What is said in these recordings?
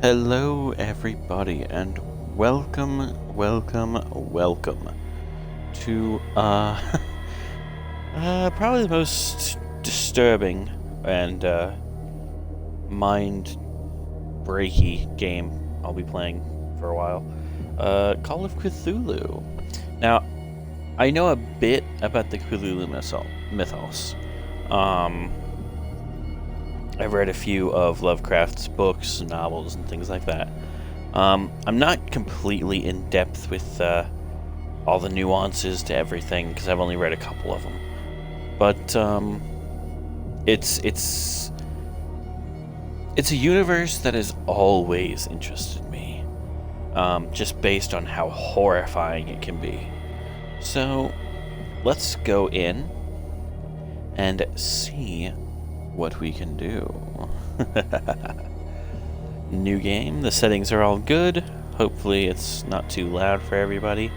Hello everybody and welcome to probably the most disturbing and mind-breaky game I'll be playing for a while. Call of Cthulhu. Now, I know a bit about the Cthulhu mythos. I've read a few of Lovecraft's books, novels, and things like that. I'm not completely in depth with all the nuances to everything because I've only read a couple of them. But it's a universe that has always interested me, just based on how horrifying it can be. So let's go in and see what we can do. New game. The settings are all good. Hopefully it's not too loud for everybody.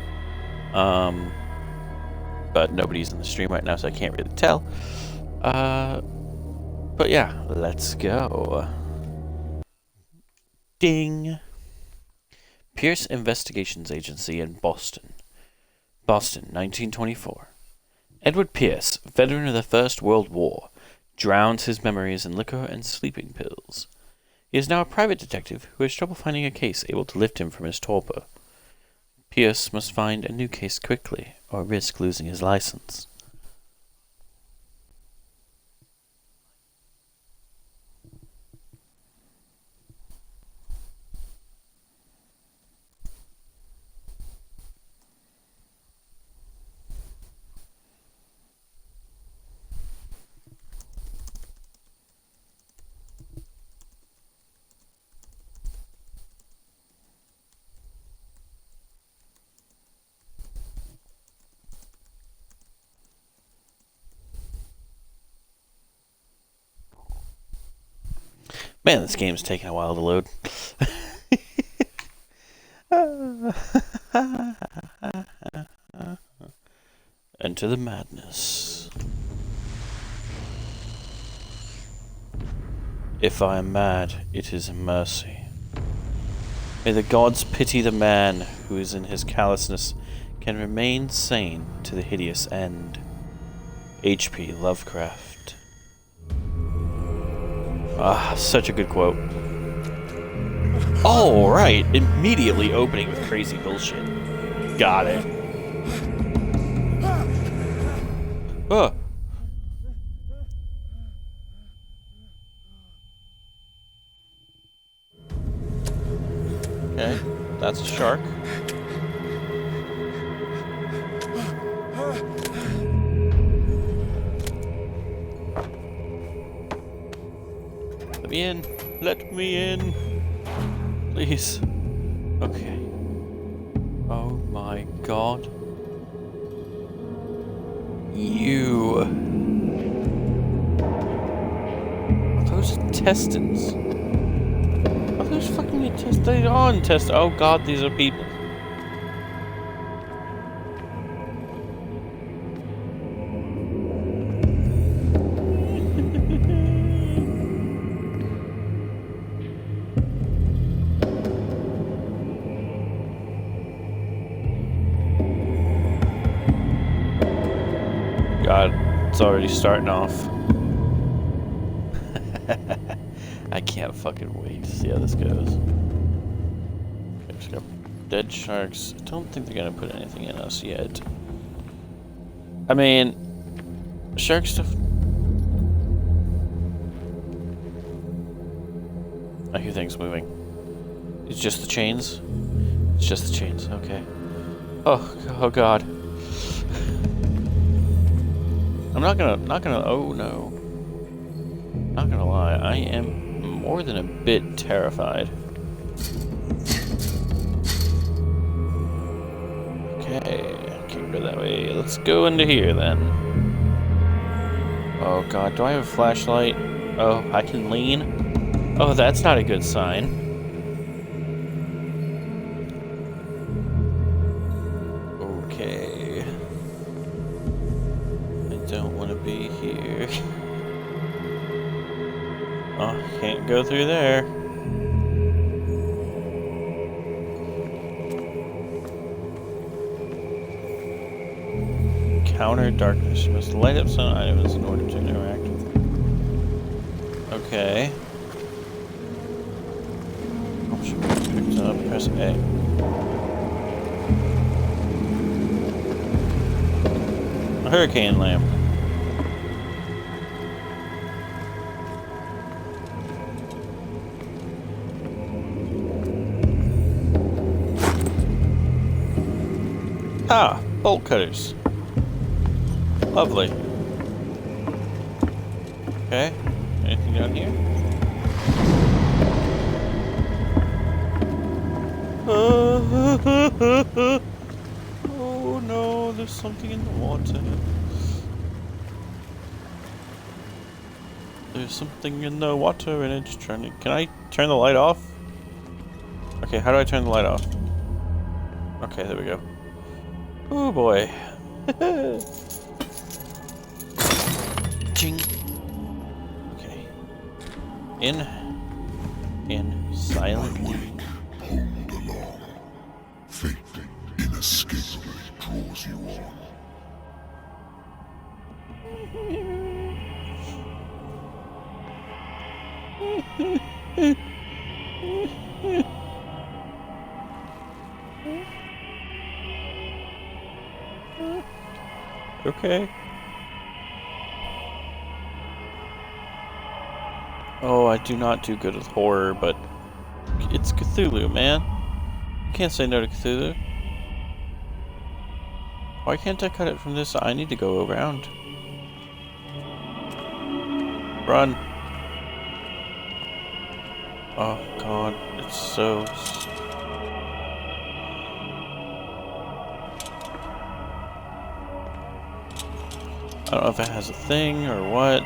But nobody's in the stream right now, so I can't really tell. But yeah, let's go. Ding. Pierce Investigations Agency in Boston. Boston, 1924. Edward Pierce, veteran of the First World War, drowns his memories in liquor and sleeping pills. He is now a private detective who has trouble finding a case able to lift him from his torpor. Pierce must find a new case quickly, or risk losing his license. Man, this game's taking a while to load. Enter the madness. If I am mad, it is a mercy. May the gods pity the man who is in his callousness can remain sane to the hideous end. H.P. Lovecraft. Ah, such a good quote. All right, immediately opening with crazy bullshit. Got it. Oh. Okay, that's a shark. Let me in. Let me in. Please. Okay. Oh my god. You. Are those intestines? Are those fucking intestines? They are intestines. Oh god, these are people. God, it's already starting off. I can't fucking wait to see how this goes. Let's go. Dead sharks. I don't think they're gonna put anything in us yet. I mean, shark stuff. I hear things moving. It's just the chains? It's just the chains, okay. Oh god. I'm not gonna, oh no. Not gonna lie, I am more than a bit terrified. Okay, can't go that way. Let's go into here then. Oh god, do I have a flashlight? Oh, I can lean? Oh, that's not a good sign. Okay. I don't want to be here. Oh, can't go through there. encounter darkness. You must light up some items in order to interact with them. Okay. Option picked up. Press A. A hurricane lamp. Ah, bolt cutters. Lovely. Okay. Anything down here? Oh no, there's something in the water. There's something in the water and it's trying to... Can I turn the light off? Okay, how do I turn the light off? Okay, there we go. Oh boy. Ching. Okay. In, silently. Pulled along. Fate inescapably draws you on. Okay. Oh, I do not do good with horror, but it's Cthulhu, man. You can't say no to Cthulhu. Why can't I cut it from this? I need to go around. Run. Oh god, it's so... I don't know if it has a thing or what.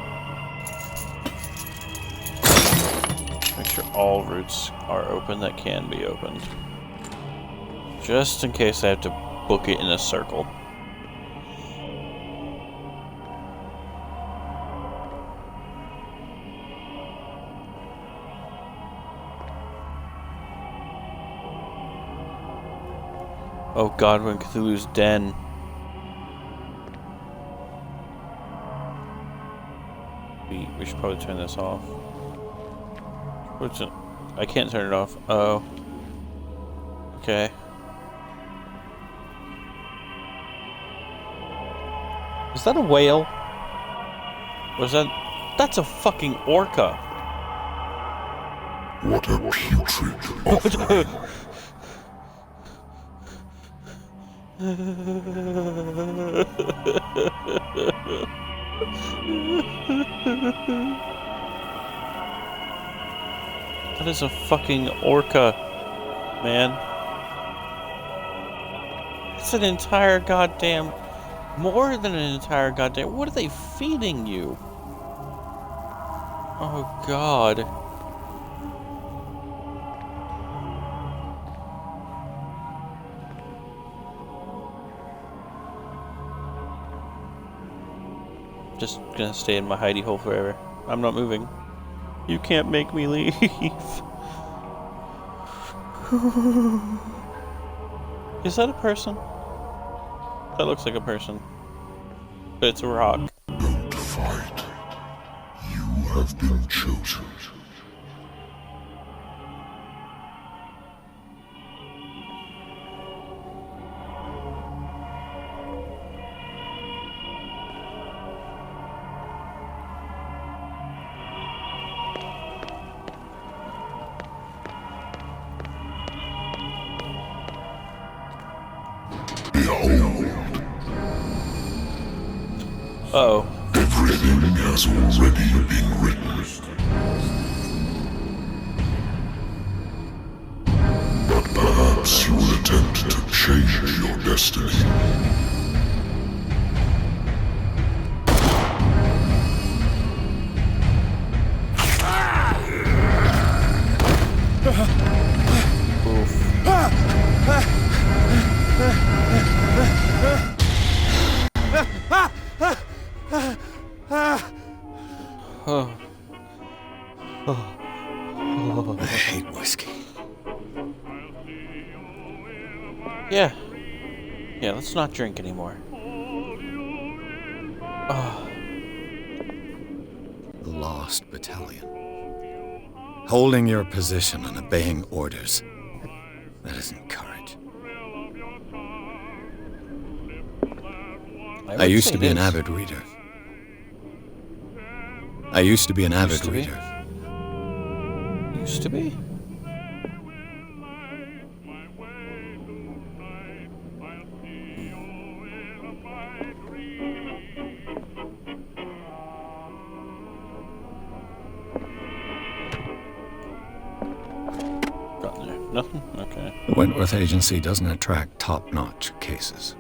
Make sure all routes are open that can be opened. Just in case I have to book it in a circle. Oh god, we're in Cthulhu's den. We should probably turn this off. What's it? I can't turn it off. Oh. Okay. Is that a whale? Was that... That's a fucking orca. What a putrid offering. That is a fucking orca, man. It's an entire goddamn... More than an entire goddamn... What are they feeding you? Oh god. Just gonna stay in my hidey hole forever. I'm not moving. You can't make me leave. Is that a person? That looks like a person. But it's a rock. Don't fight. You have been chosen. Uh-oh. Everything has already been written. But perhaps you will attempt to change your destiny. I hate whiskey. Yeah. Yeah, let's not drink anymore. Oh, The Lost Battalion. Holding your position and obeying orders. That isn't courage. I would used say to it be an is. avid reader. I used to be an avid Used to be? reader. Used to be? Got there. Nothing? Okay. The Wentworth Agency doesn't attract top-notch cases.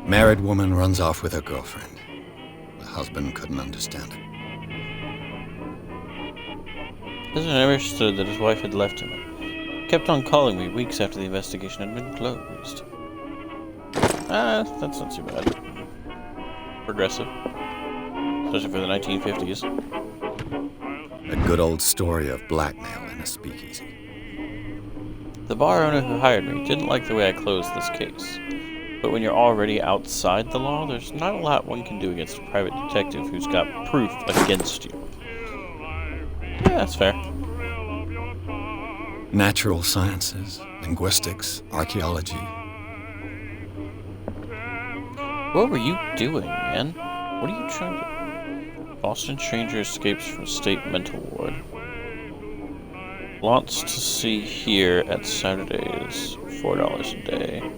Married woman runs off with her girlfriend. The husband couldn't understand it. Husband never understood that his wife had left him. Kept on calling me weeks after the investigation had been closed. That's not too bad. Progressive. Especially for the 1950s. A good old story of blackmail in a speakeasy. The bar owner who hired me didn't like the way I closed this case. But when you're already outside the law, there's not a lot one can do against a private detective who's got proof against you. Yeah, that's fair. Natural sciences, linguistics, archaeology. What were you doing, man? What are you trying to... Boston stranger escapes from state mental ward. Lots to see here at Saturdays. $4 a day.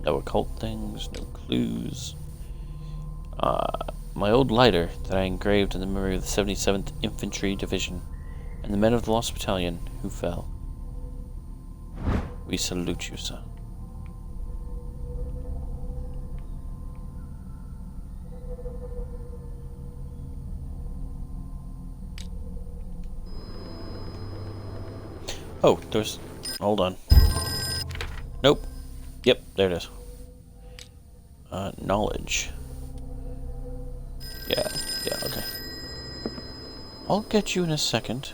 No occult things, no clues. My old lighter that I engraved in the memory of the 77th Infantry Division and the men of the Lost Battalion who fell. We salute you, sir. Oh, there's... Hold on. Nope. Yep, there it is. Knowledge. Yeah, okay. I'll get you in a second.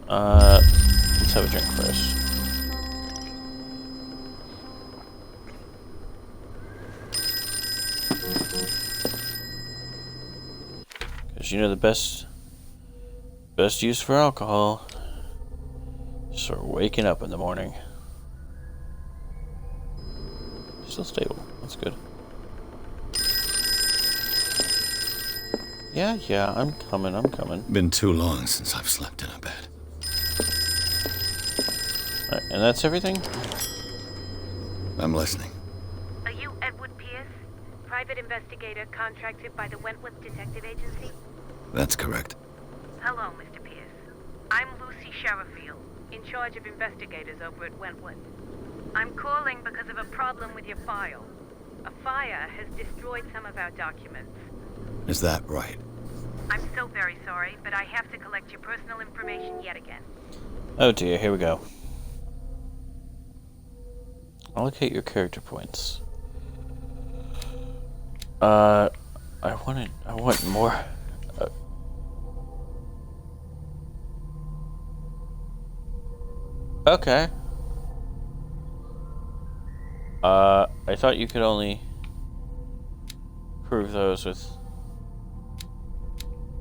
Let's have a drink first. Because you know the best use for alcohol is for waking up in the morning. Still stable. That's good. Yeah, I'm coming. Been too long since I've slept in a bed. Alright, and that's everything? I'm listening. Are you Edward Pierce, private investigator contracted by the Wentworth Detective Agency? That's correct. Hello, Mr. Pierce. I'm Lucy Sherifield, in charge of investigators over at Wentworth. I'm calling because of a problem with your file. A fire has destroyed some of our documents. Is that right? I'm so very sorry, but I have to collect your personal information yet again. Oh dear, here we go. Allocate your character points. I want more. Okay. I thought you could only prove those with...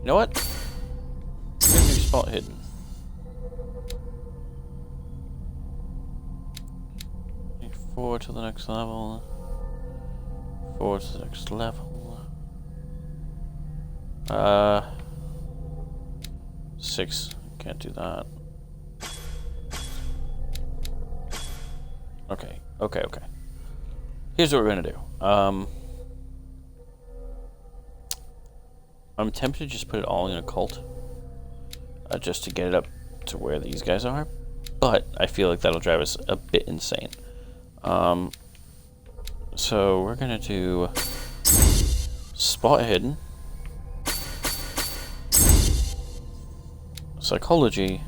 You know what? Here's your spot hidden. Forward to the next level. Forward to the next level. 6. Can't do that. Okay. Here's what we're gonna do. I'm tempted to just put it all in a cult. Just to get it up to where these guys are. But I feel like that'll drive us a bit insane. So we're gonna do spot hidden, psychology,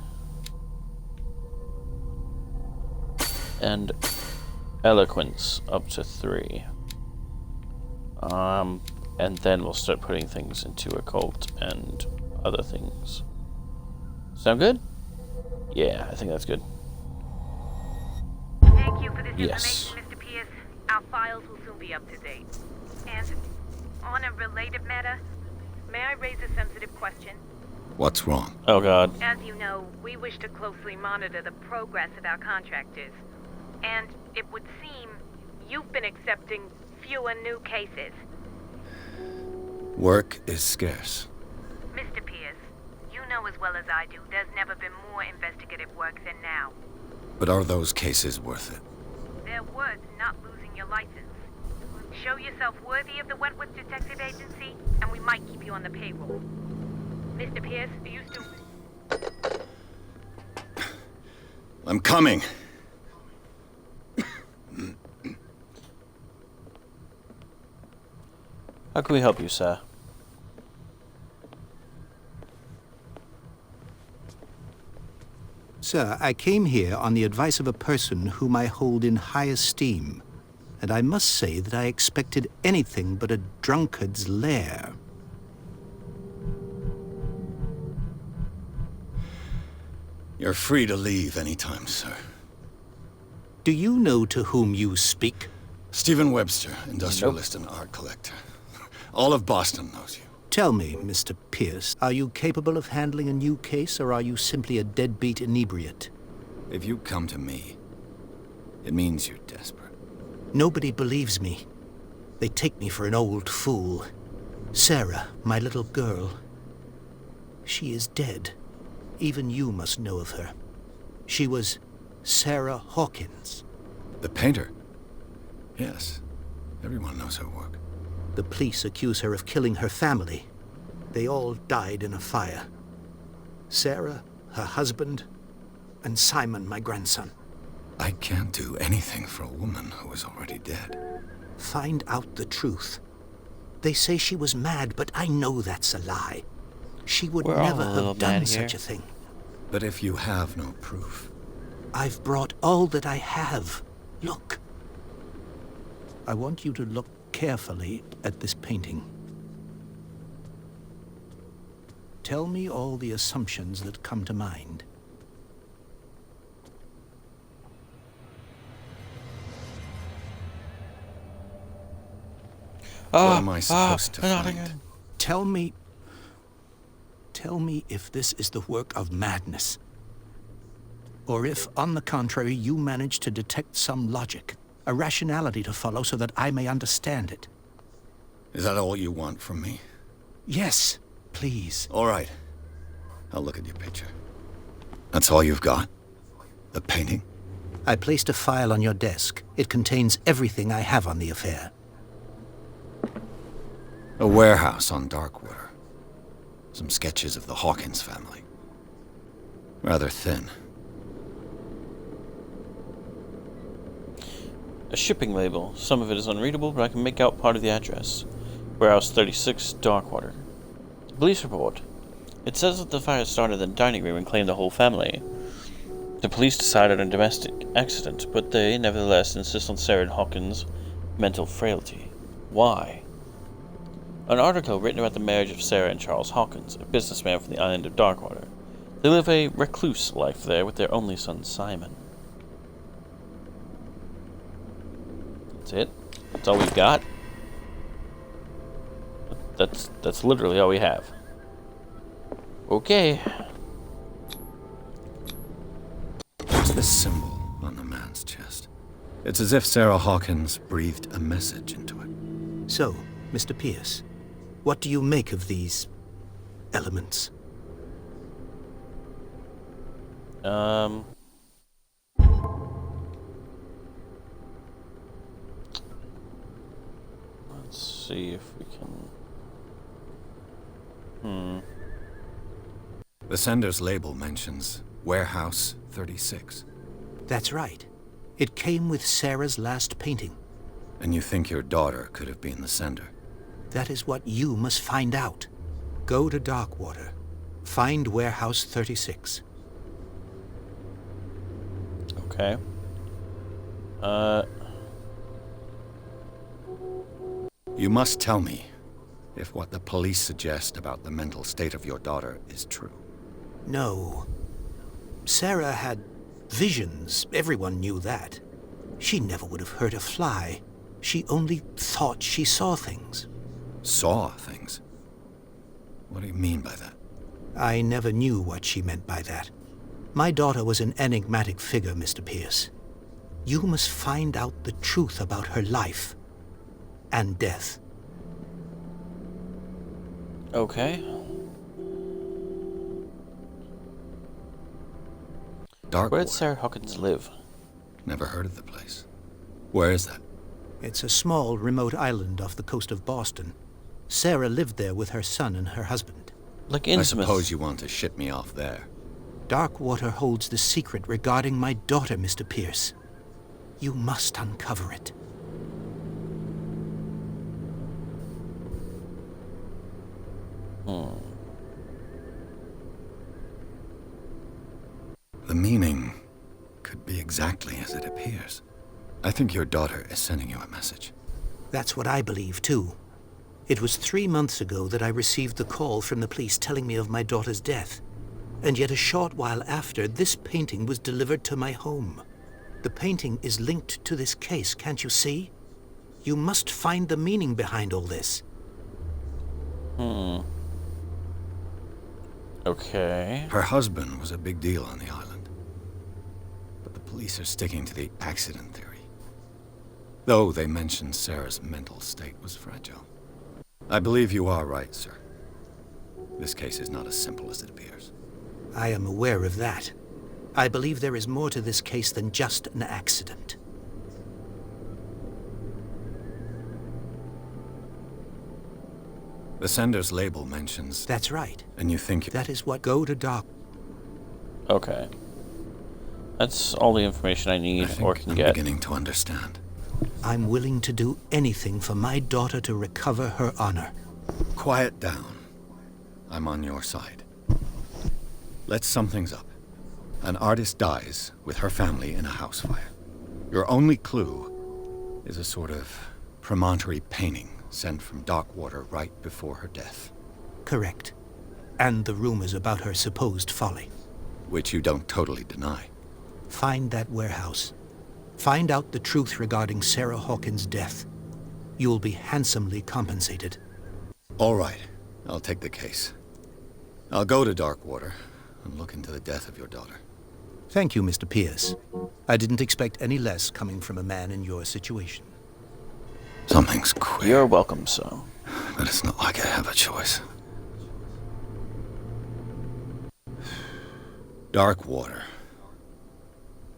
and eloquence up to 3. And then we'll start putting things into occult and other things. Sound good? Yeah, I think that's good. Thank you for this Yes. information, Mr. Pierce. Our files will soon be up to date. And on a related matter, may I raise a sensitive question? What's wrong? Oh god. As you know, we wish to closely monitor the progress of our contractors. And it would seem you've been accepting fewer new cases. Work is scarce. Mr. Pierce, you know as well as I do, there's never been more investigative work than now. But are those cases worth it? They're worth not losing your license. Show yourself worthy of the Wentworth Detective Agency, and we might keep you on the payroll. Mr. Pierce, are you still... I'm coming. How can we help you, sir? Sir, I came here on the advice of a person whom I hold in high esteem, and I must say that I expected anything but a drunkard's lair. You're free to leave anytime, sir. Do you know to whom you speak? Stephen Webster, industrialist and art collector. All of Boston knows you. Tell me, Mr. Pierce, are you capable of handling a new case, or are you simply a deadbeat inebriate? If you come to me, it means you're desperate. Nobody believes me. They take me for an old fool. Sarah, my little girl, she is dead. Even you must know of her. She was Sarah Hawkins. The painter? Yes. Everyone knows her work. The police accuse her of killing her family. They all died in a fire. Sarah, her husband, and Simon, my grandson. I can't do anything for a woman who is already dead. Find out the truth. They say she was mad, but I know that's a lie. She would We're all never a little have done mad such here. a thing. But if you have no proof, I've brought all that I have. Look. I want you to look carefully at this painting. Tell me all the assumptions that come to mind. what am I supposed to not find? again. Tell me if this is the work of madness. Or if, on the contrary, you manage to detect some logic, a rationality to follow so that I may understand it. Is that all you want from me? Yes, please. All right. I'll look at your picture. That's all you've got? The painting? I placed a file on your desk. It contains everything I have on the affair. A warehouse on Darkwater. Some sketches of the Hawkins family. Rather thin. A shipping label. Some of it is unreadable, but I can make out part of the address. Warehouse 36, Darkwater. Police report. It says that the fire started in the dining room and claimed the whole family. The police decided on a domestic accident, but they nevertheless insist on Sarah Hawkins' mental frailty. Why? An article written about the marriage of Sarah and Charles Hawkins, a businessman from the island of Darkwater. They live a recluse life there with their only son, Simon. That's it? That's all we've got? That's literally all we have. Okay. What's this symbol on the man's chest? It's as if Sarah Hawkins breathed a message into it. So, Mr. Pierce, what do you make of these elements? Let's see if we can... The sender's label mentions Warehouse 36. That's right. It came with Sarah's last painting. And you think your daughter could have been the sender? That is what you must find out. Go to Darkwater. Find Warehouse 36. Okay. You must tell me if what the police suggest about the mental state of your daughter is true. No. Sarah had visions. Everyone knew that. She never would have hurt a fly. She only thought she saw things. Saw things? What do you mean by that? I never knew what she meant by that. My daughter was an enigmatic figure, Mr. Pierce. You must find out the truth about her life and death. Okay. Where did Darkwater? Sarah Hawkins live? Never heard of the place. Where is that? It's a small, remote island off the coast of Boston. Sarah lived there with her son and her husband. Like I Innsmouth. suppose you want to ship me off there. Darkwater holds the secret regarding my daughter, Mr. Pierce. You must uncover it. The meaning could be exactly as it appears. I think your daughter is sending you a message. That's what I believe, too. It was 3 months ago that I received the call from the police telling me of my daughter's death. And yet a short while after, this painting was delivered to my home. The painting is linked to this case, can't you see? You must find the meaning behind all this. Okay. Her husband was a big deal on the island. But the police are sticking to the accident theory. Though they mentioned Sarah's mental state was fragile. I believe you are right, sir. This case is not as simple as it appears. I am aware of that. I believe there is more to this case than just an accident. The sender's label mentions... That's right. And you think... That is what go to dock. Okay. That's all the information I need or can get. I'm beginning to understand. I'm willing to do anything for my daughter to recover her honor. Quiet down. I'm on your side. Let's sum things up. An artist dies with her family in a house fire. Your only clue is a sort of promontory painting sent from Darkwater right before her death. Correct. And the rumors about her supposed folly. Which you don't totally deny. Find that warehouse. Find out the truth regarding Sarah Hawkins' death. You'll be handsomely compensated. All right. I'll take the case. I'll go to Darkwater and look into the death of your daughter. Thank you, Mr. Pierce. I didn't expect any less coming from a man in your situation. Something's queer. You're welcome, sir. But it's not like I have a choice. Darkwater.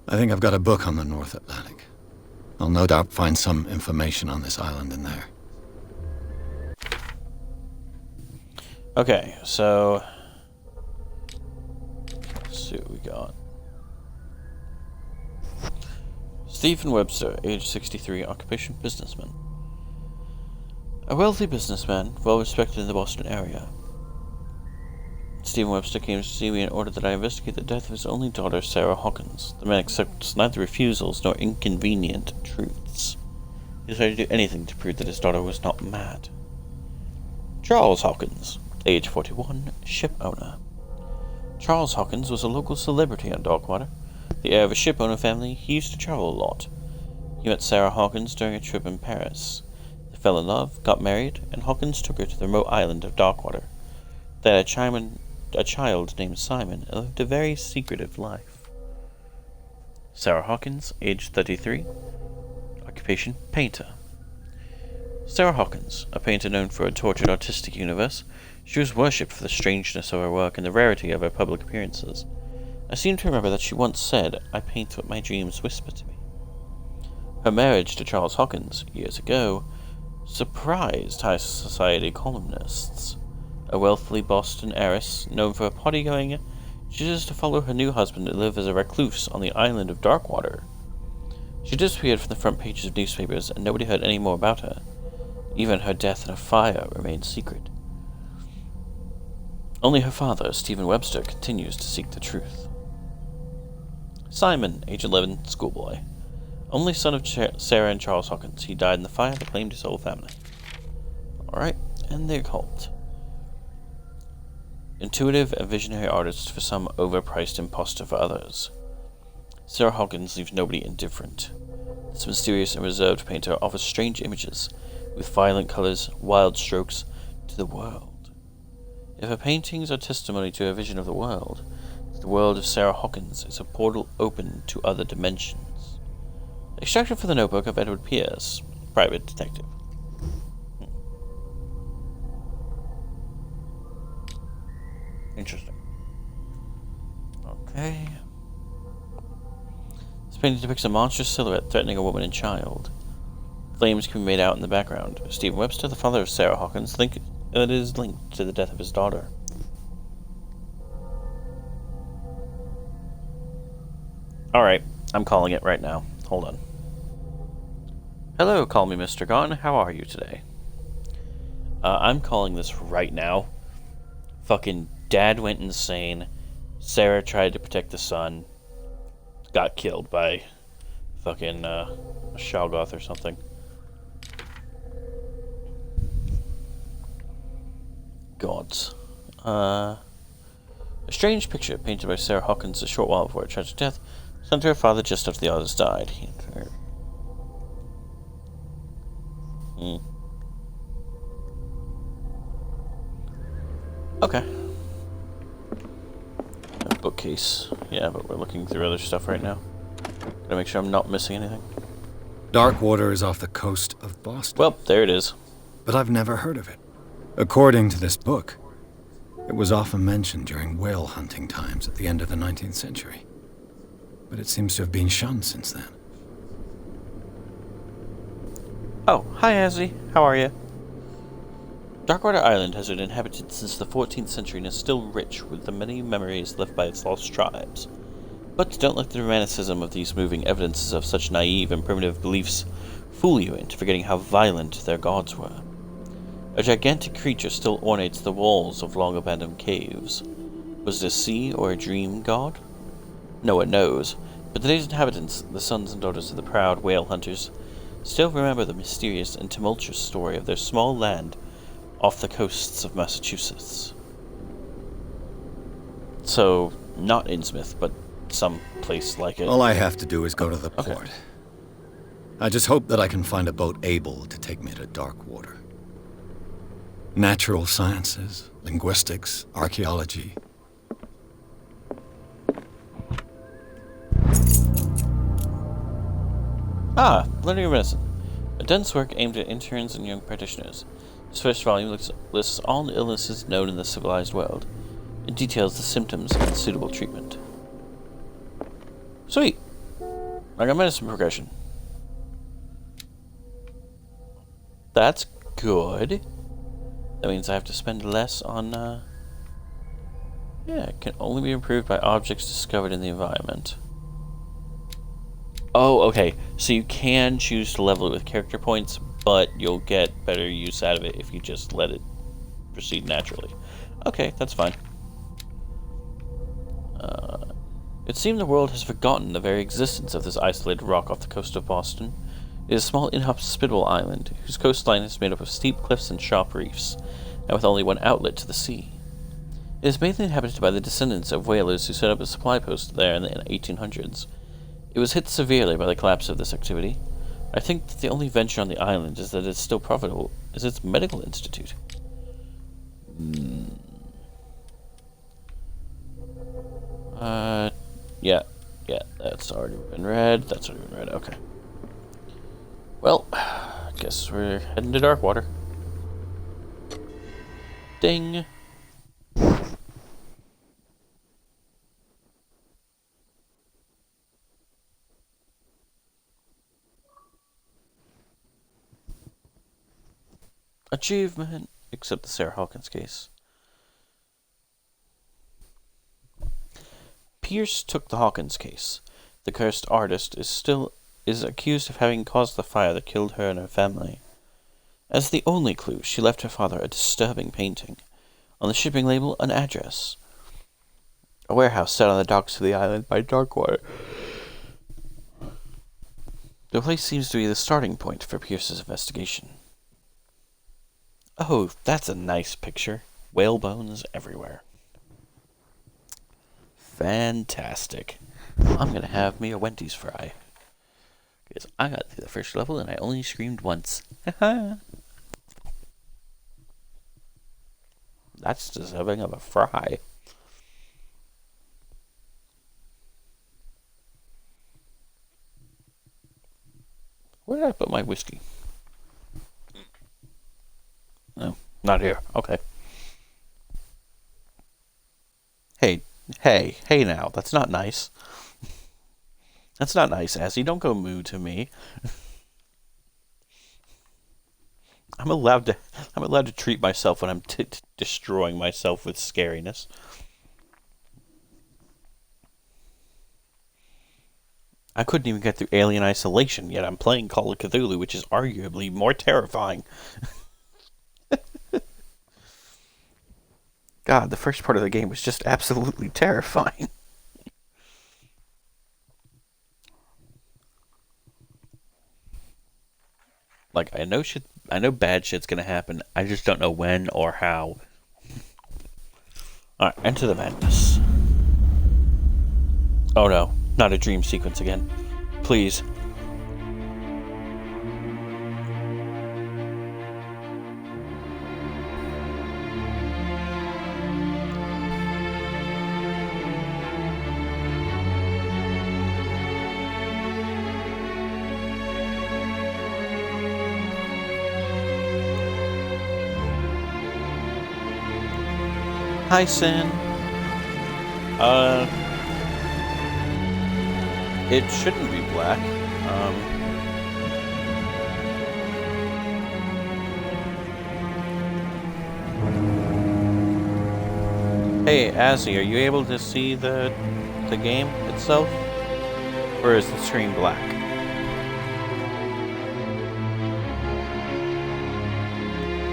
I think I've got a book on the North Atlantic. I'll no doubt find some information on this island in there. Okay, so... let's see what we got. Stephen Webster, age 63, occupation businessman. A wealthy businessman, well respected in the Boston area. Stephen Webster came to see me in order that I investigate the death of his only daughter, Sarah Hawkins. The man accepts neither refusals nor inconvenient truths. He decided to do anything to prove that his daughter was not mad. Charles Hawkins, age 41, ship owner. Charles Hawkins was a local celebrity on Darkwater. The heir of a ship owner family, he used to travel a lot. He met Sarah Hawkins during a trip in Paris. They fell in love, got married, and Hawkins took her to the remote island of Darkwater. They had a child named Simon and lived a very secretive life. Sarah Hawkins, age 33, occupation painter. Sarah Hawkins, a painter known for her tortured artistic universe, she was worshipped for the strangeness of her work and the rarity of her public appearances. I seem to remember that she once said, "I paint what my dreams whisper to me." Her marriage to Charles Hawkins, years ago, surprised high society columnists. A wealthy Boston heiress, known for her party-going, chooses to follow her new husband and live as a recluse on the island of Darkwater. She disappeared from the front pages of newspapers, and nobody heard any more about her. Even her death in a fire remained secret. Only her father, Stephen Webster, continues to seek the truth. Simon, age 11, schoolboy. Only son of Sarah and Charles Hawkins. He died in the fire that claimed his whole family. Alright, and the occult. Intuitive and visionary artist for some, overpriced imposter for others. Sarah Hawkins leaves nobody indifferent. This mysterious and reserved painter offers strange images, with violent colors, wild strokes, to the world. If her paintings are testimony to her vision of the world of Sarah Hawkins is a portal open to other dimensions. Extracted from the notebook of Edward Pierce, private detective. Interesting. Okay. This painting depicts a monstrous silhouette threatening a woman and child. Flames can be made out in the background. Stephen Webster, the father of Sarah Hawkins, thinks it is linked to the death of his daughter. Alright, I'm calling it right now. Hold on. Hello, call me Mr. Gunn. How are you today? I'm calling this right now. Fucking dad went insane. Sarah tried to protect the son. Got killed by fucking a Shoggoth or something. Gods. A strange picture painted by Sarah Hawkins a short while before her tragic death sent to her father just after the others died. Okay. A bookcase. Yeah, but we're looking through other stuff right now. Gotta make sure I'm not missing anything. Darkwater is off the coast of Boston. Well, there it is. But I've never heard of it. According to this book, it was often mentioned during whale hunting times at the end of the 19th century. But it seems to have been shunned since then. Oh, hi Azzy. How are you? Darkwater Island has been inhabited since the 14th century and is still rich with the many memories left by its lost tribes. But don't let the romanticism of these moving evidences of such naive and primitive beliefs fool you into forgetting how violent their gods were. A gigantic creature still ornates the walls of long-abandoned caves. Was it a sea or a dream god? No one knows, but today's inhabitants, the sons and daughters of the proud whale hunters, still remember the mysterious and tumultuous story of their small land off the coasts of Massachusetts. So, not Innsmouth, but some place like it. All I have to do is go to the Okay. port. I just hope that I can find a boat able to take me to Darkwater. Natural sciences, linguistics, archaeology. Learning of Medicine. A dense work aimed at interns and young practitioners. This first volume lists all the illnesses known in the civilized world. It details the symptoms and suitable treatment. Sweet! I got medicine progression. That's good. That means I have to spend less on, it can only be improved by objects discovered in the environment. Oh, okay. So you can choose to level it with character points, but you'll get better use out of it if you just let it proceed naturally. Okay, that's fine. It seems the world has forgotten the very existence of this isolated rock off the coast of Boston. It is a small, inhospitable island, whose coastline is made up of steep cliffs and sharp reefs, and with only one outlet to the sea. It is mainly inhabited by the descendants of whalers who set up a supply post there in the 1800s. It was hit severely by the collapse of this activity. I think that the only venture on the island is that it's still profitable is its medical institute. Yeah, that's already been read. Okay. Well, guess we're heading to Darkwater. Ding! Achievement! Except the Sarah Hawkins case. Pierce took the Hawkins case. The cursed artist is accused of having caused the fire that killed her and her family. As the only clue, she left her father a disturbing painting. On the shipping label, an address. A warehouse set on the docks of the island by Darkwater. The place seems to be the starting point for Pierce's investigation. Oh, that's a nice picture. Whale bones everywhere. Fantastic. I'm gonna have me a Wendy's fry. Because I got through the first level and I only screamed once. That's deserving of a fry. Where did I put my whiskey? No, not here. Okay. Hey now. That's not nice. That's not nice, Assy. Don't go moo to me. I'm allowed to treat myself when I'm destroying myself with scariness. I couldn't even get through Alien Isolation, yet I'm playing Call of Cthulhu, which is arguably more terrifying. God, the first part of the game was just absolutely terrifying. Like, I know bad shit's gonna happen. I just don't know when or how. Alright, Enter the Madness. Oh no, not a dream sequence again. Please. Hi, Sin. It shouldn't be black. Hey, Azzy, are you able to see the game itself? Or is the screen black?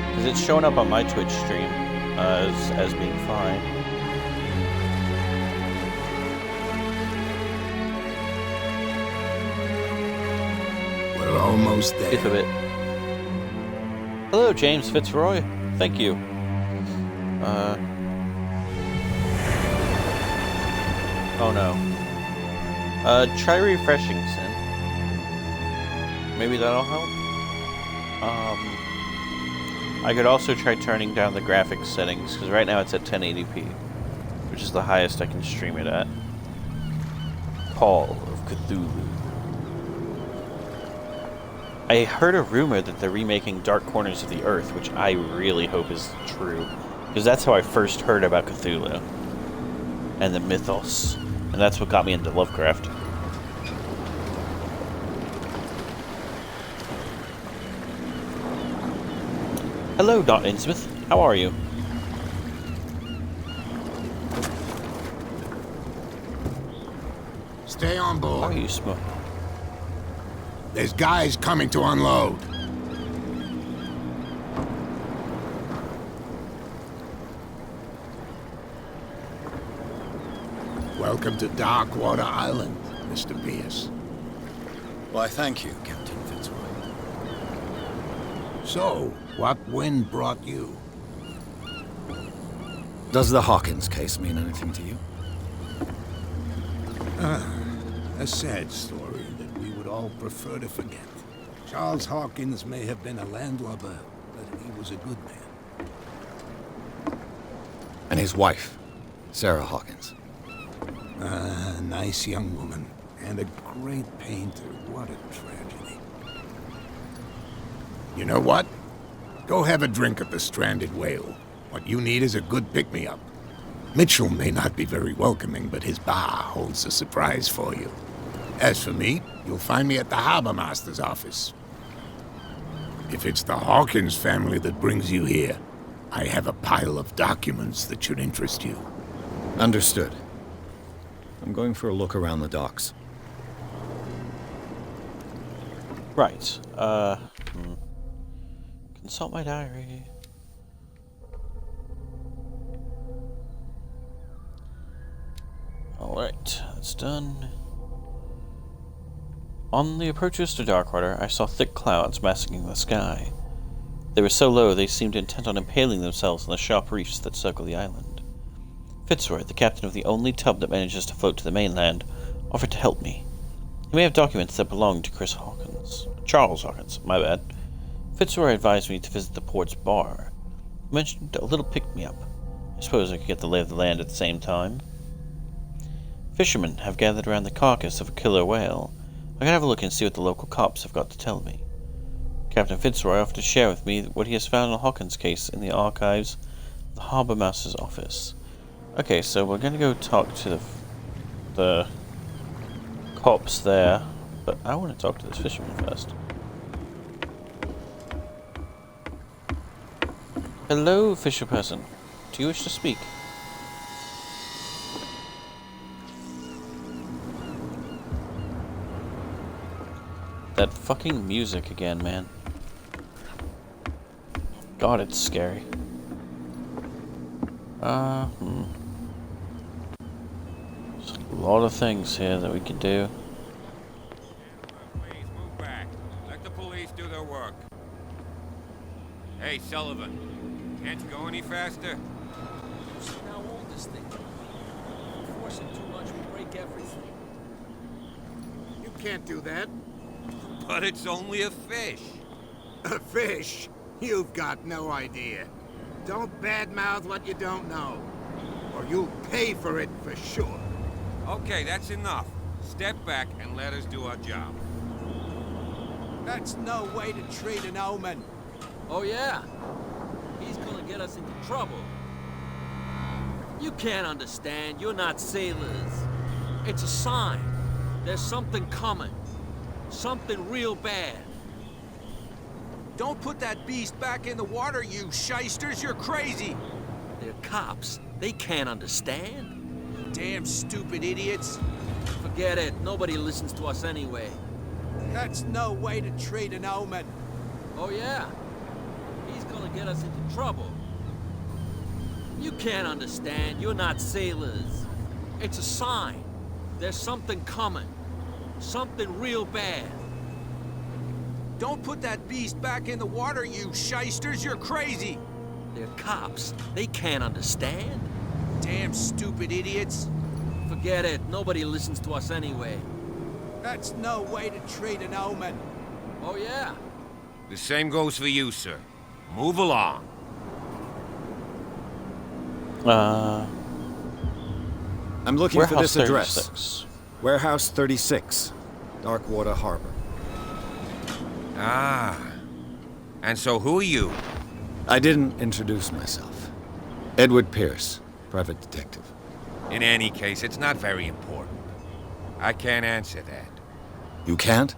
Because it's showing up on my Twitch stream as being fine. We're almost there. If a bit. Hello, James Fitzroy. Thank you. Oh no. Try refreshing, Sin. Maybe that'll help. I could also try turning down the graphics settings, because right now it's at 1080p, which is the highest I can stream it at. Call of Cthulhu. I heard a rumor that they're remaking Dark Corners of the Earth, which I really hope is true, because that's how I first heard about Cthulhu and the mythos, and that's what got me into Lovecraft. Hello, Dot Innsmouth. How are you? Stay on How board. are you, Smoke? There's guys coming to unload. Welcome to Darkwater Island, Mr. Pierce. Why, thank you, Captain Fitzroy. So, what wind brought you? Does the Hawkins case mean anything to you? A sad story that we would all prefer to forget. Charles Hawkins may have been a landlubber, but he was a good man. And his wife, Sarah Hawkins. A nice young woman, and a great painter. What a tragedy. You know what? Go have a drink at the Stranded Whale. What you need is a good pick-me-up. Mitchell may not be very welcoming, but his bar holds a surprise for you. As for me, you'll find me at the Harbor Master's office. If it's the Hawkins family that brings you here, I have a pile of documents that should interest you. Understood. I'm going for a look around the docks. Right. Consult my diary. Alright, that's done. On the approaches to Darkwater, I saw thick clouds masking the sky. They were so low they seemed intent on impaling themselves on the sharp reefs that circle the island. Fitzroy, the captain of the only tub that manages to float to the mainland, offered to help me. He may have documents that belong to Charles Hawkins, my bad. Fitzroy advised me to visit the port's bar. He mentioned a little pick-me-up. I suppose I could get the lay of the land at the same time. Fishermen have gathered around the carcass of a killer whale. I can have a look and see what the local cops have got to tell me. Captain Fitzroy offered to share with me what he has found in the Hawkins case in the archives of the Harbor Master's office. Okay, so we're going to go talk to the cops there, but I want to talk to this fisherman first. Hello, fisher person. Do you wish to speak? That fucking music again, man. God, it's scary. There's a lot of things here that we could do. Please move back. Let the police do their work. Hey, Sullivan. Can't you go any faster? See how old this thing is. Force it too much, we break everything. You can't do that. But it's only a fish. A fish? You've got no idea. Don't badmouth what you don't know, or you'll pay for it for sure. Okay, that's enough. Step back and let us do our job. That's no way to treat an omen. Oh yeah? He's gonna get us into trouble. You can't understand, you're not sailors. It's a sign. There's something coming. Something real bad. Don't put that beast back in the water, you shysters. You're crazy. They're cops. They can't understand. Damn stupid idiots. Forget it. Nobody listens to us anyway. That's no way to treat an omen. Oh, yeah? He's gonna get us into trouble. You can't understand. You're not sailors. It's a sign. There's something coming. Something real bad. Don't put that beast back in the water, you shysters. You're crazy. They're cops. They can't understand. Damn stupid idiots. Forget it. Nobody listens to us anyway. That's no way to treat an omen. Oh, yeah? The same goes for you, sir. Move along. I'm looking for Warehouse this address. 36. Warehouse 36, Darkwater Harbor. Ah. And so who are you? I didn't introduce myself. Edward Pierce, private detective. In any case, it's not very important. I can't answer that. You can't?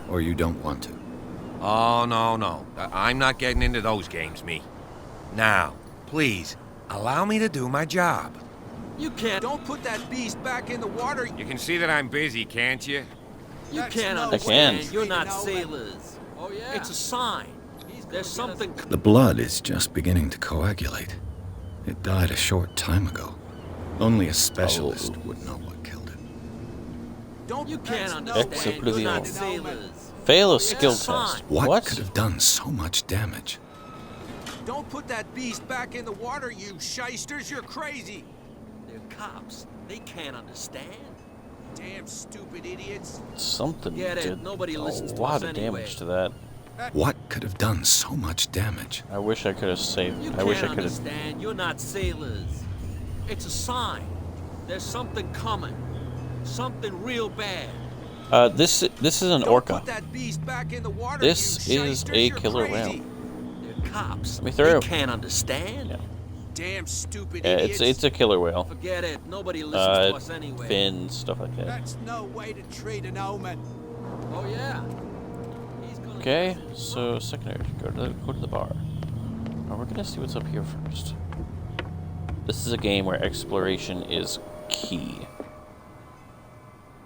Or you don't want to? Oh, no. I'm not getting into those games, me. Now, please, allow me to do my job. You can't. Don't put that beast back in the water. You can see that I'm busy, can't you? You That's can't no understand. can. You're not No, man. sailors. Oh, yeah? It's a sign. There's something. The blood is just beginning to coagulate. It died a short time ago. Only a specialist would know what killed it. Don't. You can't That's no understand. way You're to not treat an omen. sailors. Fail a It's skill a sign. test. What could have done so much damage? Don't put that beast back in the water, you shysters. You're crazy. They're cops. They can't understand. Damn stupid idiots. Something Get it. did Nobody a listens to lot us of anyway. damage to that. What could have done so much damage? I wish I could have saved. You I wish can't I could have. understand. You're not sailors. It's a sign. There's something coming. Something real bad. This is an Don't orca. put that beast back in the water, This you is shysters. a You're killer crazy. whale. They're cops. Let me They through. can't understand. Yeah. Damn stupid Yeah, idiots. it's a killer whale. Forget it. Nobody listens to us anyway. Fins, stuff like that. That's no way to treat an omen. Oh, yeah? He's gonna Okay, get us into so secondary, go to the bar. Now we're gonna see what's up here first. This is a game where exploration is key.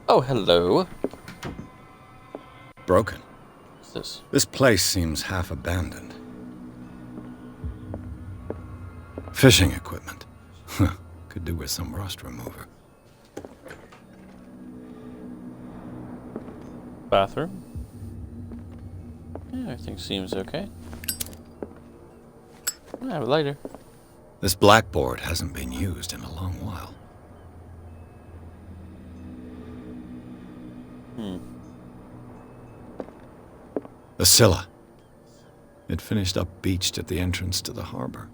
Oh, hello. Broken. What's this? This place seems half abandoned. Fishing equipment. Could do with some rust remover. Bathroom. Yeah, everything seems okay. I have a lighter. This blackboard hasn't been used in a long while. The Scylla. It finished up beached at the entrance to the harbor.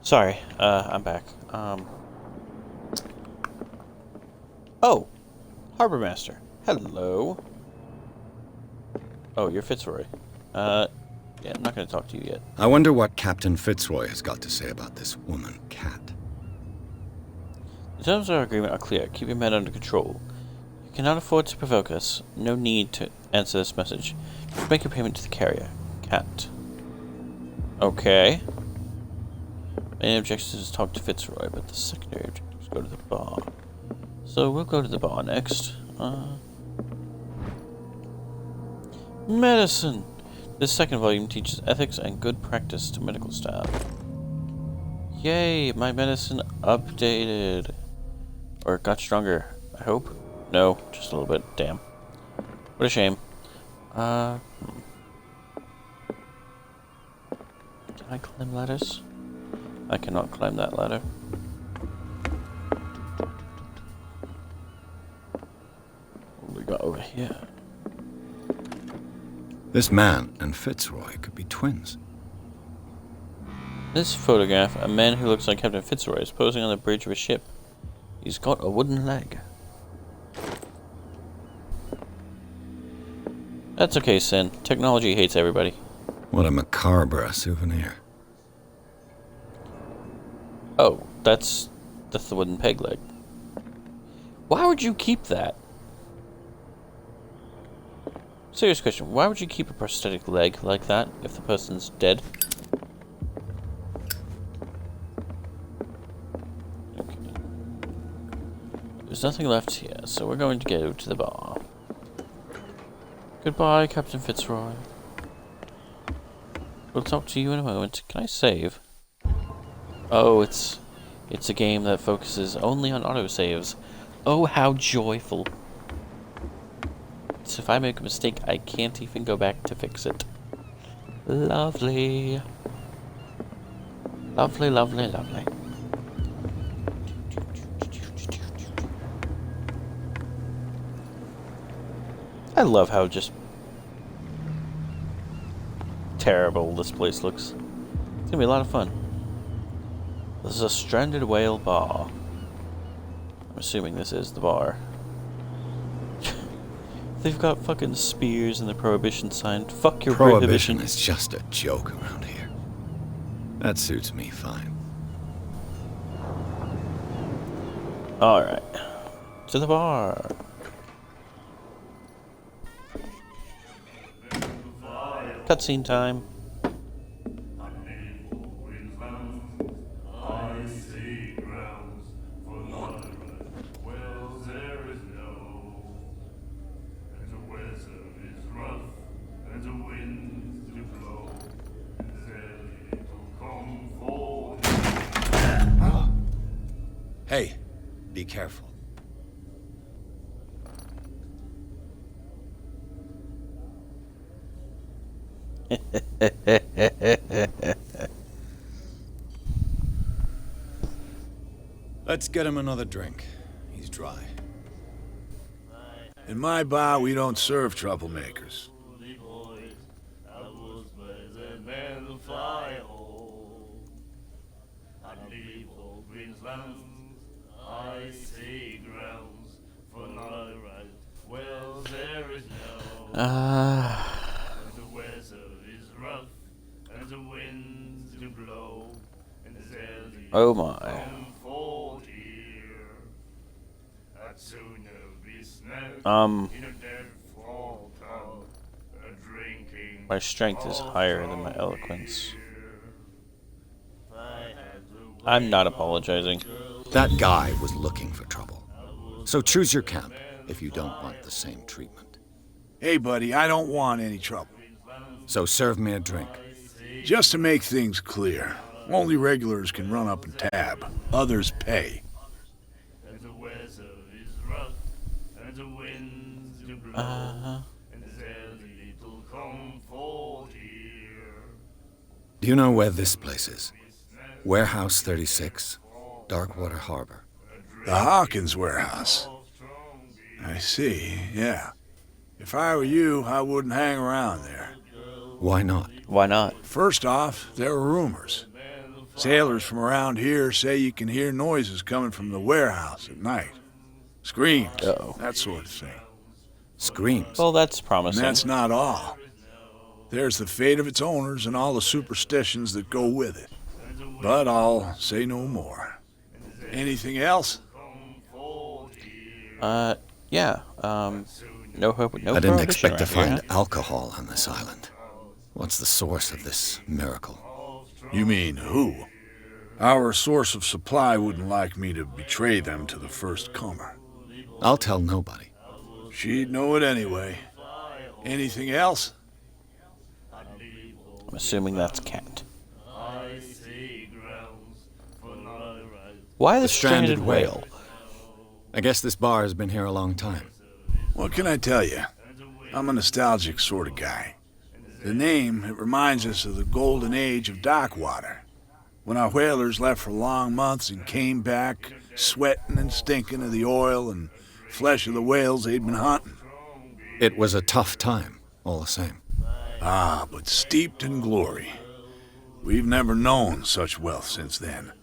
Sorry, I'm back. Oh, Harbor Master. Hello. Oh, you're Fitzroy. Yeah, I'm not going to talk to you yet. I wonder what Captain Fitzroy has got to say about this woman, Cat. The terms of our agreement are clear. Keep your men under control. You cannot afford to provoke us. No need to answer this message. Just make your payment to the carrier. Cat. Okay. Main objective is to talk to Fitzroy, but the secondary objective is to go to the bar. So we'll go to the bar next. Medicine! This second volume teaches ethics and good practice to medical staff. Yay, my medicine updated. Or got stronger, I hope. No, just a little bit. Damn. What a shame. Can I climb ladders? I cannot climb that ladder. What do we got over here? This man and Fitzroy could be twins. This photograph, a man who looks like Captain Fitzroy is posing on the bridge of a ship. He's got a wooden leg. That's okay, Sin. Technology hates everybody. What a macabre souvenir. Oh, that's the wooden peg leg. Why would you keep that? Serious question. Why would you keep a prosthetic leg like that if the person's dead? Okay. There's nothing left here, so we're going to go to the bar. Goodbye, Captain Fitzroy. We'll talk to you in a moment. Can I save? Oh, it's a game that focuses only on autosaves. Oh, how joyful. So if I make a mistake, I can't even go back to fix it. Lovely. Lovely, lovely, lovely. I love how just terrible this place looks. It's gonna be a lot of fun. This is a stranded whale bar. I'm assuming this is the bar. They've got fucking spears and the prohibition sign. Fuck your Prohibition prohibition. is just a joke around here. That suits me fine. Alright. To the bar. Cutscene time. Hey, be careful. Let's get him another drink. He's dry. In my bar, we don't serve troublemakers. Oh my. My strength is higher than my eloquence. I'm not apologizing. That guy was looking for trouble. So choose your camp if you don't want the same treatment. Hey, buddy, I don't want any trouble. So serve me a drink. Just to make things clear, only regulars can run up and tab. Others pay. Do you know where this place is? Warehouse 36, Darkwater Harbor. The Hawkins warehouse. I see, yeah. If I were you, I wouldn't hang around there. Why not? Why not? First off, there are rumors. Sailors from around here say you can hear noises coming from the warehouse at night. Screams, that sort of thing. Screams? Well, that's And promising. that's not all. There's the fate of its owners and all the superstitions that go with it. But I'll say no more. Anything else? Yeah, no hope, no I didn't prohibition expect to around here, find alcohol on this island. What's the source of this miracle? You mean who? Our source of supply wouldn't like me to betray them to the first comer. I'll tell nobody. She'd know it anyway. Anything else? I'm assuming that's cat. Why the stranded whale? I guess this bar has been here a long time. What can I tell you? I'm a nostalgic sort of guy. The name, it reminds us of the golden age of dockwater, when our whalers left for long months and came back sweating and stinking of the oil and flesh of the whales they'd been hunting. It was a tough time, all the same. Ah, but steeped in glory. We've never known such wealth since then.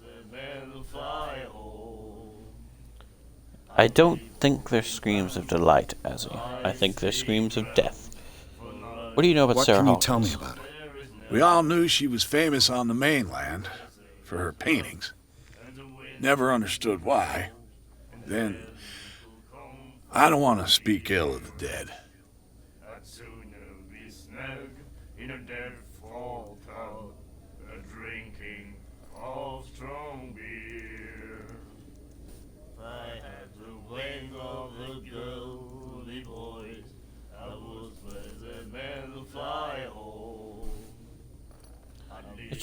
I don't think they're screams of delight, Azzy. I think they're screams of death. What do you know about What Sarah can you Hawkins? tell me about her? We all knew she was famous on the mainland for her paintings. Never understood why. Then, I don't want to speak ill of the dead.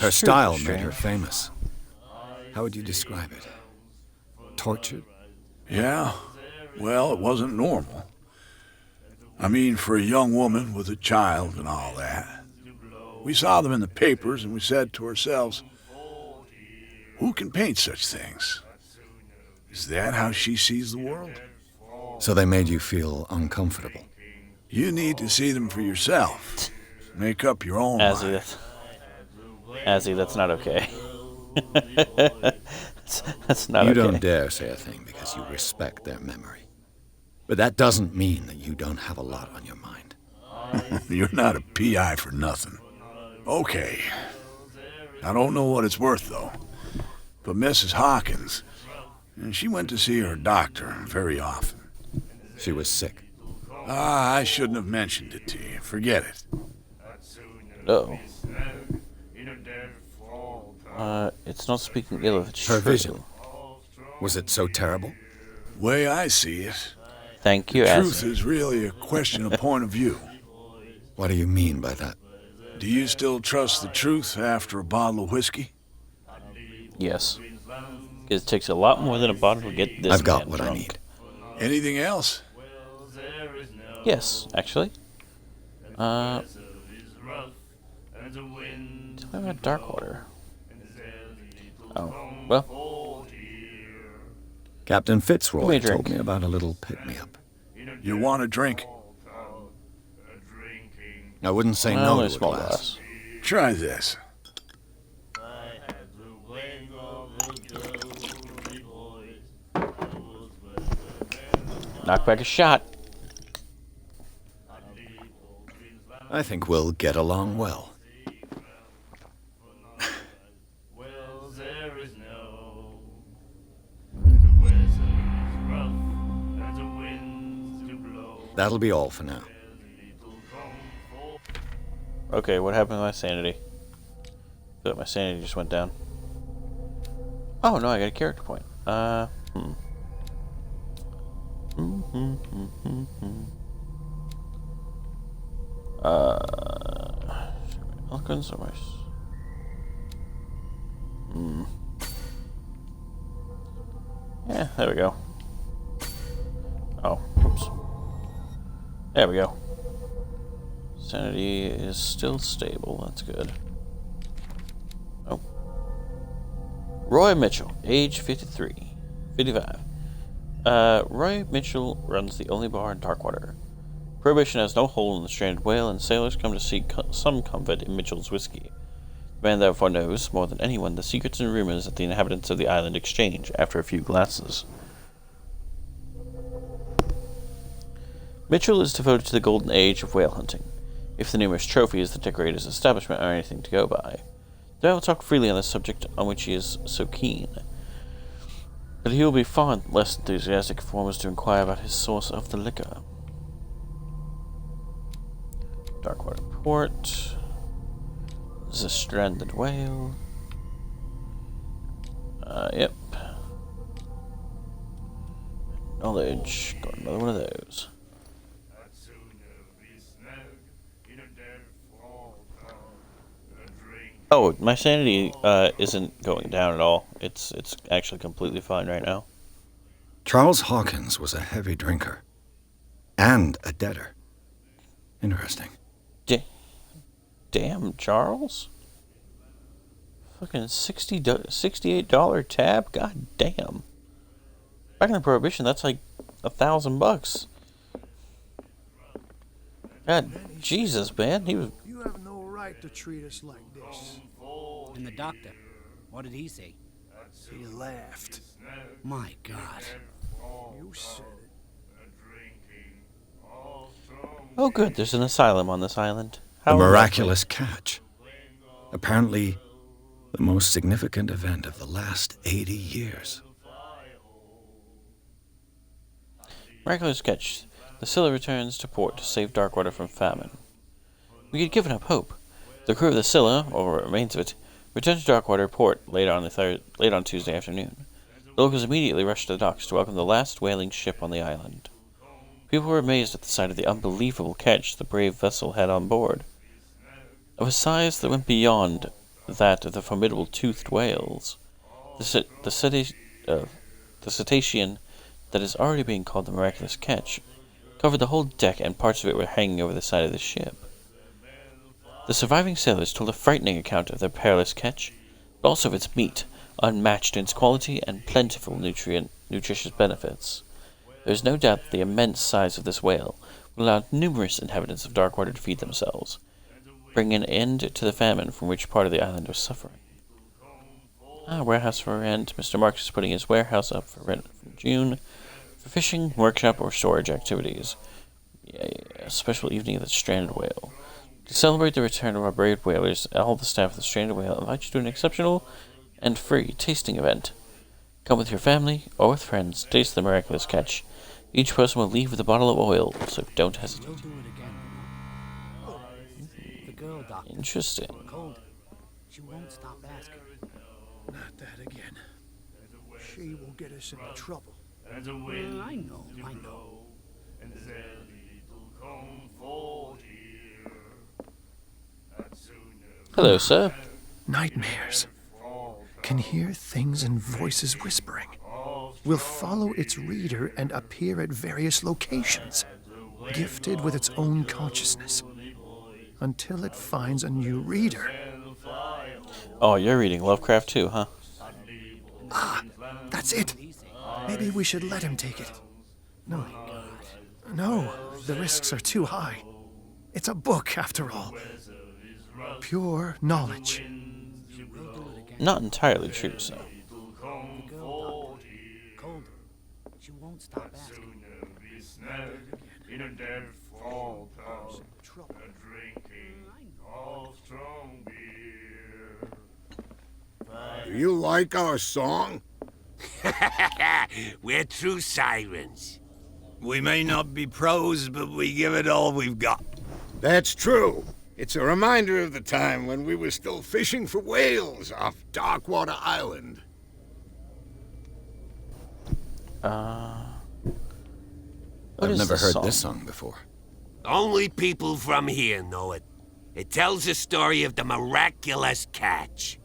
Her style made her famous. How would you describe it? Tortured? Yeah, well, it wasn't normal. I mean, for a young woman with a child and all that. We saw them in the papers and we said to ourselves, who can paint such things? Is that how she sees the world? So they made you feel uncomfortable. You need to see them for yourself. Make up your own mind. Azzy, that's not okay. that's not You okay. don't dare say a thing because you respect their memory. But that doesn't mean that you don't have a lot on your mind. You're not a PI for nothing. Okay. I don't know what it's worth, though. But Mrs. Hawkins, she went to see her doctor very often. She was sick. I shouldn't have mentioned it to you. Forget it. Uh-oh. It's not speaking ill of Her vision. Was it so terrible? Way I see it, Thank you, truth Azzy. is really a question of point of view. What do you mean by that? Do you still trust the truth after a bottle of whiskey? Yes. Because it takes a lot more than a bottle to get this I've got man what drunk. I need. Anything else? Yes, actually. Tell me about Darkwater. Oh, well, Captain Fitzroy Give me a told drink. me about a little pick-me-up. You want a drink? I wouldn't say well, no a to a small glass. glass. Try this. Knock back a shot. I think we'll get along well. That'll be all for now. Okay, what happened to my sanity? I feel like my sanity just went down. Oh, no, I got a character point. Eloquence or yeah, there we go. Oh, oops. There we go. Sanity is still stable, that's good. Oh. Roy Mitchell, age 55. Roy Mitchell runs the only bar in Darkwater. Prohibition has no hold in the stranded whale, and sailors come to seek some comfort in Mitchell's whiskey. The man therefore knows, more than anyone, the secrets and rumors that the inhabitants of the island exchange after a few glasses. Mitchell is devoted to the golden age of whale hunting, if the numerous trophies that decorate his establishment are anything to go by. Though I will talk freely on the subject on which he is so keen, but he will be far less enthusiastic if one was to inquire about his source of the liquor. Darkwater Port. This is a stranded whale. Yep. Knowledge. Got another one of those. Oh, my sanity isn't going down at all. It's actually completely fine right now. Charles Hawkins was a heavy drinker. And a debtor. Interesting. Damn, Charles? Fucking $68 tab? God damn. Back in the Prohibition, that's like $1,000. God, Jesus, man. He was... You have no right to treat us like this. And the doctor, what did he say? He laughed. My God. You said it. Oh good, there's an asylum on this island. The How miraculous catch. Apparently, the most significant event of the last 80 years. Miraculous catch. The Scylla returns to port to save Darkwater from famine. We had given up hope. The crew of the Scylla, or what remains of it, returned to Darkwater port late on Tuesday afternoon. The locals immediately rushed to the docks to welcome the last whaling ship on the island. People were amazed at the sight of the unbelievable catch the brave vessel had on board. Of a size that went beyond that of the formidable toothed whales, the cetacean that is already being called the miraculous catch covered the whole deck, and parts of it were hanging over the side of the ship. The surviving sailors told a frightening account of their perilous catch, but also of its meat, unmatched in its quality and plentiful nutritious benefits. There is no doubt that the immense size of this whale will allow numerous inhabitants of Darkwater to feed themselves, bringing an end to the famine from which part of the island was suffering. Warehouse for rent. Mr. Marks is putting his warehouse up for rent from June for fishing, workshop, or storage activities. A special evening of the stranded whale. To celebrate the return of our brave whalers, all the staff of the stranded whale invite you to an exceptional and free tasting event. Come with your family or with friends, taste the miraculous catch. Each person will leave with a bottle of oil, so don't hesitate. We'll do it again. The girl, Doctor. Interesting. Cold. She won't stop asking. Not that again. She will get us into trouble. I know. Hello, sir. Nightmares. Can hear things and voices whispering. Will follow its reader and appear at various locations, gifted with its own consciousness, until it finds a new reader. Oh, you're reading Lovecraft too, huh? That's it. Maybe we should let him take it. No, the risks are too high. It's a book, after all. Pure knowledge. Not entirely true, sir. The girl, Doctor. Cold. She won't stop asking. Do you like our song? We're true sirens. We may not be pros, but we give it all we've got. That's true. It's a reminder of the time when we were still fishing for whales off Darkwater Island. What I've is never this heard song? this song before. Only people from here know it. It tells the story of the miraculous catch.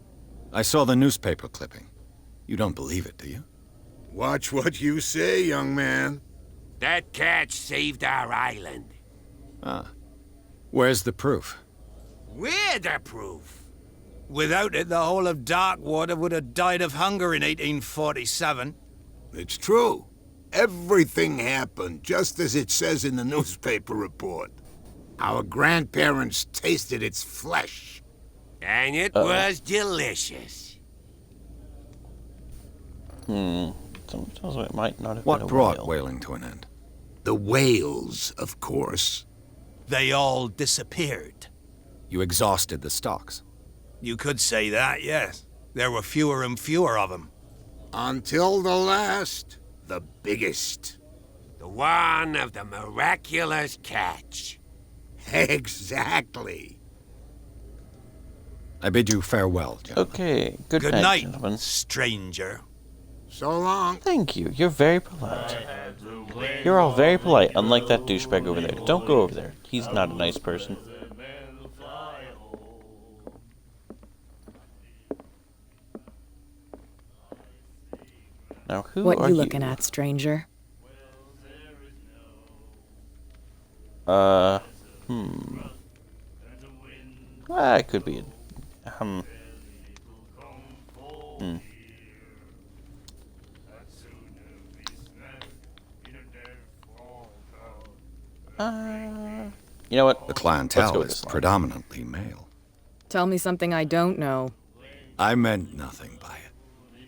I saw the newspaper clipping. You don't believe it, do you? Watch what you say, young man. That catch saved our island. Where's the proof? We're the proof. Without it, the whole of Darkwater would have died of hunger in 1847. It's true. Everything happened just as it says in the newspaper report. Our grandparents tasted its flesh. And it was delicious. Someone tells me it might not have What been a brought whale. whaling to an end? The whales, of course. They all disappeared. You exhausted the stocks. You could say that, yes. There were fewer and fewer of them. Until the last, the biggest. The one of the miraculous catch. Exactly. I bid you farewell, gentlemen. Okay, good, Good night, night, gentlemen. stranger. So long. Thank you. You're very polite. You're all very polite, unlike that douchebag over there. Don't go over there. He's not a nice person. Now, who What are you looking at, stranger? It could be you know what? The Let's go clientele with is this line. predominantly male. Tell me something I don't know. I meant nothing by it.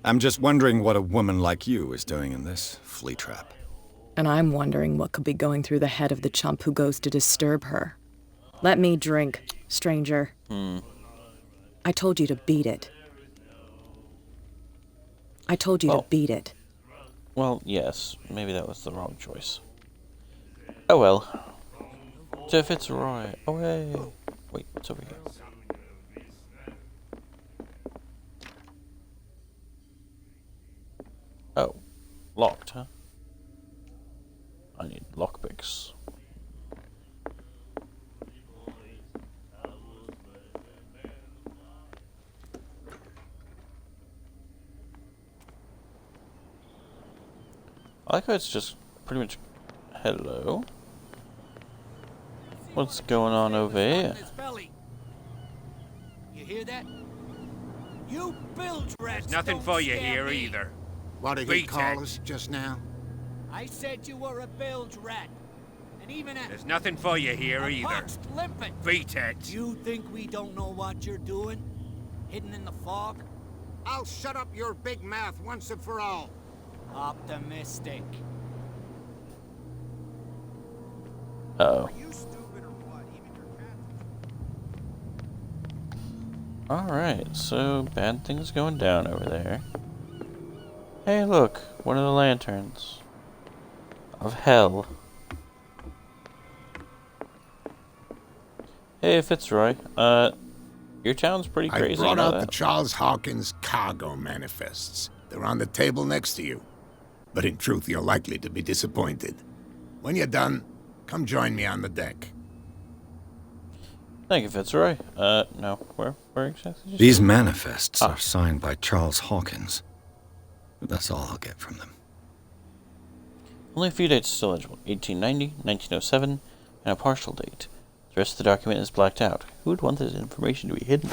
I'm just wondering what a woman like you is doing in this flea trap. And I'm wondering what could be going through the head of the chump who goes to disturb her. Let me drink, stranger. I told you to beat it. I told you to beat it. Well, yes. Maybe that was the wrong choice. Oh well. Sir Fitzroy. Away. Wait, what's over here? Oh. Locked, huh? I need lockpicks. I like how it's just pretty much hello. What's going on over here? You hear that? You bilge rats. There's nothing don't for you scare here me. either. What did he call us just now? I said you were a bilge rat. And even a... There's nothing for you here either. poxed limpet. Beat it. You think we don't know what you're doing? Hidden in the fog? I'll shut up your big mouth once and for all. Optimistic. Uh-oh. You stupid or what? Even your cat... Alright, so bad things going down over there. Hey look, one of the lanterns. Of hell. Hey Fitzroy, your town's pretty crazy. I brought you know out that? the Charles Hawkins cargo manifests. They're on the table next to you. But in truth, you're likely to be disappointed. When you're done, come join me on the deck. Thank you, Fitzroy. No, where exactly did you These say? manifests are signed by Charles Hawkins. But that's all I'll get from them. Only a few dates still eligible. 1890, 1907, and a partial date. The rest of the document is blacked out. Who would want this information to be hidden?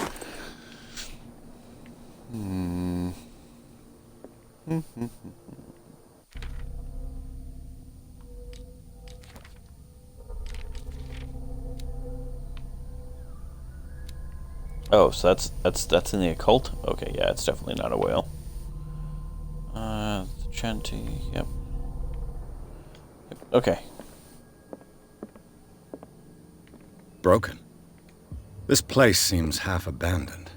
Oh, so that's in the occult? Okay, yeah, it's definitely not a whale. The Chanty, yep. Okay. Broken. This place seems half abandoned.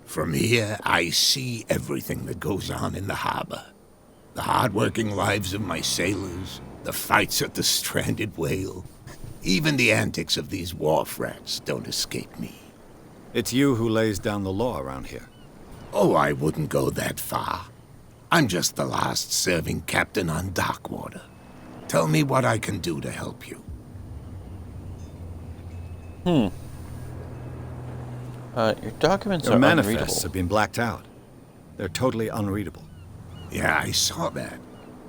From here, I see everything that goes on in the harbor. The hard-working lives of my sailors, the fights at the stranded whale. Even the antics of these wharf rats don't escape me. It's you who lays down the law around here. Oh, I wouldn't go that far. I'm just the last serving captain on Darkwater. Tell me what I can do to help you. Your documents Your are manifests unreadable. have been blacked out. They're totally unreadable. Yeah, I saw that.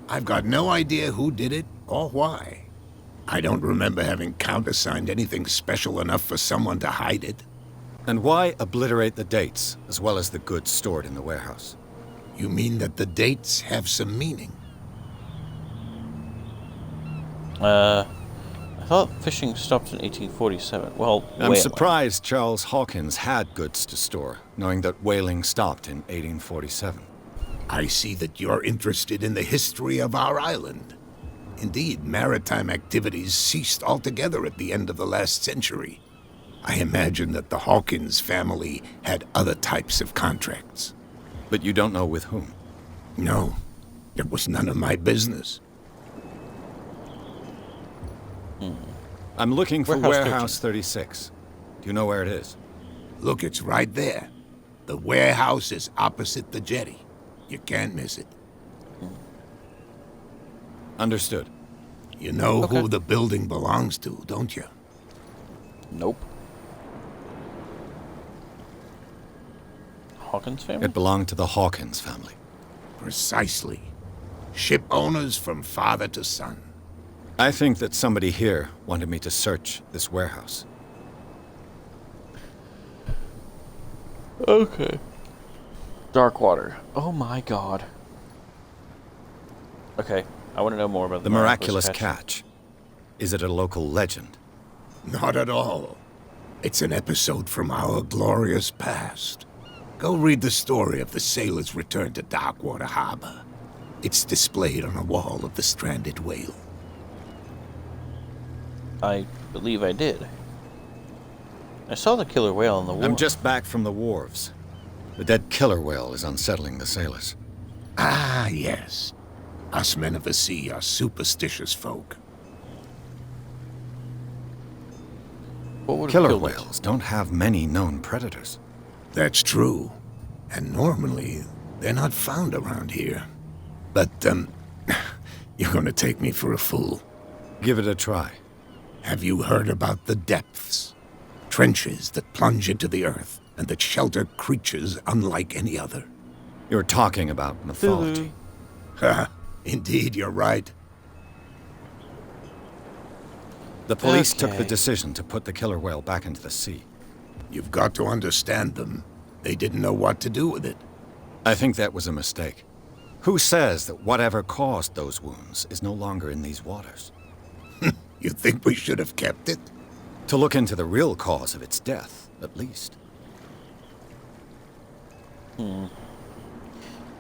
I've got no idea who did it or why. I don't remember having countersigned anything special enough for someone to hide it. And why obliterate the dates, as well as the goods stored in the warehouse? You mean that the dates have some meaning? I thought fishing stopped in 1847. Well, I'm whaling. surprised Charles Hawkins had goods to store, knowing that whaling stopped in 1847. I see that you're interested in the history of our island. Indeed, maritime activities ceased altogether at the end of the last century. I imagine that the Hawkins family had other types of contracts. But you don't know with whom? No, it was none of my business. I'm looking for Warehouse Warehouse 36. Do you know where it is? Look, it's right there. The warehouse is opposite the jetty. You can't miss it. Understood. You know Okay. who the building belongs to, don't you? Nope. Hawkins family? It belonged to the Hawkins family. Precisely. Ship owners from father to son. I think that somebody here wanted me to search this warehouse. Okay. Darkwater. Oh my god. Okay, I want to know more about The miraculous catch. Is it a local legend? Not at all. It's an episode from our glorious past. Go read the story of the sailors' return to Darkwater Harbor. It's displayed on a wall of the stranded whale. I believe I did. I saw the killer whale on the wharf. I'm just back from the wharves. The dead killer whale is unsettling the sailors. Ah, yes. Us men of the sea are superstitious folk. What would have Killer killed whales don't have many known predators. That's true. And normally, they're not found around here. But, you're gonna take me for a fool. Give it a try. Have you heard about the depths? Trenches that plunge into the earth and that shelter creatures unlike any other. You're talking about mythology. Ha! Indeed, you're right. The police took the decision to put the killer whale back into the sea. You've got to understand them. They didn't know what to do with it. I think that was a mistake. Who says that whatever caused those wounds is no longer in these waters? You think we should have kept it? To look into the real cause of its death, at least.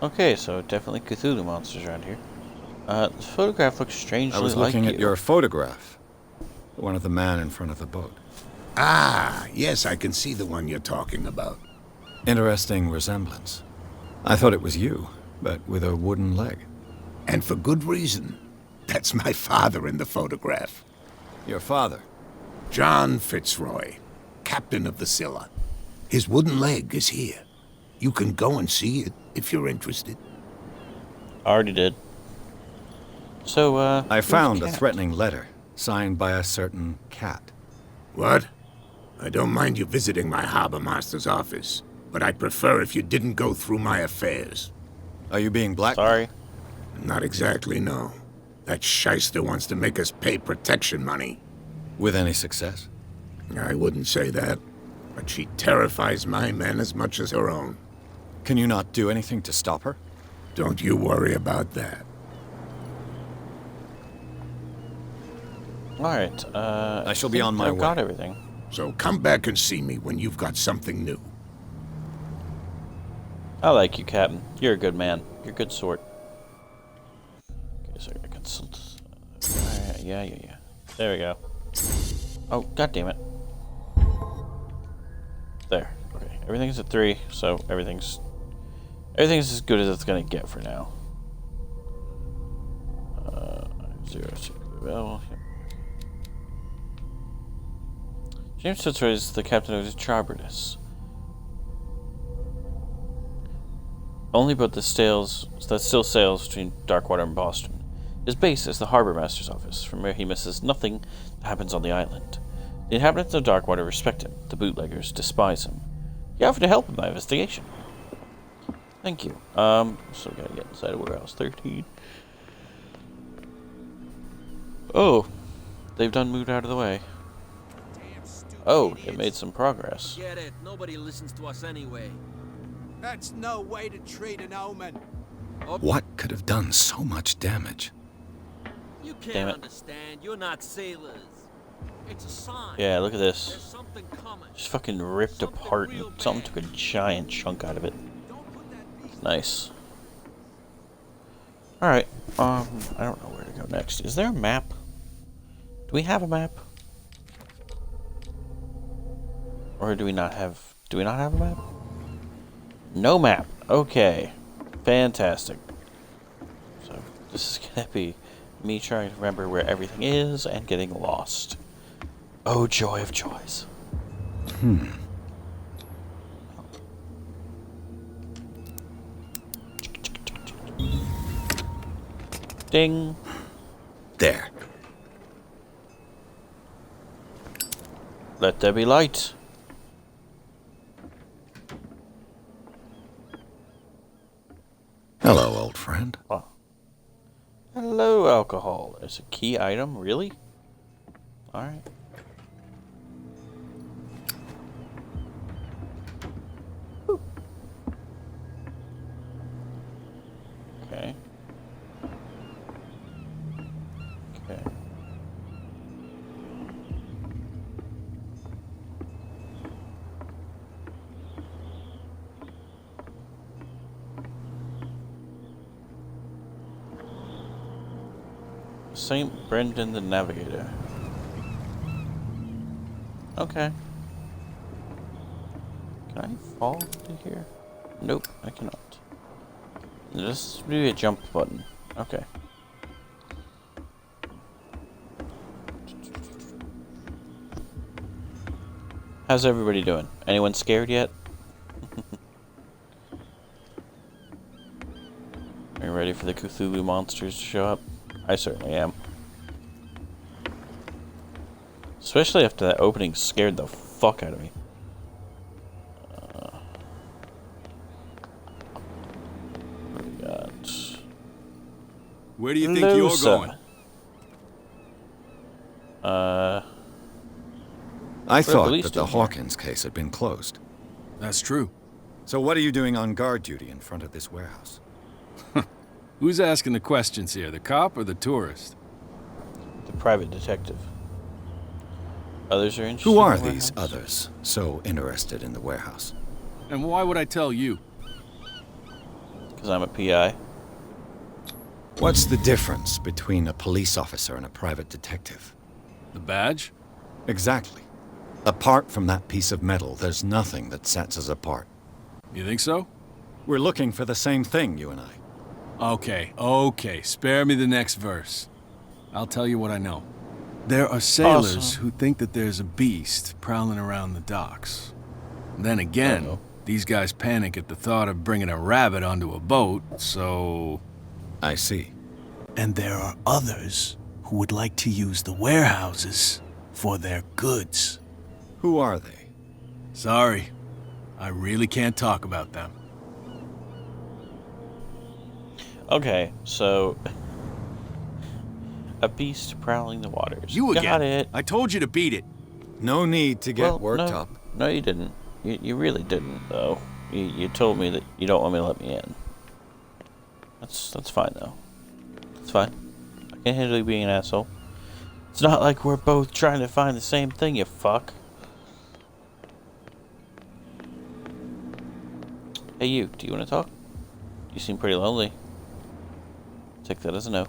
Okay, so definitely Cthulhu monsters around here. This photograph looks strangely I was like looking you. at your photograph. The one of the man in front of the boat. Ah, yes, I can see the one you're talking about. Interesting resemblance. I thought it was you, but with a wooden leg. And for good reason. That's my father in the photograph. Your father? John Fitzroy, captain of the Scylla. His wooden leg is here. You can go and see it if you're interested. I already did. So, I found a threatening letter, signed by a certain cat. What? I don't mind you visiting my harbor master's office, but I'd prefer if you didn't go through my affairs. Are you being blackmailed? Sorry. Not exactly, no. That shyster wants to make us pay protection money. With any success? I wouldn't say that, but she terrifies my men as much as her own. Can you not do anything to stop her? Don't you worry about that. Alright, I shall be on my I've way. got everything. So come back and see me when you've got something new. I like you, Captain. You're a good man. You're a good sort. Okay, so I consult. Alright, yeah. There we go. Oh, god damn it. There. Okay, everything's at 3, so everything's as good as it's gonna get for now. 0, 2, well, yep. James Fitzroy is the captain of the Charbonus. Only boat that still sails between Darkwater and Boston. His base is the Harbor Master's office, from where he misses nothing that happens on the island. The inhabitants of Darkwater respect him. The bootleggers despise him. He offered to help in my investigation. Thank you. So we gotta get inside of warehouse 13. Oh, they've done moved out of the way. Oh, it made some progress. Get it. Nobody listens to us anyway. That's no way to treat an omen. What could have done so much damage? You Damn can't it. understand. You're not sailors. It's a sign. Yeah, look at There's this. something coming. Just fucking ripped apart and something took a giant chunk out of it. Nice. Alright, I don't know where to go next. Is there a map? Do we have a map? Or do we not have a map? No map. Okay. Fantastic. So this is gonna be me trying to remember where everything is and getting lost. Oh, joy of joys. Ding. There. Let there be light. Hello, old friend. Oh. Hello, alcohol. It's a key item, really? Alright. Okay. Okay. Saint Brendan the Navigator. Okay. Can I fall to here? Nope, I cannot. Just do a jump button. Okay. How's everybody doing? Anyone scared yet? Are you ready for the Cthulhu monsters to show up? I certainly am. Especially after that opening scared the fuck out of me. What do we got? Where do you think you're going? I thought that the Hawkins case had been closed. That's true. So what are you doing on guard duty in front of this warehouse? Who's asking the questions here, the cop or the tourist? The private detective. Others are interested. Who are in the these warehouse? others so interested in the warehouse? And why would I tell you? Because I'm a PI. What's the difference between a police officer and a private detective? The badge? Exactly. Apart from that piece of metal, there's nothing that sets us apart. You think so? We're looking for the same thing, you and I. Okay. Spare me the next verse. I'll tell you what I know. There are sailors who think that there's a beast prowling around the docks. Then again, these guys panic at the thought of bringing a rabbit onto a boat, so... I see. And there are others who would like to use the warehouses for their goods. Who are they? Sorry. I really can't talk about them. Okay, so... a beast prowling the waters. You again. Got it. I told you to beat it. No need to get worked no, up. No, you didn't. You really didn't, though. You told me that you don't want me to let me in. That's fine, though. It's fine. I can handle you being an asshole. It's not like we're both trying to find the same thing, you fuck. Hey, you. Do you want to talk? You seem pretty lonely. Take that as a no.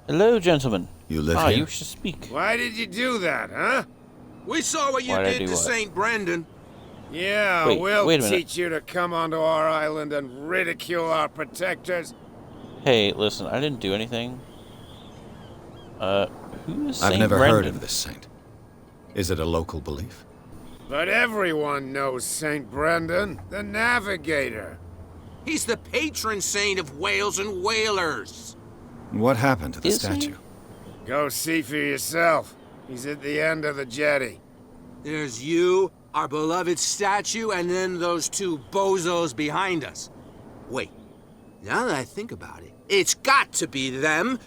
Hello, gentlemen. You live here? You should speak. Why did you do that, huh? We saw what you Why'd I did do to what? St. Brendan. Yeah, Wait a we'll minute. teach you to come onto our island and ridicule our protectors. Hey, listen, I didn't do anything. Who is Saint I've never Brendan? heard of this saint. Is it a local belief? But everyone knows St. Brendan, the Navigator. He's the patron saint of whales and whalers. What happened to the Is he? statue? Go see for yourself. He's at the end of the jetty. There's you, our beloved statue, and then those two bozos behind us. Wait, now that I think about it, it's got to be them.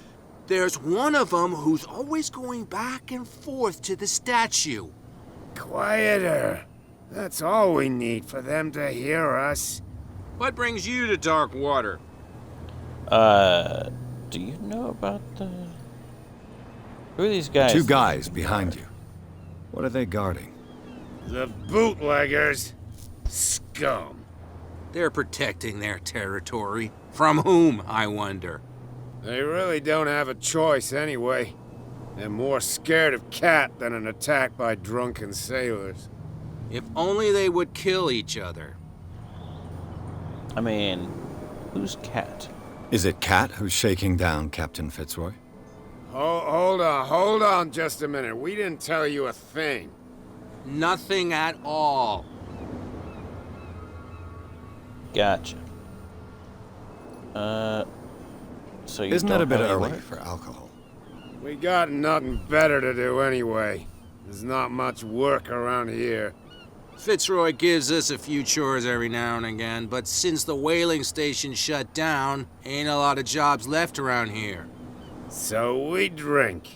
There's one of them who's always going back and forth to the statue. Quieter. That's all we need for them to hear us. What brings you to dark water? Do you know about the... Who are these guys? Two guys behind you. What are they guarding? The bootleggers. Scum. They're protecting their territory. From whom, I wonder? They really don't have a choice anyway. They're more scared of Cat than an attack by drunken sailors. If only they would kill each other. I mean, who's Cat? Is it Cat who's shaking down Captain Fitzroy? Hold on just a minute. We didn't tell you a thing. Nothing at all. Gotcha. So you Isn't don't it a bit have any early work? for alcohol? We got nothing better to do anyway. There's not much work around here. Fitzroy gives us a few chores every now and again, but since the whaling station shut down, ain't a lot of jobs left around here. So we drink.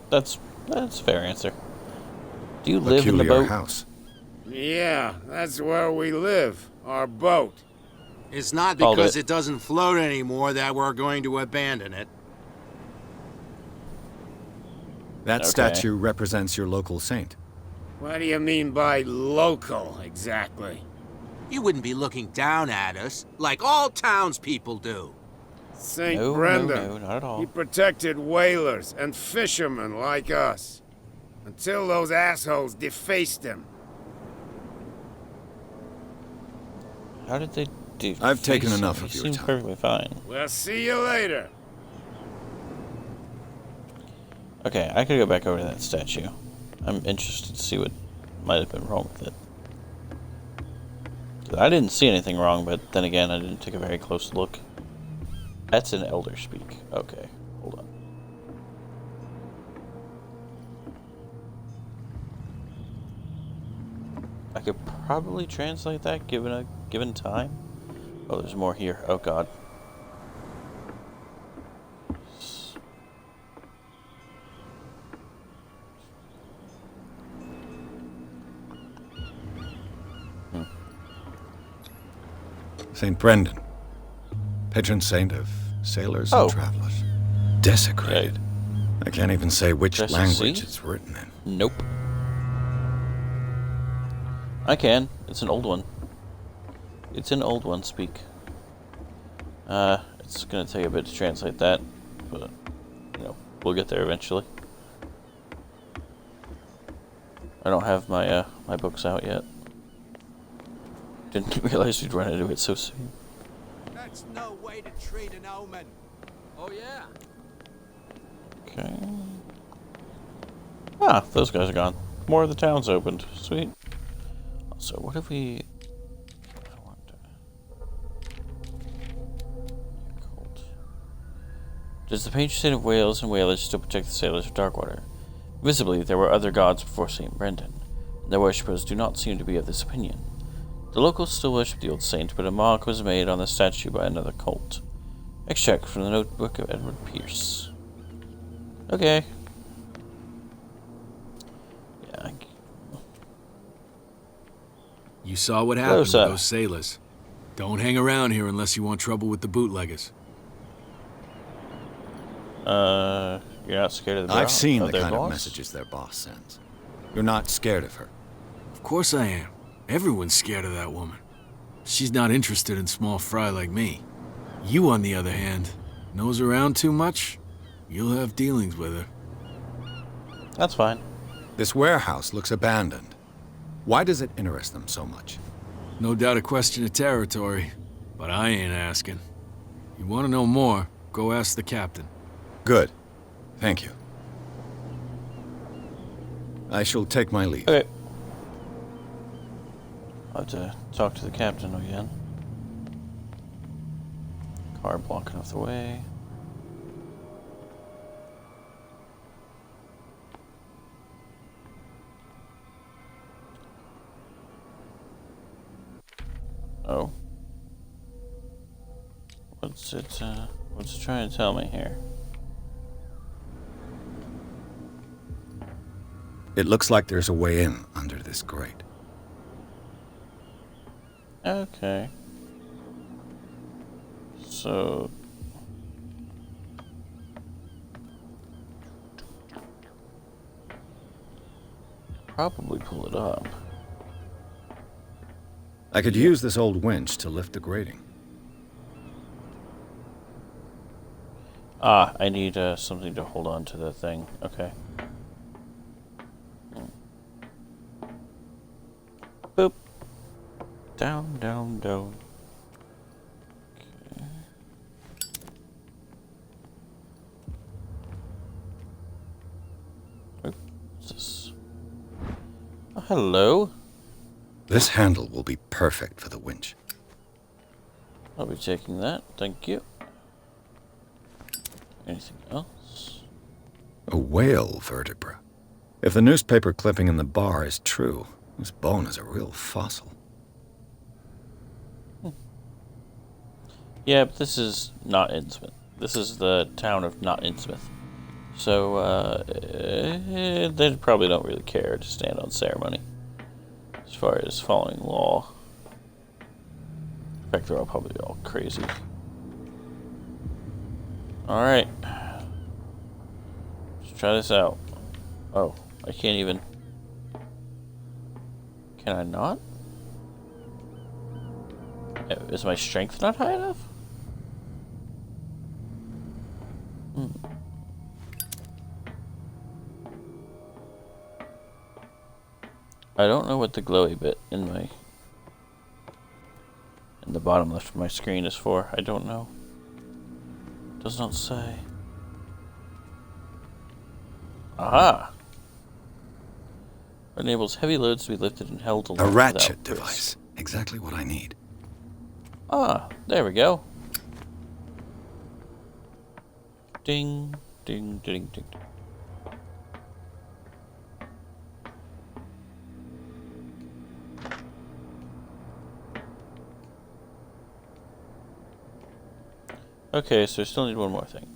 That's a fair answer. Do you live in the Peculiar boat? house. Yeah, that's where we live. Our boat. It's not Called because it. it doesn't float anymore that we're going to abandon it. That Okay. statue represents your local saint. What do you mean by local, exactly? You wouldn't be looking down at us like all townspeople do. St. No, Brendan. no, not at all. He protected whalers and fishermen like us. Until those assholes defaced him. How did they do? I've taken enough of your seems time. perfectly fine. We'll see you later. Okay, I could go back over to that statue. I'm interested to see what might have been wrong with it. I didn't see anything wrong, but then again, I didn't take a very close look. That's an elder speak. Okay, hold on. I could probably translate that given time. Oh, there's more here. Oh God. St. Brendan, patron saint of sailors and travelers. Desecrated. I can't even say which language it's written in. Nope. I can. It's an old one. It's an old one speak. It's gonna take a bit to translate that, but you know, we'll get there eventually. I don't have my my books out yet. Didn't realize we'd run into it so soon. That's no way to treat an omen. Oh, yeah. Okay. Ah, those guys are gone. More of the town's opened. Sweet. So what if we... I wonder... Does the patron saint of whales and whalers still protect the sailors of Darkwater? Visibly, there were other gods before St. Brendan, and their worshippers do not seem to be of this opinion. The locals still worship the old saint, but a mark was made on the statue by another cult. Extract from the notebook of Edward Pierce. Okay. Yeah. You saw what happened with those sailors. Don't hang around here unless you want trouble with the bootleggers. You're not scared of the I've seen the their kind boss? of messages their boss sends. You're not scared of her. Of course I am. Everyone's scared of that woman. She's not interested in small fry like me. You, on the other hand, nose around too much, you'll have dealings with her. That's fine. This warehouse looks abandoned. Why does it interest them so much? No doubt a question of territory, but I ain't asking. You want to know more, go ask the captain. Good. Thank you. I shall take my leave. Okay. I'll have to talk to the captain again. Car blocking off the way. Oh. What's it trying to tell me here? It looks like there's a way in under this grate. Okay. So... probably pull it up. I could use this old winch to lift the grating. Ah, I need something to hold on to the thing. Okay. Boop. Down, down, down. Okay. What's this? Oh, hello. This handle will be perfect for the winch. I'll be taking that. Thank you. Anything else? A whale vertebra. If the newspaper clipping in the bar is true, this bone is a real fossil. Yeah, but this is not Innsmouth. This is the town of not Innsmouth. So, they probably don't really care to stand on ceremony. As far as following law. In fact, they're all probably all crazy. Alright. Let's try this out. Oh, I can't even... Can I not? Is my strength not high enough? I don't know what the glowy bit in the bottom left of my screen is for. I don't know. Does not say. Aha! Enables heavy loads to be lifted and held A aloft ratchet without device. risk. Exactly what I need. Ah, there we go. Ding, ding, ding, ding, ding. Okay, so I still need one more thing.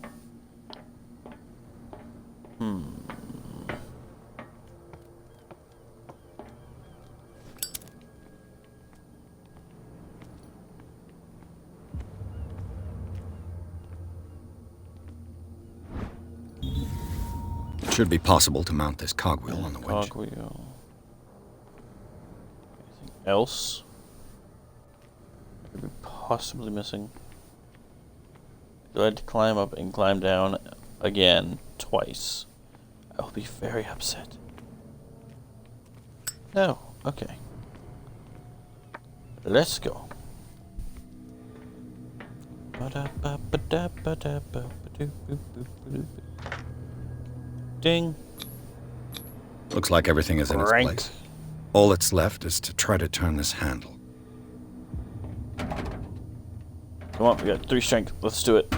It should be possible to mount this cogwheel on the winch. Cogwheel. Anything else? I could be possibly missing. Do I have to climb up and climb down again twice? I will be very upset. No. Okay. Let's go. Ding. Looks like everything is in its place. All that's left is to try to turn this handle. Come on, we got 3 strength. Let's do it.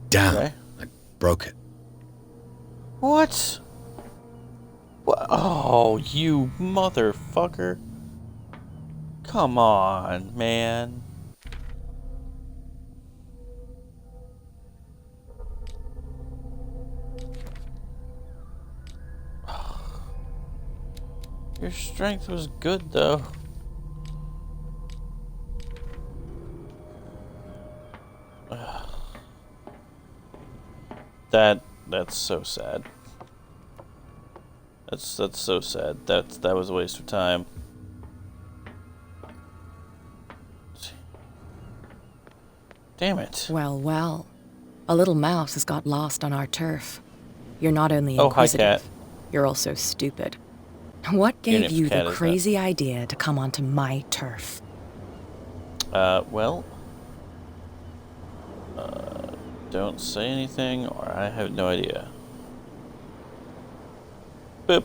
Damn, Okay. I broke it. What? What? Oh, you motherfucker. Come on, man. Your strength was good, though. That's so sad. That's so sad. That was a waste of time. Damn it. Well, well. A little mouse has got lost on our turf. You're not only Oh, hi, inquisitive, cat. you're also stupid. What Your gave name's you Cat, the isn't it? crazy idea to come onto my turf? Well, don't say anything, or I have no idea. Boop.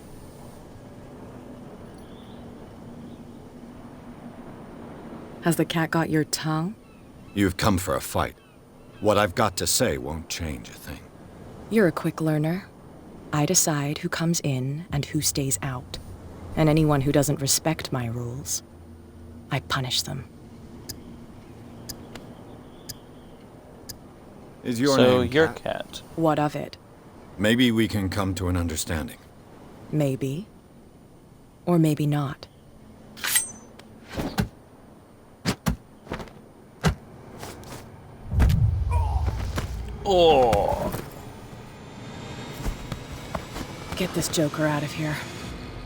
Has the cat got your tongue? You've come for a fight. What I've got to say won't change a thing. You're a quick learner. I decide who comes in and who stays out. And anyone who doesn't respect my rules, I punish them. Is your So name you're Cat? Cat. What of it? Maybe we can come to an understanding. Maybe. Or maybe not. Oh. Get this joker out of here.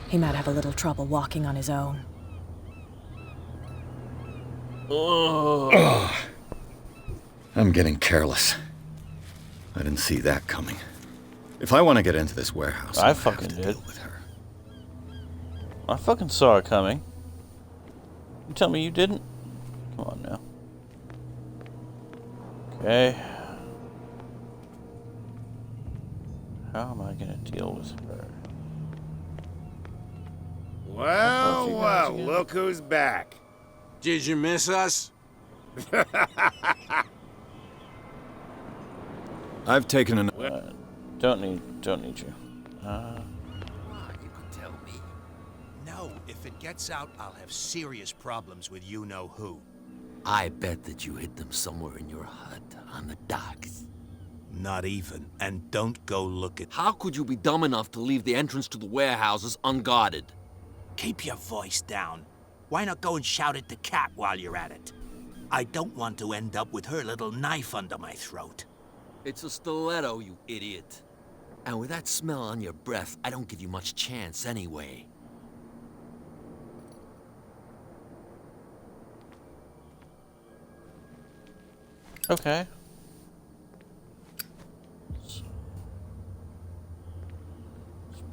He might have a little trouble walking on his own. Oh. I'm getting careless. I didn't see that coming. If I want to get into this warehouse, I I'll fucking have to did. deal with her. I fucking saw it coming. You tell me you didn't? Come on now. Okay. How am I gonna deal with her? Well, you guys well, again. look who's back. Did you miss us? I've taken an... Don't need you. You could tell me. No, if it gets out, I'll have serious problems with you-know-who. I bet that you hid them somewhere in your hut on the docks. Not even. And don't go look at... How could you be dumb enough to leave the entrance to the warehouses unguarded? Keep your voice down. Why not go and shout at the cat while you're at it? I don't want to end up with her little knife under my throat. It's a stiletto, you idiot. And with that smell on your breath, I don't give you much chance anyway. Okay.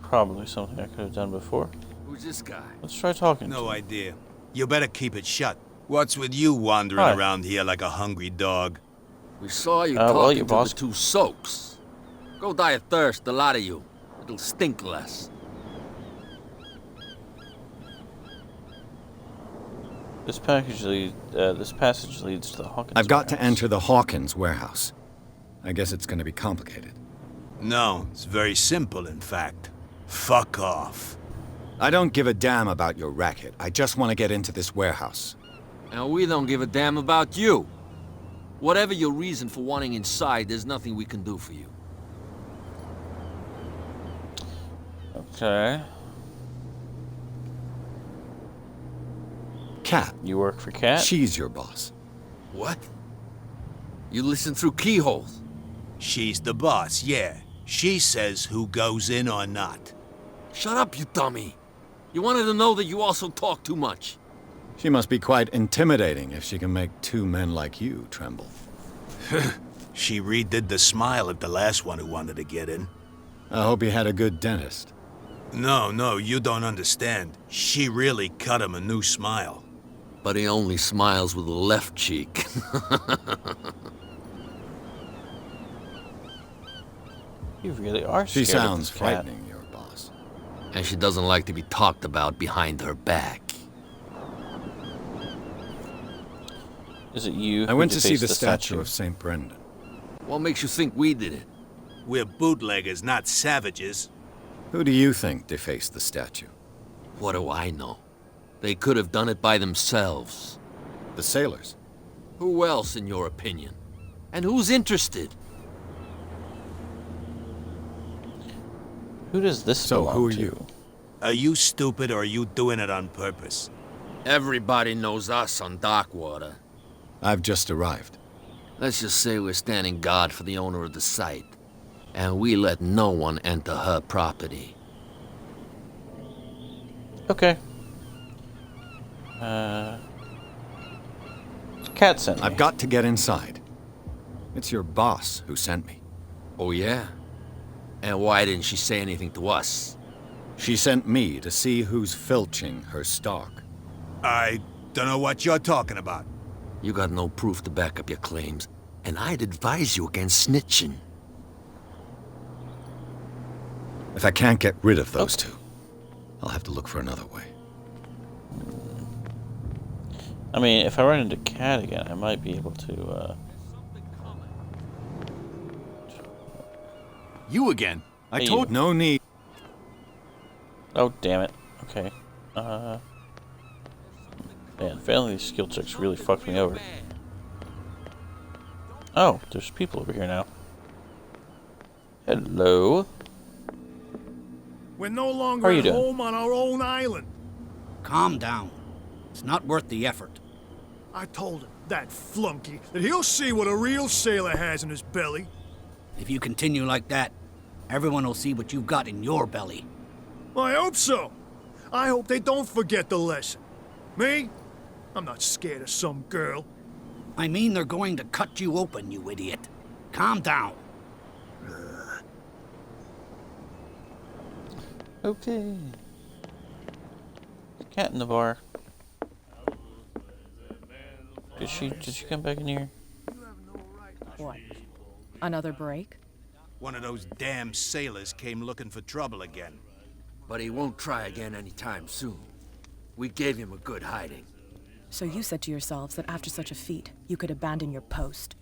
Probably something I could have done before. Who's this guy? Let's try talking to No him. idea. You better keep it shut. What's with you wandering Hi. around here like a hungry dog? We saw you well, talking your to boss- the two soaks. Go die of thirst, the lot of you. It'll stink less. This passage leads to the Hawkins I've got to warehouse. enter the Hawkins warehouse. I guess it's going to be complicated. No, it's very simple, in fact. Fuck off. I don't give a damn about your racket. I just want to get into this warehouse. And we don't give a damn about you. Whatever your reason for wanting inside, there's nothing we can do for you. Okay. Cat. You work for Cat? She's your boss. What? You listen through keyholes? She's the boss, yeah. She says who goes in or not. Shut up, you dummy. You wanted to know that you also talk too much. She must be quite intimidating if she can make two men like you tremble. She redid the smile at the last one who wanted to get in. I hope he had a good dentist. No, you don't understand. She really cut him a new smile. But he only smiles with the left cheek. You really are She scared of sounds this cat. frightening, your boss. And she doesn't like to be talked about behind her back. Is it you I who went to see defaced the the statue of St. Brendan. What makes you think we did it? We're bootleggers, not savages. Who do you think defaced the statue? What do I know? They could have done it by themselves. The sailors. Who else, in your opinion? And who's interested? Who does this So belong who are to? you? Are you stupid or are you doing it on purpose? Everybody knows us on Darkwater. I've just arrived. Let's just say we're standing guard for the owner of the site. And we let no one enter her property. Okay. Cat sent me. I've got to get inside. It's your boss who sent me. Oh, yeah? And why didn't she say anything to us? She sent me to see who's filching her stock. I don't know what you're talking about. You got no proof to back up your claims, and I'd advise you against snitching. If I can't get rid of those two, I'll have to look for another way. I mean, if I run into Cat again, I might be able to, You again? I Hey, told No need. Oh, damn it. Okay. Man, failing these skill checks really fucked me over. Oh, there's people over here now. Hello. We're no How longer are you at doing? home on our own island. Calm down. It's not worth the effort. I told him, that flunky, that he'll see what a real sailor has in his belly. If you continue like that, everyone will see what you've got in your belly. I hope so. I hope they don't forget the lesson. Me? I'm not scared of some girl. I mean they're going to cut you open, you idiot. Calm down. Okay. Cat in the bar. Did she come back in here? What? Another break? One of those damn sailors came looking for trouble again. But he won't try again anytime soon. We gave him a good hiding. So you said to yourselves that after such a feat, you could abandon your post.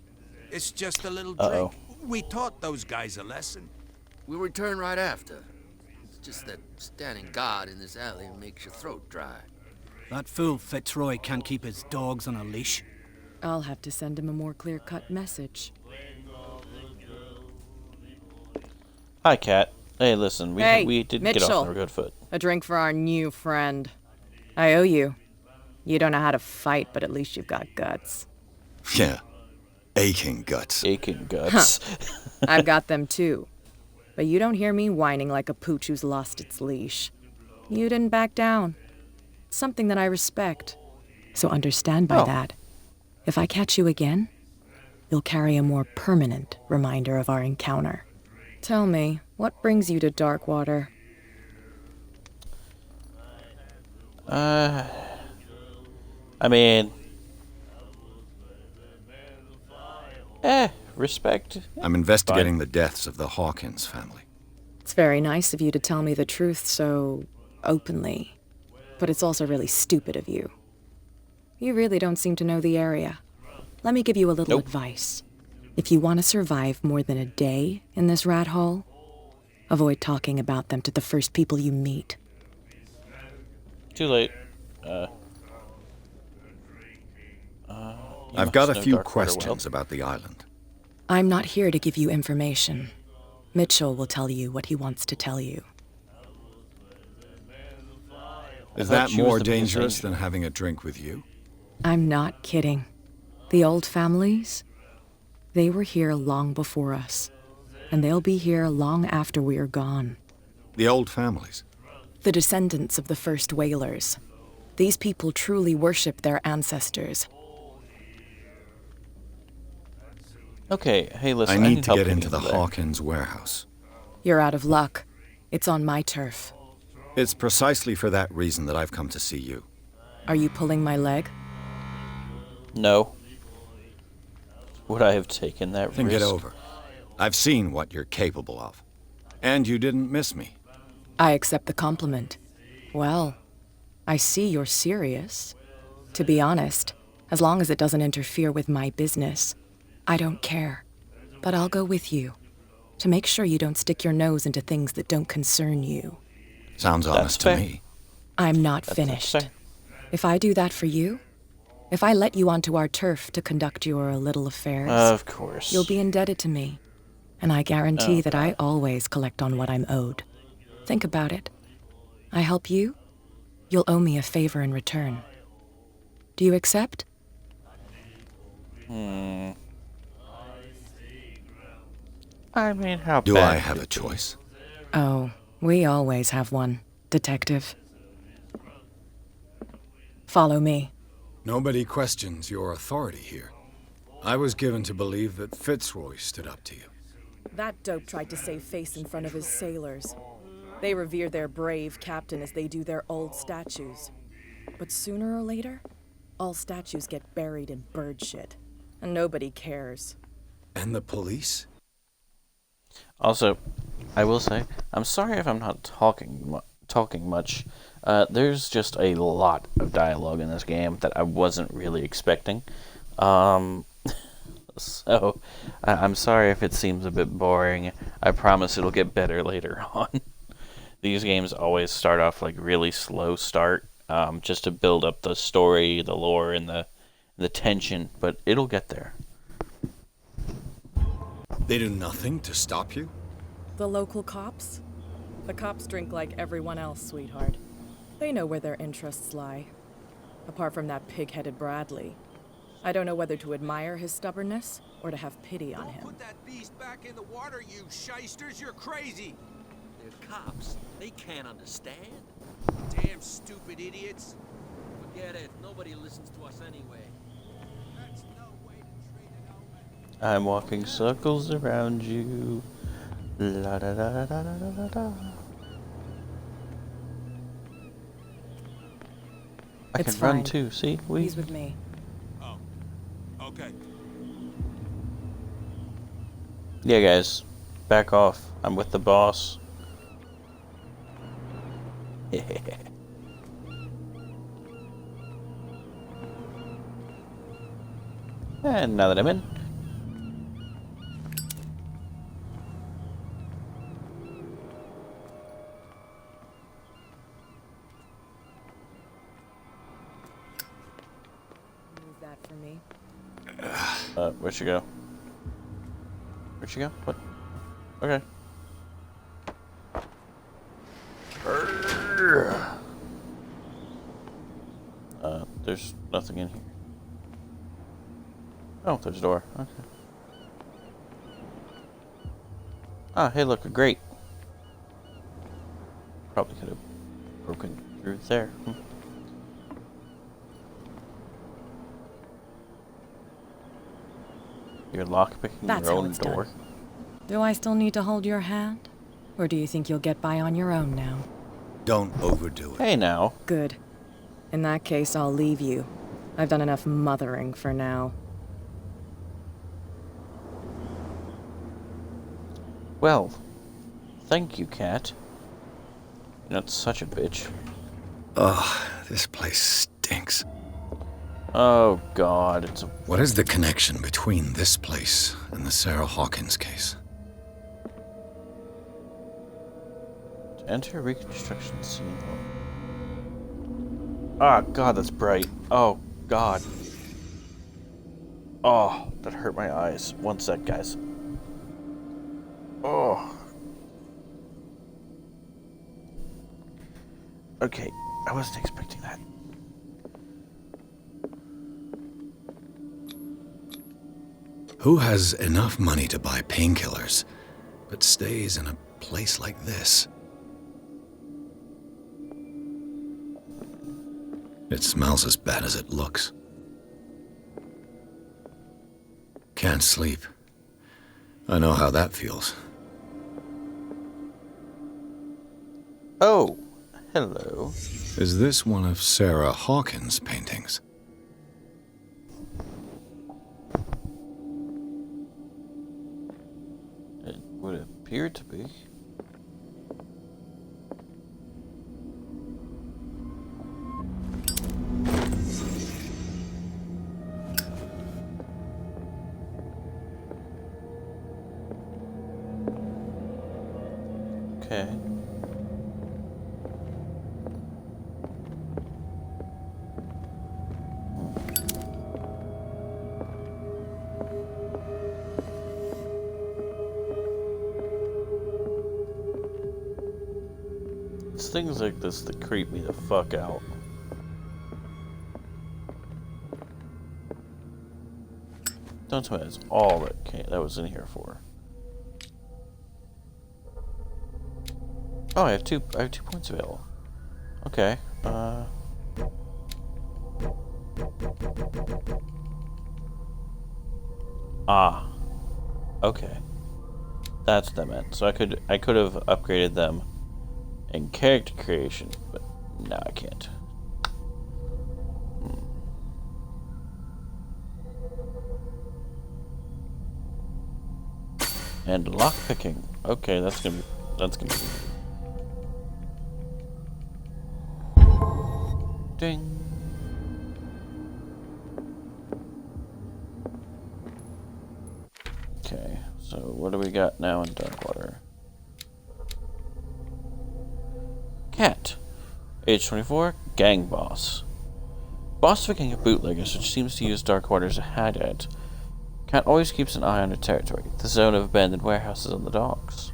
It's just a little Uh-oh. drink. We taught those guys a lesson. We'll return right after. It's just that standing guard in this alley makes your throat dry. That fool Fitzroy can't keep his dogs on a leash. I'll have to send him a more clear-cut message. Hi, Cat. Hey, listen, we did get off on a good foot. A drink for our new friend. I owe you. You don't know how to fight, but at least you've got guts. Yeah. Aching guts. Aching guts. I've got them too. But you don't hear me whining like a pooch who's lost its leash. You didn't back down. Something that I respect. So understand by that. If I catch you again, you'll carry a more permanent reminder of our encounter. Tell me, what brings you to Darkwater? I mean... respect. I'm investigating the deaths of the Hawkins family. It's very nice of you to tell me the truth so openly, but it's also really stupid of you. You really don't seem to know the area. Let me give you a little advice. If you want to survive more than a day in this rat hole, avoid talking about them to the first people you meet. Too late. I've got a few questions about the island. I'm not here to give you information. Mitchell will tell you what he wants to tell you. Is that more dangerous than having a drink with you? I'm not kidding. The old families, they were here long before us, and they'll be here long after we are gone. The old families? The descendants of the first whalers. These people truly worship their ancestors. Okay, hey, listen, I need to get into the Hawkins warehouse. You're out of luck. It's on my turf. It's precisely for that reason that I've come to see you. Are you pulling my leg? No. Would I have taken that risk? Think it over. I've seen what you're capable of. And you didn't miss me. I accept the compliment. Well, I see you're serious. To be honest, as long as it doesn't interfere with my business, I don't care. But I'll go with you, to make sure you don't stick your nose into things that don't concern you. Sounds honest to me. I'm not finished. If I do that for you, if I let you onto our turf to conduct your little affairs, of course, you'll be indebted to me. And I guarantee that I always collect on what I'm owed. Think about it. I help you, you'll owe me a favor in return. Do you accept? I mean, how do bad I have a choice? Oh, we always have one, Detective. Follow me. Nobody questions your authority here. I was given to believe that Fitzroy stood up to you. That dope tried to save face in front of his sailors. They revere their brave captain as they do their old statues. But sooner or later, all statues get buried in bird shit, and nobody cares. And the police? Also, I will say, I'm sorry if I'm not talking much. There's just a lot of dialogue in this game that I wasn't really expecting. So, I'm sorry if it seems a bit boring. I promise it'll get better later on. These games always start off like really slow start, just to build up the story, the lore, and the tension, but it'll get there. They do nothing to stop you? The local cops? The cops drink like everyone else, sweetheart. They know where their interests lie. Apart from that pig-headed Bradley. I don't know whether to admire his stubbornness or to have pity on him. Put that beast back in the water, you shysters! You're crazy! They're cops. They can't understand. Damn stupid idiots! Forget it. Nobody listens to us anyway. I'm walking circles around you. La da da da da da da da. I It's can run fine. too, see? He's with me. Oh. Okay. Yeah, guys. Back off. I'm with the boss. And now that I'm in. Move that for me. Where'd she go? Where'd she go? What? Okay. There's nothing in here. Oh, there's a door. Okay. Ah, hey, look, a grate. Probably could have broken through there. You're lockpicking That's your how own it's door? done. Do I still need to hold your hand? Or do you think you'll get by on your own now? Don't overdo it. Hey now. Good. In that case, I'll leave you. I've done enough mothering for now. Well, thank you, Cat. You're not such a bitch. Ugh, this place stinks. Oh God, it's a... What is the connection between this place and the Sarah Hawkins case? To enter a reconstruction scene. Ah, God, that's bright. Oh, God. Oh, that hurt my eyes. One sec, guys. Oh. Okay, I wasn't expecting that. Who has enough money to buy painkillers, but stays in a place like this? It smells as bad as it looks. Can't sleep. I know how that feels. Oh, hello. Is this one of Sarah Hawkins' paintings? It would appear to be. Okay. It's things like this that creep me the fuck out. Don't tell me that's all that was in here for. Oh, I have two points available. Okay. Ah. Okay. That's what that meant. So I could have upgraded them in character creation, but no, I can't. And lockpicking. Okay, that's gonna be. Ding. Okay, so what do we got now in Darkwater? Cat. Age 24, gang boss. Boss of a gang of bootleggers which seems to use Darkwater as a hideout. Cat always keeps an eye on her territory, the zone of abandoned warehouses on the docks.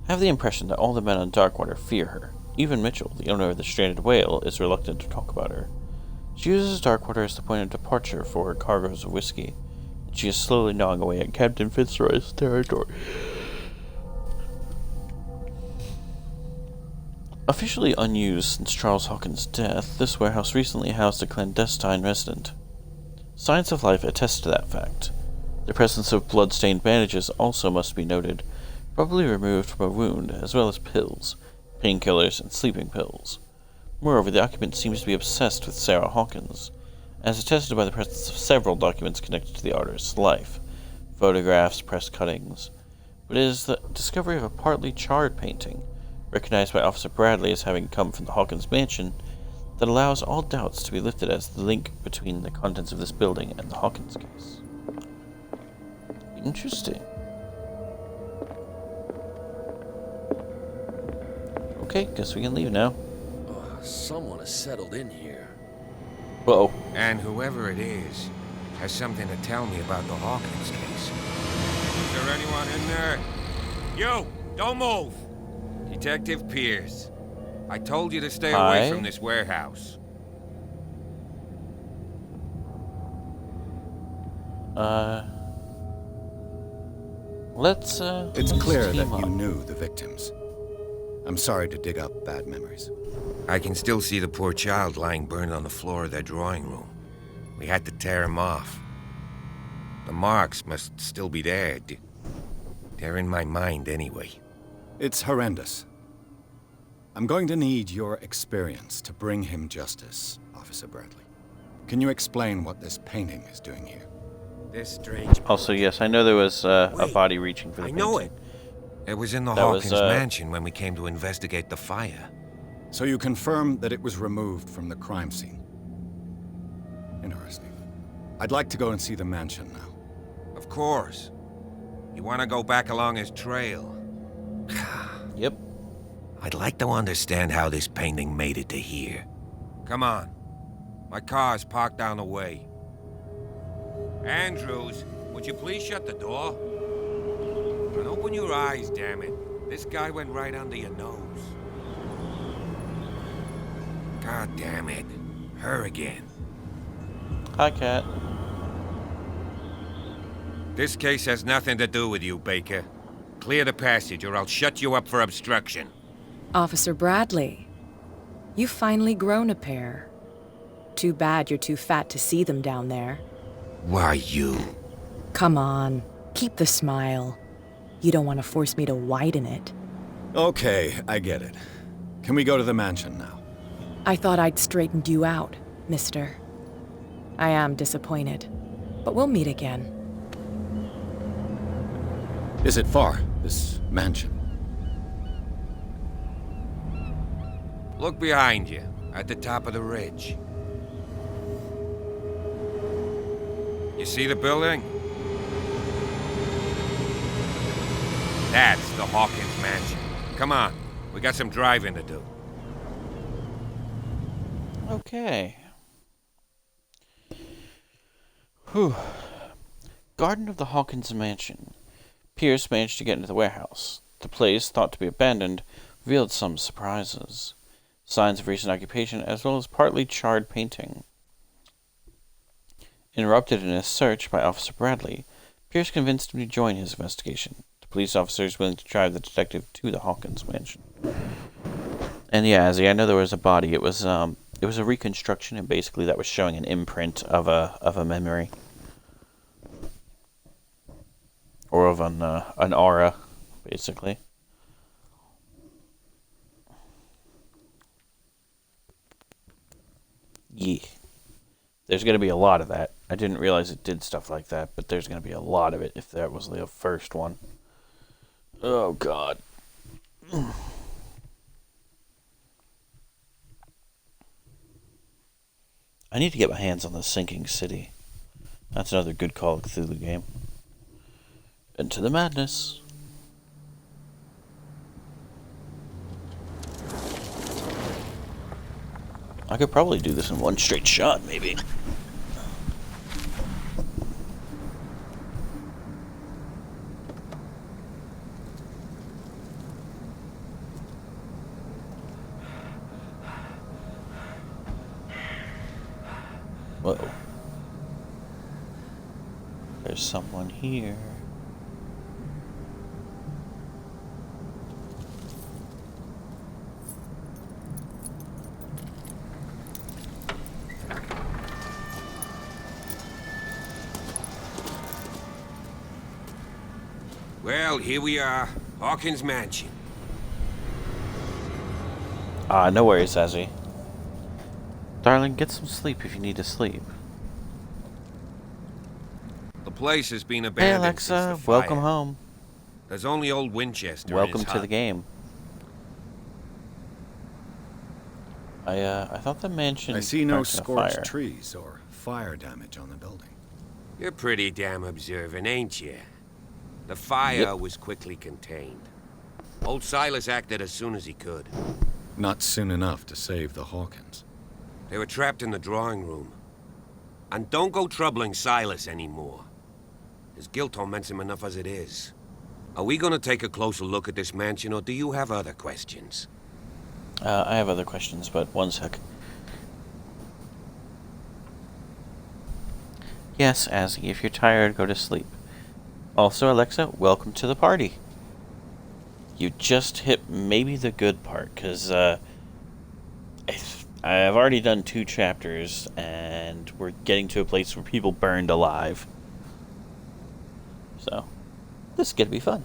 I have the impression that all the men on Darkwater fear her. Even Mitchell, the owner of the stranded whale, is reluctant to talk about her. She uses Darkwater as the point of departure for her cargoes of whiskey, and she is slowly gnawing away at Captain Fitzroy's territory. Officially unused since Charles Hawkins' death, this warehouse recently housed a clandestine resident. Signs of life attest to that fact. The presence of blood-stained bandages also must be noted, probably removed from a wound, as well as pills, painkillers, and sleeping pills. Moreover, the occupant seems to be obsessed with Sarah Hawkins, as attested by the presence of several documents connected to the artist's life, photographs, press cuttings. But it is the discovery of a partly charred painting, recognized by Officer Bradley as having come from the Hawkins mansion, that allows all doubts to be lifted as the link between the contents of this building and the Hawkins case. Interesting. Okay, guess we can leave now. Someone has settled in here. Uh-oh. And whoever it is has something to tell me about the Hawkins case. Is there anyone in there? You! Don't move! Detective Pierce. I told you to stay away from this warehouse. Let's, It's clear that you knew the victims. I'm sorry to dig up bad memories. I can still see the poor child lying burned on the floor of their drawing room. We had to tear him off. The marks must still be there. They're in my mind anyway. It's horrendous. I'm going to need your experience to bring him justice, Officer Bradley. Can you explain what this painting is doing here? This strange... Also, yes, I know there was a body reaching for the painting. I know it. It was in the That Hawkins was, mansion when we came to investigate the fire. So you confirm that it was removed from the crime scene? Interesting. I'd like to go and see the mansion now. Of course. You want to go back along his trail? Yep. I'd like to understand how this painting made it to here. Come on. My car's parked down the way. Andrews, would you please shut the door? And open your eyes, damn it. This guy went right under your nose. God damn it. Her again. Hi, Cat. This case has nothing to do with you, Baker. Clear the passage or I'll shut you up for obstruction. Officer Bradley, you've finally grown a pair. Too bad you're too fat to see them down there. Why, you? Come on, keep the smile. You don't want to force me to widen it. Okay, I get it. Can we go to the mansion now? I thought I'd straightened you out, mister. I am disappointed, but we'll meet again. Is it far, this mansion? Look behind you, at the top of the ridge. You see the building? That's the Hawkins mansion. Come on, we got some driving to do. Okay. Whew. Garden of the Hawkins mansion. Pierce managed to get into the warehouse. The place, thought to be abandoned, revealed some surprises. Signs of recent occupation, as well as partly charred painting. Interrupted in his search by Officer Bradley, Pierce convinced him to join his investigation. The police officer is willing to drive the detective to the Hawkins mansion. And yeah, Azzy, I know there was a body. It was a reconstruction, and basically that was showing an imprint of a memory. Or of an aura, basically. Yeah. There's going to be a lot of that. I didn't realize it did stuff like that, but there's going to be a lot of it if that was the first one. Oh, God. I need to get my hands on the Sinking City. That's another good Call of Cthulhu game. Into the madness. I could probably do this in one straight shot, maybe. Whoa. There's someone here. Well, here we are. Hawkins Mansion. No worries, Azzy. Darling, get some sleep if you need to sleep. The place has been Hey, abandoned Alexa, since the fire. welcome home. There's only old Winchester. Welcome in his to hut. the game. I thought the mansion I see no burnt in a scorched fire. trees or fire damage on the building. You're pretty damn observant, ain't you? The fire Yep. was quickly contained. Old Silas acted as soon as he could. Not soon enough to save the Hawkins. They were trapped in the drawing room. And don't go troubling Silas anymore. His guilt torments him enough as it is. Are we gonna take a closer look at this mansion, or do you have other questions? I have other questions, but one sec. Yes, Azzy, if you're tired, go to sleep. Also, Alexa, welcome to the party. You just hit maybe the good part, because I've already done 2 chapters, and we're getting to a place where people burned alive. So, this is gonna be fun.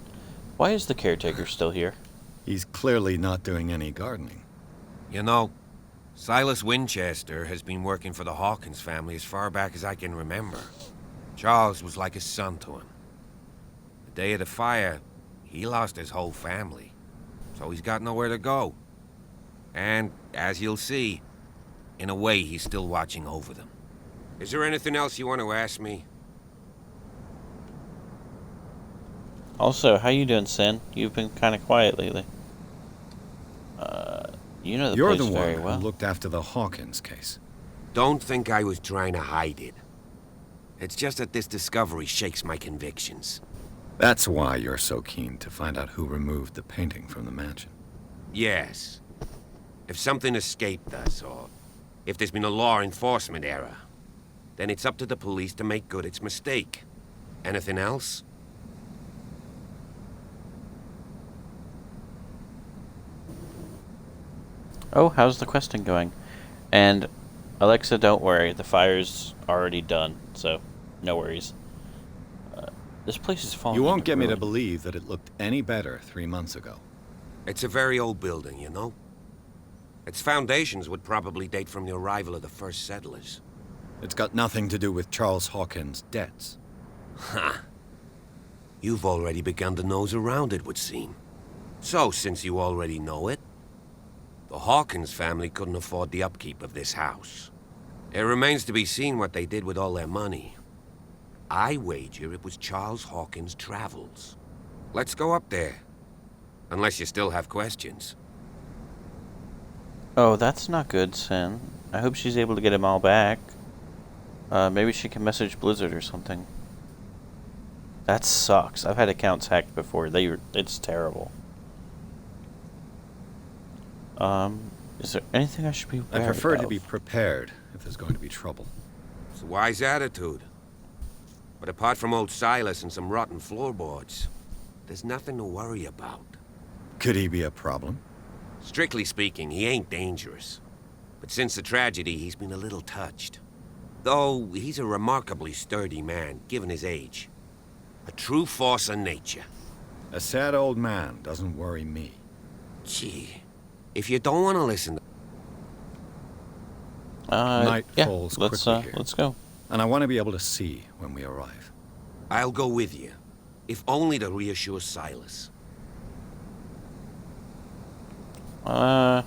Why is the caretaker still here? He's clearly not doing any gardening. You know, Silas Winchester has been working for the Hawkins family as far back as I can remember. Charles was like a son to him. The day of the fire, he lost his whole family, so he's got nowhere to go. And, as you'll see, in a way, he's still watching over them. Is there anything else you want to ask me? Also, how you doing, Sin? You've been kind of quiet lately. You know the You're place the very one well. who looked after the Hawkins case. Don't think I was trying to hide it. It's just that this discovery shakes my convictions. That's why you're so keen to find out who removed the painting from the mansion. Yes. If something escaped us, or if there's been a law enforcement error, then it's up to the police to make good its mistake. Anything else? Oh, how's the questing going? And Alexa, don't worry, the fire's already done, so no worries. This place is falling. You won't into get me to ruin. believe that it looked any better 3 months ago. It's a very old building, you know? Its foundations would probably date from the arrival of the first settlers. It's got nothing to do with Charles Hawkins' debts. Ha! You've already begun to nose around, it would seem. So, since you already know it, the Hawkins family couldn't afford the upkeep of this house. It remains to be seen what they did with all their money. I wager it was Charles Hawkins' travels. Let's go up there. Unless you still have questions. Oh, that's not good, Sin. I hope she's able to get him all back. Maybe she can message Blizzard or something. That sucks. I've had accounts hacked before. It's terrible. Is there anything I should be aware I prefer to of? be prepared if there's going to be trouble. It's a wise attitude. But apart from old Silas and some rotten floorboards, there's nothing to worry about. Could he be a problem? Strictly speaking, he ain't dangerous. But since the tragedy, he's been a little touched. Though he's a remarkably sturdy man, given his age. A true force of nature. A sad old man doesn't worry me. Gee, if you don't want to listen... Night yeah, falls let's quickly here. let's go. And I want to be able to see when we arrive. I'll go with you, if only to reassure Silas. Why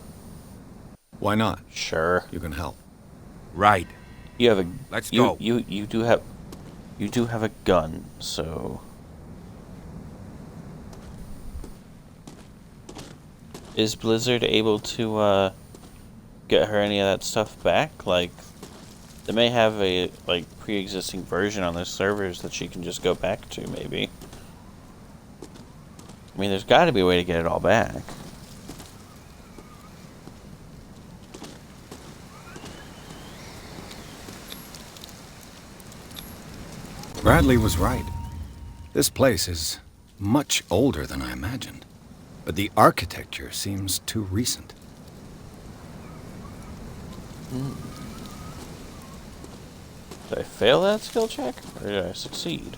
not? Sure. You can help. Right. You have a. Let's go. go. You do have a gun, so. Is Blizzard able to get her any of that stuff back? Like, they may have a pre-existing version on their servers that she can just go back to, maybe. I mean, there's got to be a way to get it all back. Bradley was right. This place is much older than I imagined. But the architecture seems too recent. Did I fail that skill check, or did I succeed?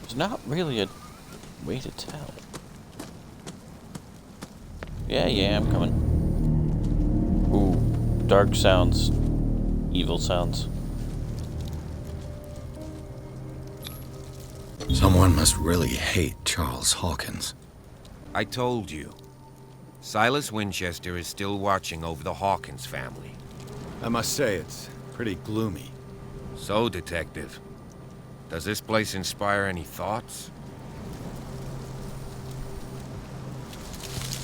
There's not really a way to tell. Yeah, I'm coming. Ooh, dark sounds. Evil sounds. Someone must really hate Charles Hawkins. I told you. Silas Winchester is still watching over the Hawkins family. I must say, it's pretty gloomy. So, Detective, does this place inspire any thoughts?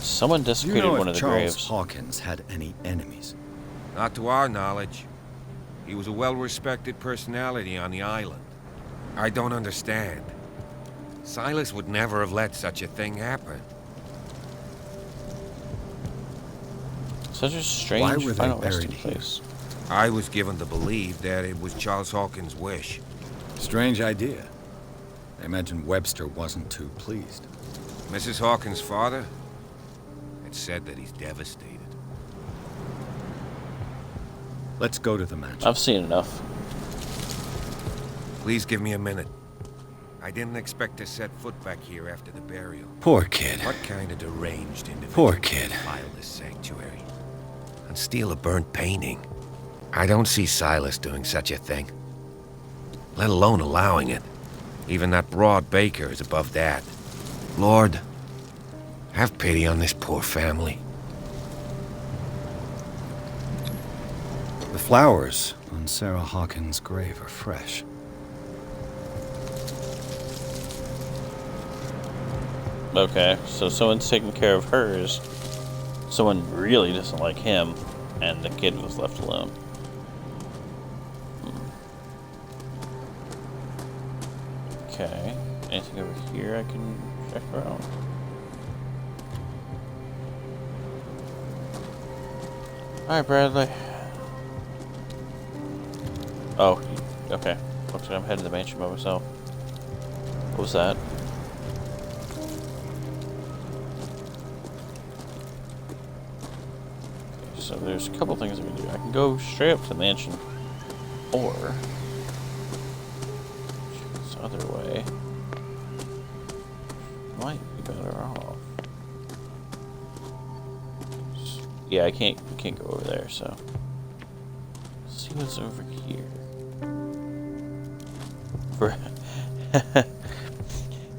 Someone Do you desecrated know one if of the Charles graves. Hawkins had any enemies? Not to our knowledge. He was a well-respected personality on the island. I don't understand. Silas would never have let such a thing happen. Such a Why strange were they final buried resting here? place. I was given to believe that it was Charles Hawkins' wish. Strange idea. I imagine Webster wasn't too pleased. Mrs. Hawkins' father? It's said that he's devastated. Let's go to the mansion. I've seen enough. Please give me a minute. I didn't expect to set foot back here after the burial. Poor kid. What kind of deranged individual Poor kid. would defile this sanctuary and steal a burnt painting? I don't see Silas doing such a thing, let alone allowing it. Even that broad baker is above that. Lord, have pity on this poor family. The flowers on Sarah Hawkins' grave are fresh. Okay, so someone's taking care of hers. Someone really doesn't like him, and the kid was left alone. Okay, anything over here I can check around? Alright, Bradley. Oh, okay. Looks like I'm heading to the mansion by myself. What was that? Okay, so there's a couple things I can do. I can go straight up to the mansion, or this other way might be better off. Yeah, I can't go over there, so let's see what's over here.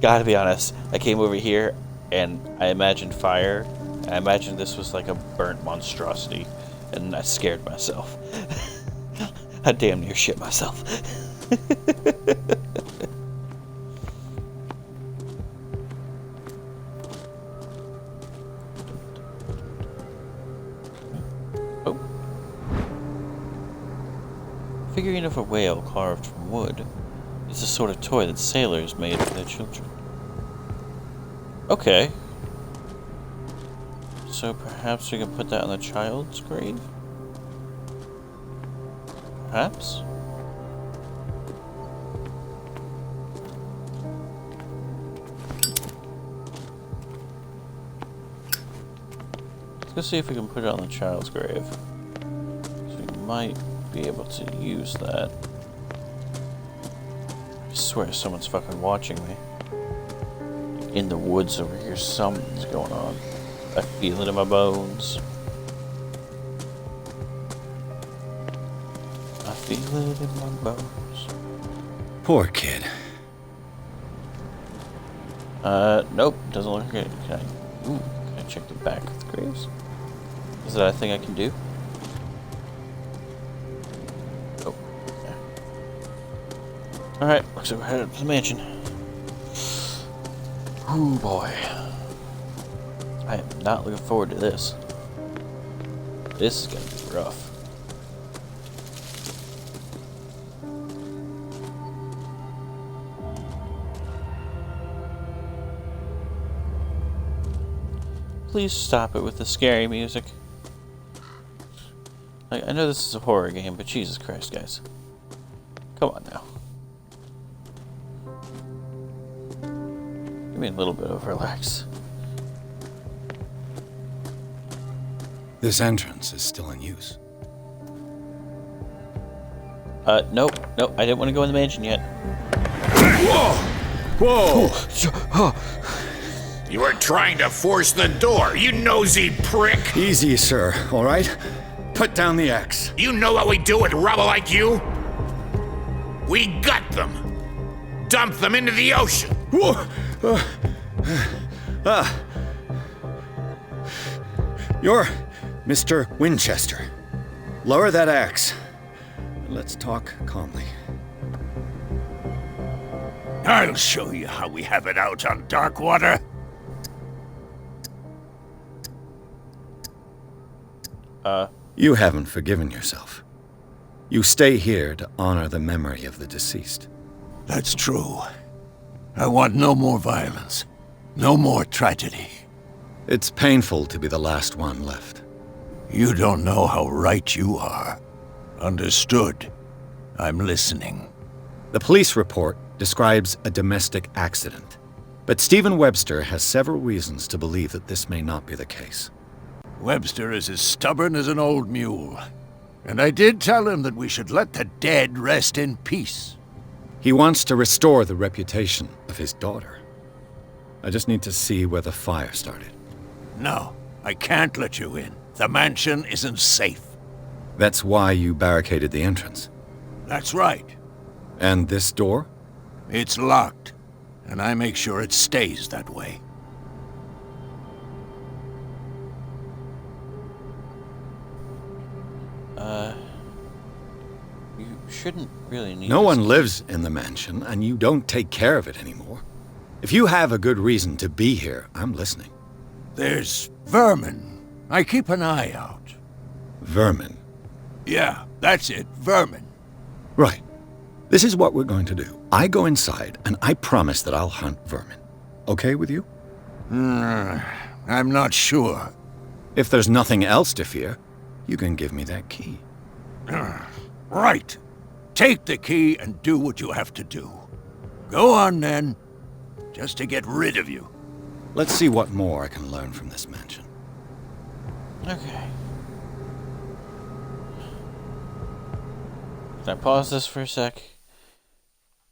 Gotta be honest, I came over here and I imagined fire, and I imagined this was like a burnt monstrosity, and I scared myself. I damn near shit myself. Figurine of a whale carved from wood. It's a sort of toy that sailors made for their children. Okay. So perhaps we can put that on the child's grave? Perhaps? Let's go see if we can put it on the child's grave. So we might be able to use that. I swear someone's fucking watching me. In the woods over here, something's going on. I feel it in my bones. I feel it in my bones. Poor kid. Nope, doesn't look good. Can I check the back of the graves? Is that a thing I can do? Oh, okay. Alright, looks like we're headed up to the mansion. Oh boy. I am not looking forward to this. This is gonna be rough. Please stop it with the scary music. Like, I know this is a horror game, but Jesus Christ, guys. Come on now. Give me a little bit of relax. This entrance is still in use. Nope, I didn't want to go in the mansion yet. Whoa! Whoa! You were trying to force the door, you nosy prick! Easy, sir, all right? Put down the axe. You know what we do with rubble like you? We gut them. Dump them into the ocean. Whoa! You're Mr. Winchester. Lower that axe. Let's talk calmly. I'll show you how we have it out on Darkwater. You haven't forgiven yourself. You stay here to honor the memory of the deceased. That's true. I want no more violence. No more tragedy. It's painful to be the last one left. You don't know how right you are. Understood. I'm listening. The police report describes a domestic accident, but Stephen Webster has several reasons to believe that this may not be the case. Webster is as stubborn as an old mule. And I did tell him that we should let the dead rest in peace. He wants to restore the reputation of his daughter. I just need to see where the fire started. No, I can't let you in. The mansion isn't safe. That's why you barricaded the entrance. That's right. And this door? It's locked, and I make sure it stays that way. You shouldn't really need No this one key. lives in the mansion, and you don't take care of it anymore. If you have a good reason to be here, I'm listening. There's vermin. I keep an eye out. Vermin? Yeah, that's it, vermin. Right. This is what we're going to do. I go inside, and I promise that I'll hunt vermin. Okay with you? I'm not sure. If there's nothing else to fear, you can give me that key. Right. Take the key and do what you have to do. Go on, then. Just to get rid of you. Let's see what more I can learn from this mansion. Okay. Can I pause this for a sec?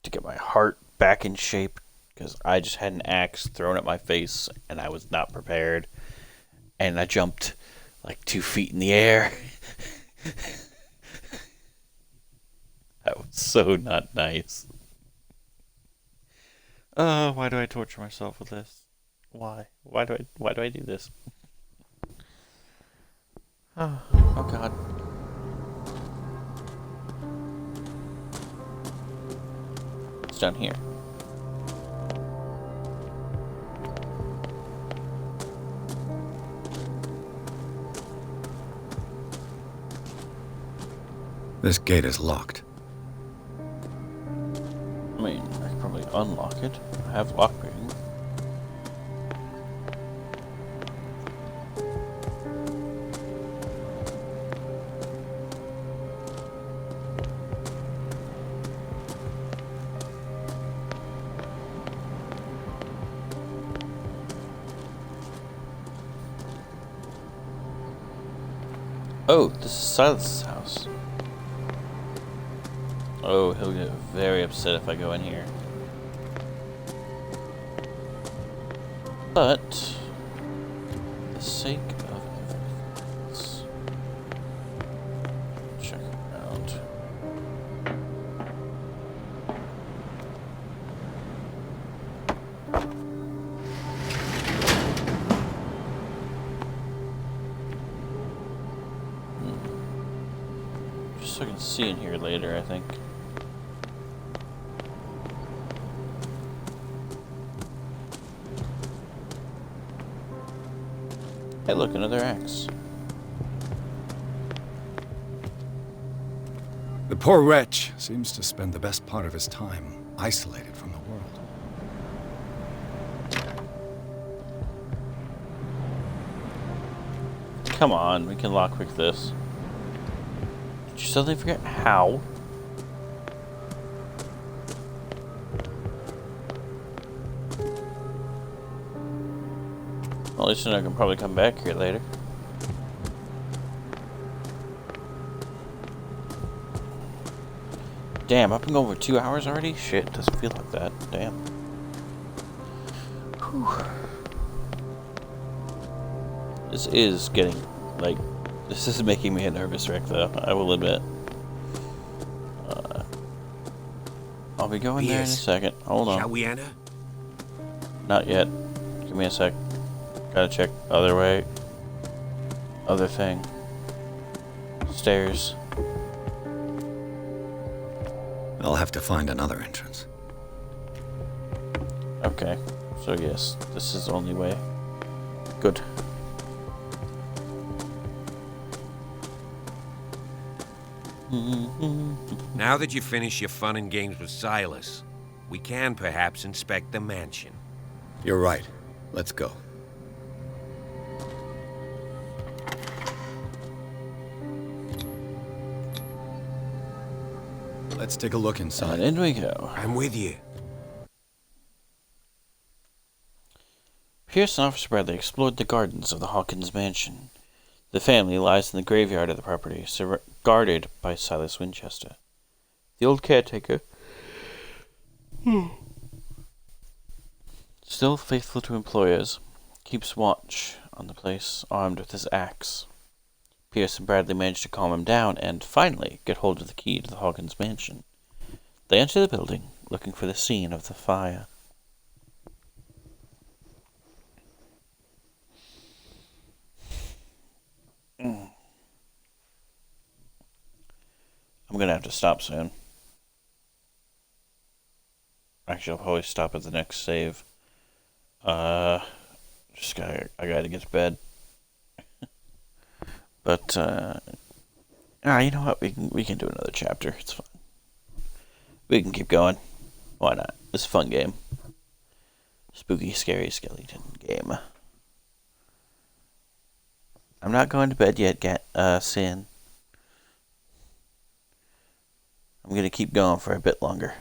To get my heart back in shape. Because I just had an axe thrown at my face and I was not prepared. And I jumped like 2 feet in the air. That was so not nice. Why do I torture myself with this? Why? Why do I do this? Oh God. It's down here. This gate is locked. I mean, I could probably unlock it. I have lockpicking. Oh, this is Silas's house. Oh, he'll get very upset if I go in here. But, for the sake of everything else, check around. Just so I can see in here later, I think. Hey, look, another axe. The poor wretch seems to spend the best part of his time isolated from the world. Come on, we can lockpick this. Did you suddenly forget how? Well, at least I can probably come back here later. Damn, I've been going for 2 hours already? Shit, doesn't feel like that. Damn. Whew. This is getting, like, this is making me a nervous wreck, though, I will admit. I'll be going there in a second. Hold on. Shall we enter? Not yet. Give me a sec. Gotta check other way. Other thing. Stairs. I'll have to find another entrance. Okay. So yes, this is the only way. Good. Now that you've finished your fun and games with Silas, we can perhaps inspect the mansion. You're right. Let's go. Let's take a look inside. And in we go. I'm with you. Pierce and Officer Bradley explored the gardens of the Hawkins mansion. The family lies in the graveyard of the property, guarded by Silas Winchester. The old caretaker Still faithful to employers, keeps watch on the place, armed with his axe. Pierce and Bradley manage to calm him down and, finally, get hold of the key to the Hawkins mansion. They enter the building, looking for the scene of the fire. I'm gonna have to stop soon. Actually, I'll probably stop at the next save. I gotta get to bed. But, you know what? We can do another chapter. It's fine. We can keep going. Why not? It's a fun game. Spooky, scary skeleton game. I'm not going to bed yet, Sin. I'm gonna keep going for a bit longer.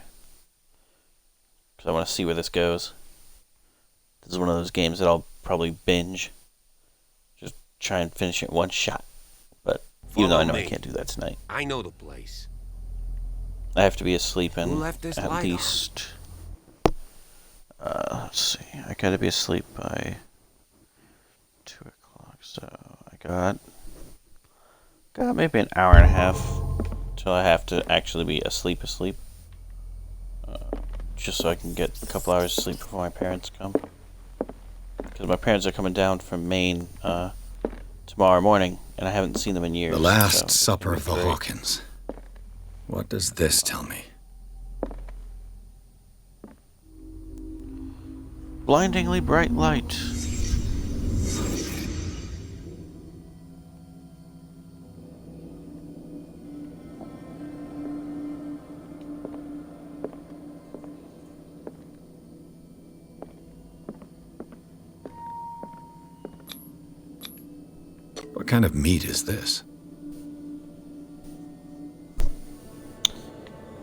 Because I want to see where this goes. This is one of those games that I'll probably binge. Just try and finish it in one shot. But even though I know I can't do that tonight. I know the place. I have to be asleep in left this at light least... let's see. I gotta be asleep by 2 o'clock, so I got maybe an hour and a half till I have to actually be asleep. Just so I can get a couple hours of sleep before my parents come. Because my parents are coming down from Maine tomorrow morning, and I haven't seen them in years. The Last Supper of the Hawkins. What does this tell me? Blindingly bright light. What kind of meat is this?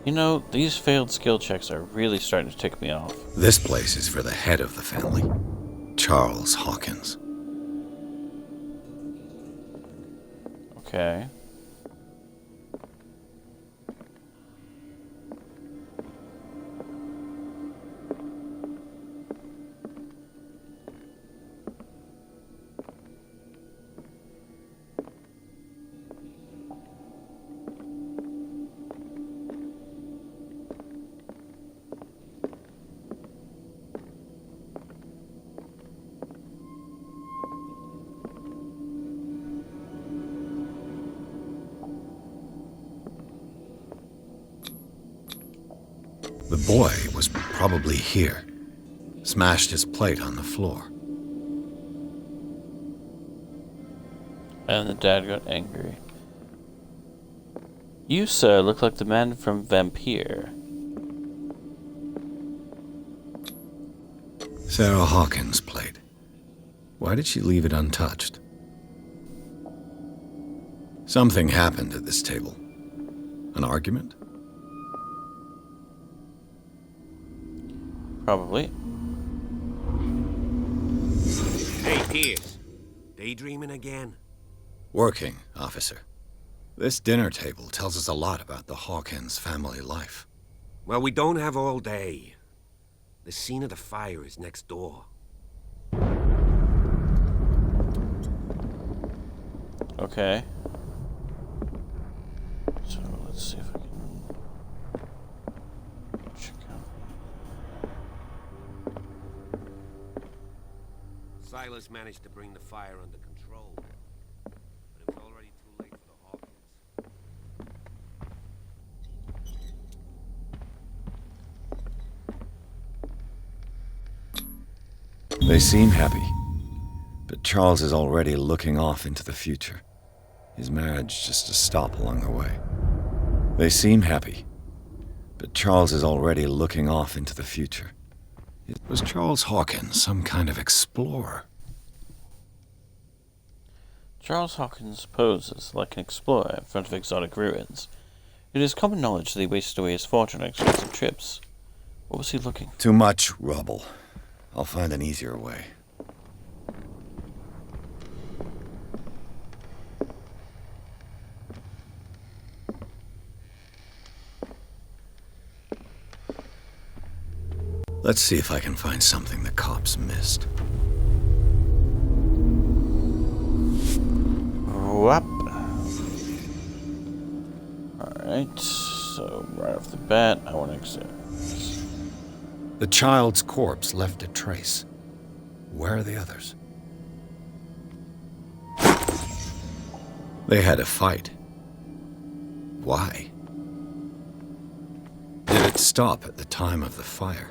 You know, these failed skill checks are really starting to tick me off. This place is for the head of the family, Charles Hawkins. Okay. The boy was probably here. Smashed his plate on the floor. And the dad got angry. You, sir, look like the man from Vampire. Sarah Hawkins' plate. Why did she leave it untouched? Something happened at this table. An argument? Probably. Hey, Pierce. Daydreaming again? Working, officer. This dinner table tells us a lot about the Hawkins family life. Well, we don't have all day. The scene of the fire is next door. Okay. So let's see if I can check out. Silas managed to bring the fire under control, but it was already too late for the Hawkins. They seem happy, but Charles is already looking off into the future. His marriage just a stop along the way. They seem happy, but Charles is already looking off into the future. Was Charles Hawkins some kind of explorer? Charles Hawkins poses like an explorer in front of exotic ruins. It is common knowledge that he wasted away his fortune on expensive trips. What was he looking for? Too much rubble. I'll find an easier way. Let's see if I can find something the cops missed. Whoop. Alright, so right off the bat, I want to examine. The child's corpse left a trace. Where are the others? They had a fight. Why? Did it stop at the time of the fire?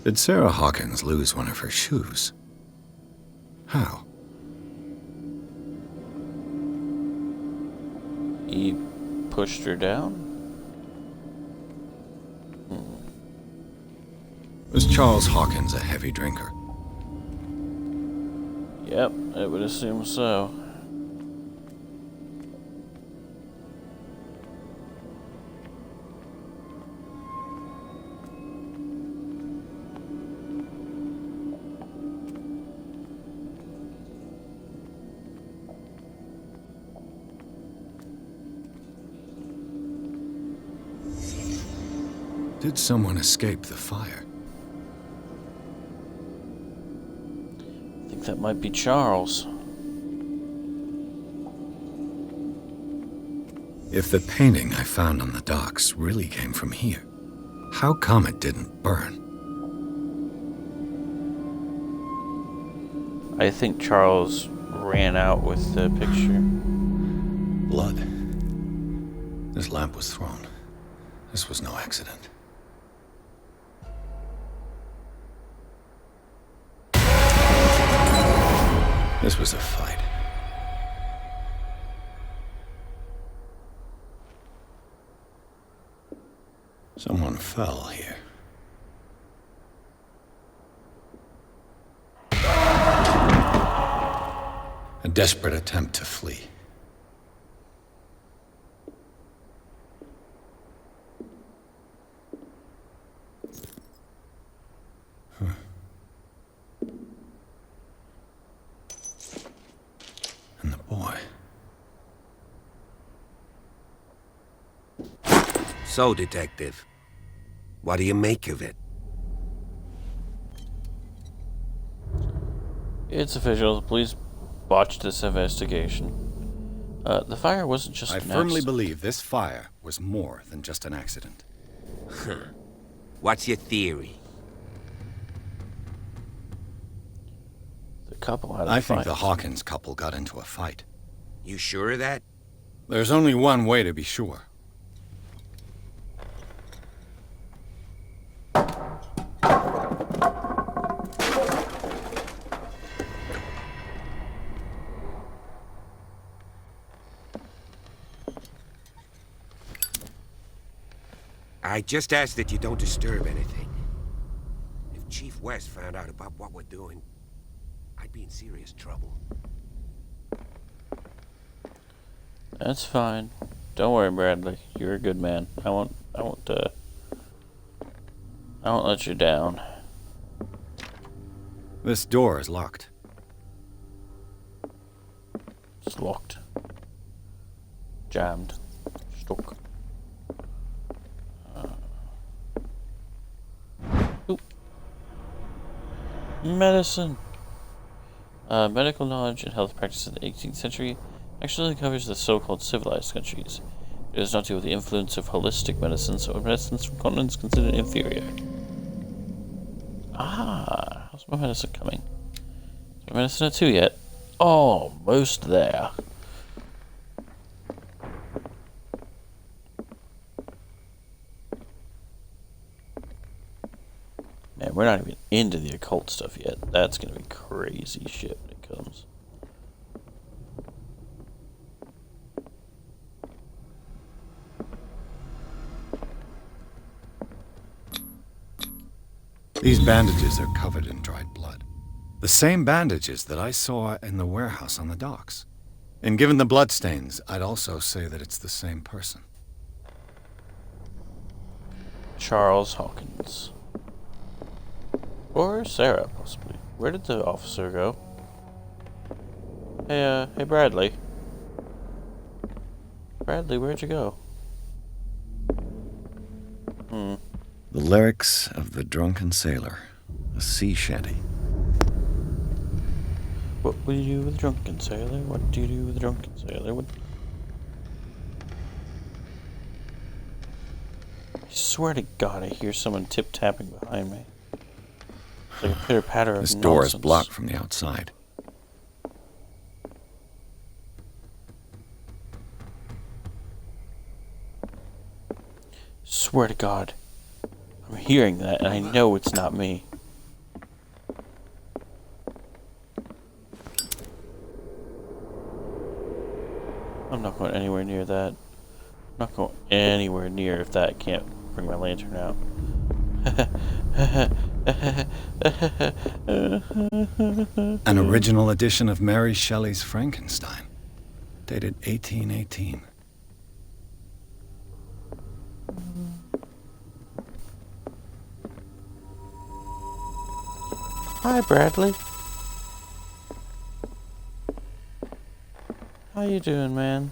Did Sarah Hawkins lose one of her shoes? How? He pushed her down? Was Charles Hawkins a heavy drinker? Yep, I would assume so. Did someone escape the fire? I think that might be Charles. If the painting I found on the docks really came from here, how come it didn't burn? I think Charles ran out with the picture. Blood. This lamp was thrown. This was no accident. This was a fight. Someone fell here. A desperate attempt to flee. And the boy. So, Detective, what do you make of it? It's official. The police botched this investigation. The fire wasn't just I firmly believe this fire was more than just an accident. What's your theory? The couple had a I fight. think the Hawkins couple got into a fight. You sure of that? There's only one way to be sure. I just ask that you don't disturb anything. If Chief West found out about what we're doing, I'd be in serious trouble. That's fine. Don't worry, Bradley. You're a good man. I won't let you down. This door is locked. It's locked. Jammed. Stuck. Medicine. Medical knowledge and health practice in the 18th century actually covers the so-called civilized countries. It does not deal with the influence of holistic medicine, so medicines from continents considered inferior. Ah, how's my medicine coming? Is my medicine at 2 yet? Almost there. Man, we're not even into the occult stuff yet. That's gonna be crazy shit when it comes. These bandages are covered in dried blood. The same bandages that I saw in the warehouse on the docks. And given the bloodstains, I'd also say that it's the same person. Charles Hawkins. Or Sarah, possibly. Where did the officer go? Hey Bradley. Bradley, where'd you go? The lyrics of the drunken sailor, a sea shanty. What will you do with a drunken sailor? What do you do with a drunken sailor? What? I swear to God, I hear someone tip-tapping behind me. It's like a pitter-patter of This nonsense. door is blocked from the outside. Swear to God, I'm hearing that, and I know it's not me. I'm not going anywhere near that. I'm not going anywhere near if that can't bring my lantern out. An original edition of Mary Shelley's Frankenstein, dated 1818. Hi, Bradley. How you doing, man?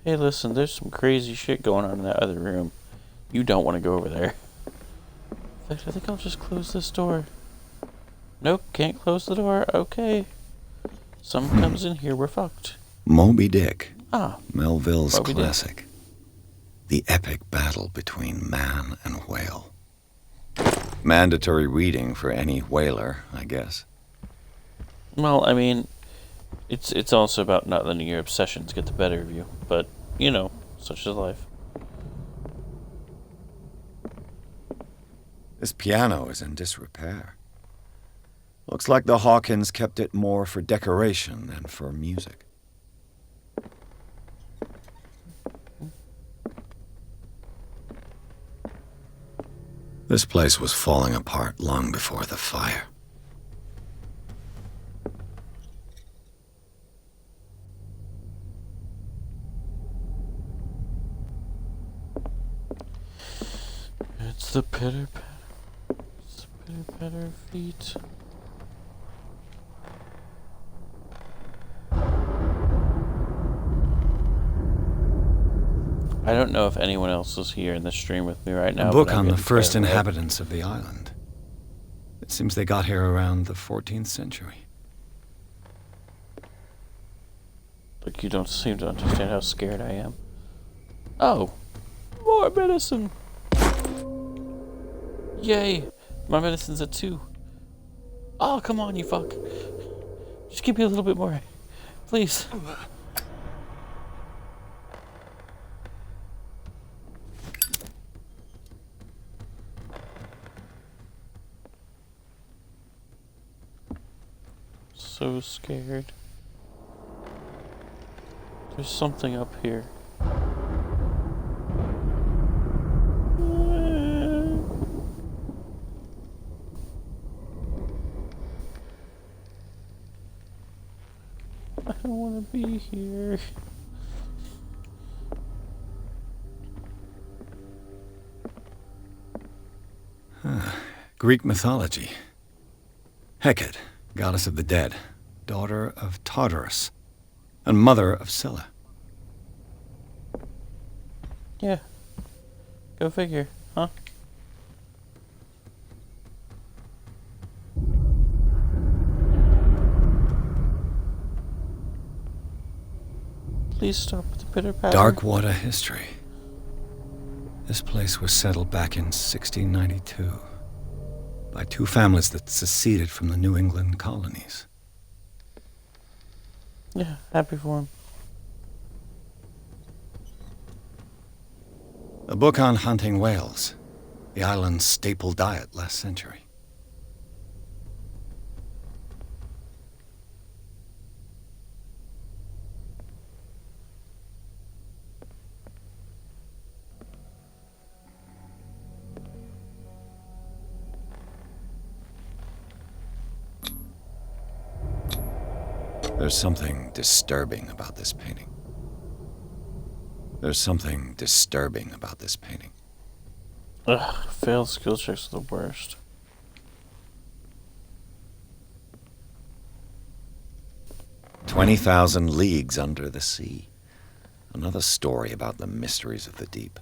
Hey, listen, there's some crazy shit going on in that other room. You don't want to go over there. In fact, I think I'll just close this door. Nope, can't close the door. Okay. Someone comes in here, we're fucked. Moby Dick. Ah. Melville's Moby classic. Dick. The epic battle between man and whale. Mandatory reading for any whaler, I guess. Well, I mean, it's also about not letting your obsessions get the better of you. But, you know, such is life. This piano is in disrepair. Looks like the Hawkins kept it more for decoration than for music. This place was falling apart long before the fire. It's the pitter-patter. It's the pitter-patter of feet. I don't know if anyone else is here in the stream with me right now. A book but I'm on the getting first paranoid. inhabitants of the island. It seems they got here around the 14th century. Like, you don't seem to understand how scared I am. Oh, more medicine! Yay! My medicine's at 2. Oh, come on, you fuck. Just give me a little bit more. Please. So scared. There's something up here. I don't want to be here. Greek mythology. Hecate, goddess of the dead, daughter of Tartarus, and mother of Scylla. Yeah. Go figure, huh? Please stop with the pitter-patter. Dark water history. This place was settled back in 1692 by 2 families that seceded from the New England colonies. Yeah, happy for him. A book on hunting whales, the island's staple diet last century. There's something disturbing about this painting. There's something disturbing about this painting. Ugh, failed skill checks are the worst. 20,000 leagues under the sea. Another story about the mysteries of the deep.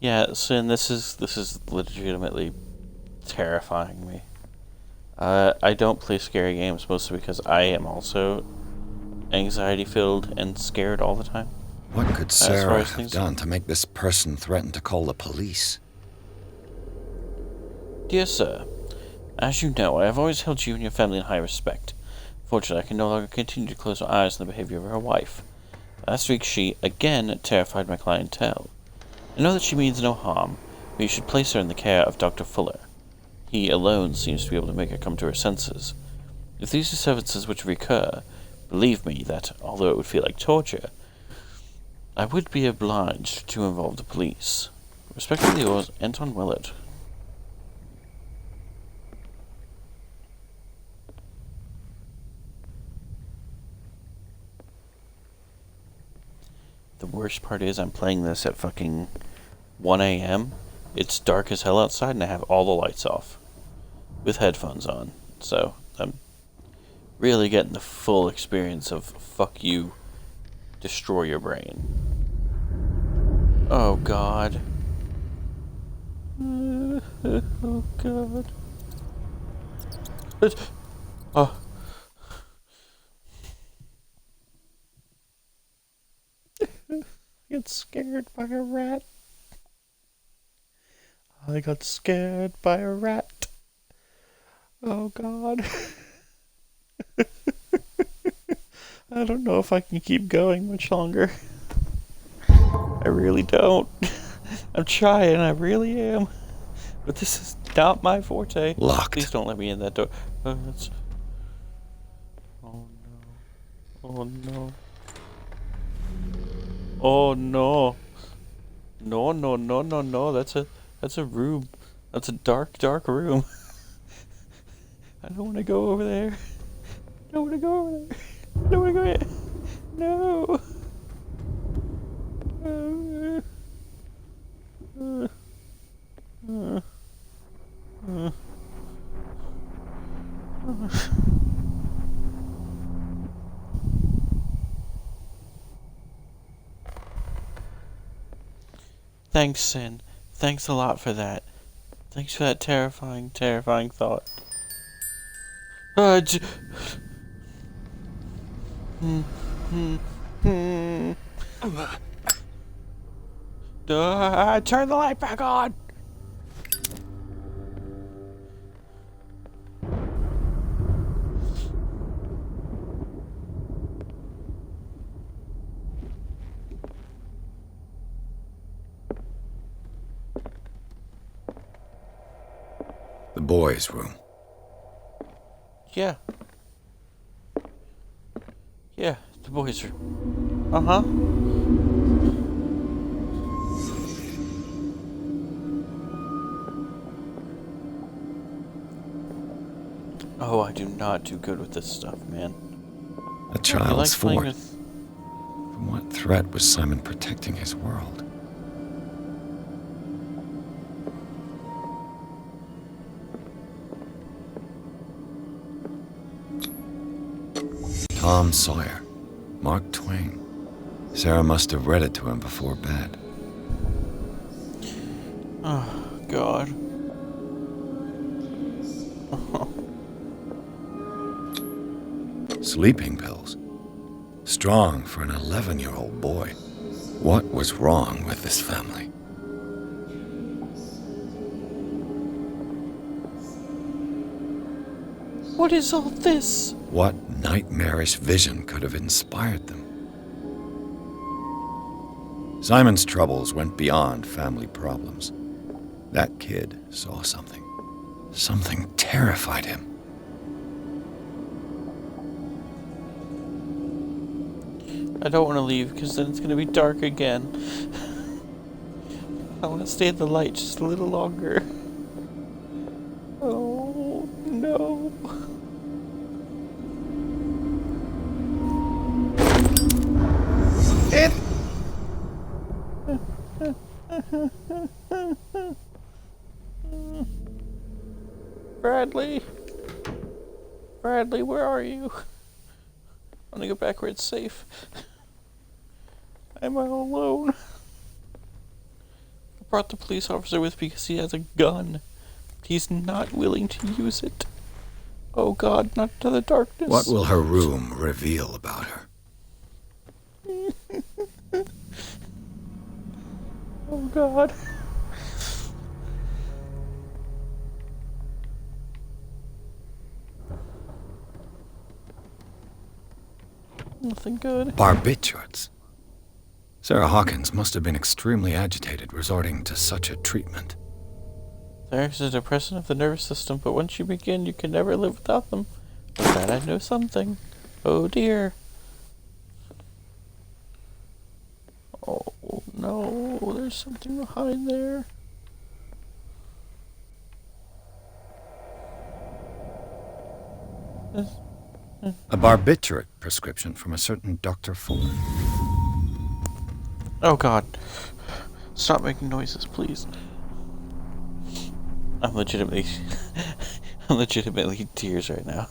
Yeah, Sin, this is legitimately terrifying me. I don't play scary games mostly because I am also anxiety-filled and scared all the time. What could Sarah have done to make this person threaten to call the police? Dear sir, as you know, I have always held you and your family in high respect. Fortunately, I can no longer continue to close my eyes on the behavior of her wife. Last week she, again, terrified my clientele. I know that she means no harm, but you should place her in the care of Dr. Fuller. He alone seems to be able to make her come to her senses. If these disturbances were to recur, believe me that, although it would feel like torture, I would be obliged to involve the police. Respectfully yours, Anton Willard. The worst part is I'm playing this at fucking 1 a.m. It's dark as hell outside and I have all the lights off with headphones on. So I'm really getting the full experience of fuck you, destroy your brain. Oh god. Oh god. Oh. I got scared by a rat. I got scared by a rat. Oh god. I don't know if I can keep going much longer. I really don't. I'm trying, I really am. But this is not my forte. Locked. Please don't let me in that door. Oh no. Oh no. Oh no. No, no, no, no, no. That's a room. That's a dark, dark room. I don't want to go over there. I don't want to go over there. I don't want to go there. No. Thanks, Sin. Thanks a lot for that. Thanks for that terrifying, terrifying thought. Turn the light back on! The boys' room. Yeah. Yeah, the boys are... Uh-huh. Oh, I do not do good with this stuff, man. A child's fourth. From what threat was Simon protecting his world? Tom Sawyer, Mark Twain. Sarah must have read it to him before bed. Oh, God. Sleeping pills. Strong for an 11-year-old boy. What was wrong with this family? What is all this? What nightmarish vision could have inspired them? Simon's troubles went beyond family problems. That kid saw something. Something terrified him. I don't want to leave because then it's going to be dark again. I want to stay at the light just a little longer. Oh, no. Bradley? Bradley, where are you? I want to go back where it's safe. I'm all alone. I brought the police officer with me because he has a gun. He's not willing to use it. Oh God, not to the darkness. What will her room reveal about her? Oh God. Nothing good. Barbiturates. Sarah Hawkins must have been extremely agitated resorting to such a treatment. There's a depressant of the nervous system, but once you begin, you can never live without them. With that, I know something. Oh dear. Oh no, there's something behind there. A barbiturate prescription from a certain Dr. Fuller. Oh God. Stop making noises, please. I'm legitimately in tears right now.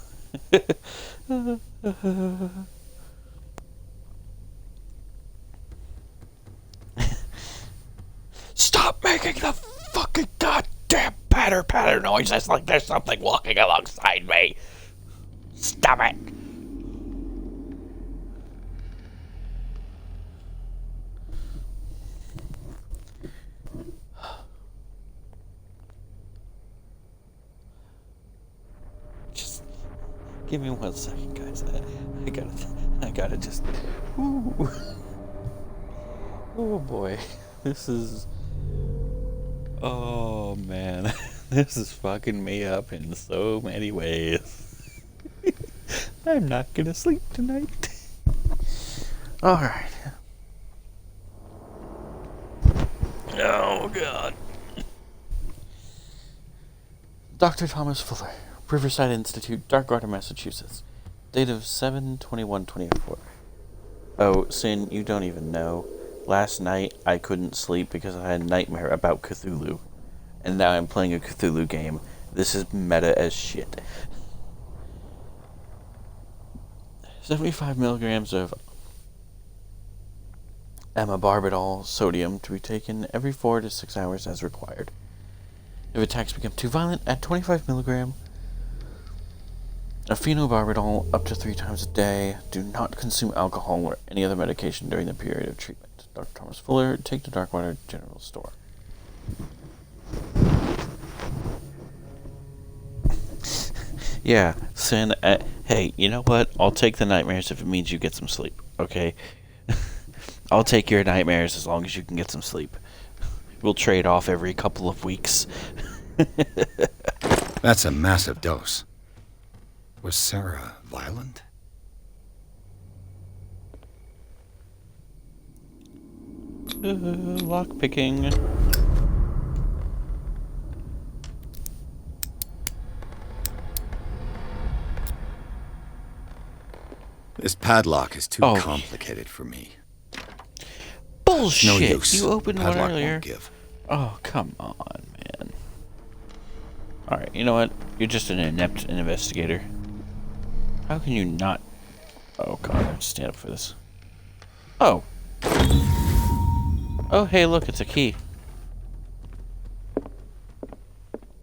Stop making the fucking goddamn patter noises like there's something walking alongside me. Stop it. Just give me 1 second, guys. I gotta just. Ooh. Oh boy, this is. Oh man, this is fucking me up in so many ways. I'm not gonna sleep tonight. Alright. Oh god. Dr. Thomas Fuller, Riverside Institute, Darkwater, Massachusetts. Date of 7/21/24. Oh, Sin, you don't even know. Last night I couldn't sleep because I had a nightmare about Cthulhu. And now I'm playing a Cthulhu game. This is meta as shit. 75 milligrams of amibarbital sodium to be taken every 4 to 6 hours as required. If attacks become too violent, add 25 milligram of phenobarbital up to 3 times a day. Do not consume alcohol or any other medication during the period of treatment. Dr. Thomas Fuller, take to Darkwater General Store. Yeah, Sin, hey, you know what? I'll take the nightmares if it means you get some sleep, okay? I'll take your nightmares as long as you can get some sleep. We'll trade off every couple of weeks. That's a massive dose. Was Sarah violent? Lockpicking. This padlock is too complicated for me. Bullshit! No use. You opened one Padlock earlier. won't give. Oh, come on, man. Alright, you know what? You're just an inept investigator. How can you not... Oh, God, I have to stand up for this. Oh. Oh, hey, look, it's a key.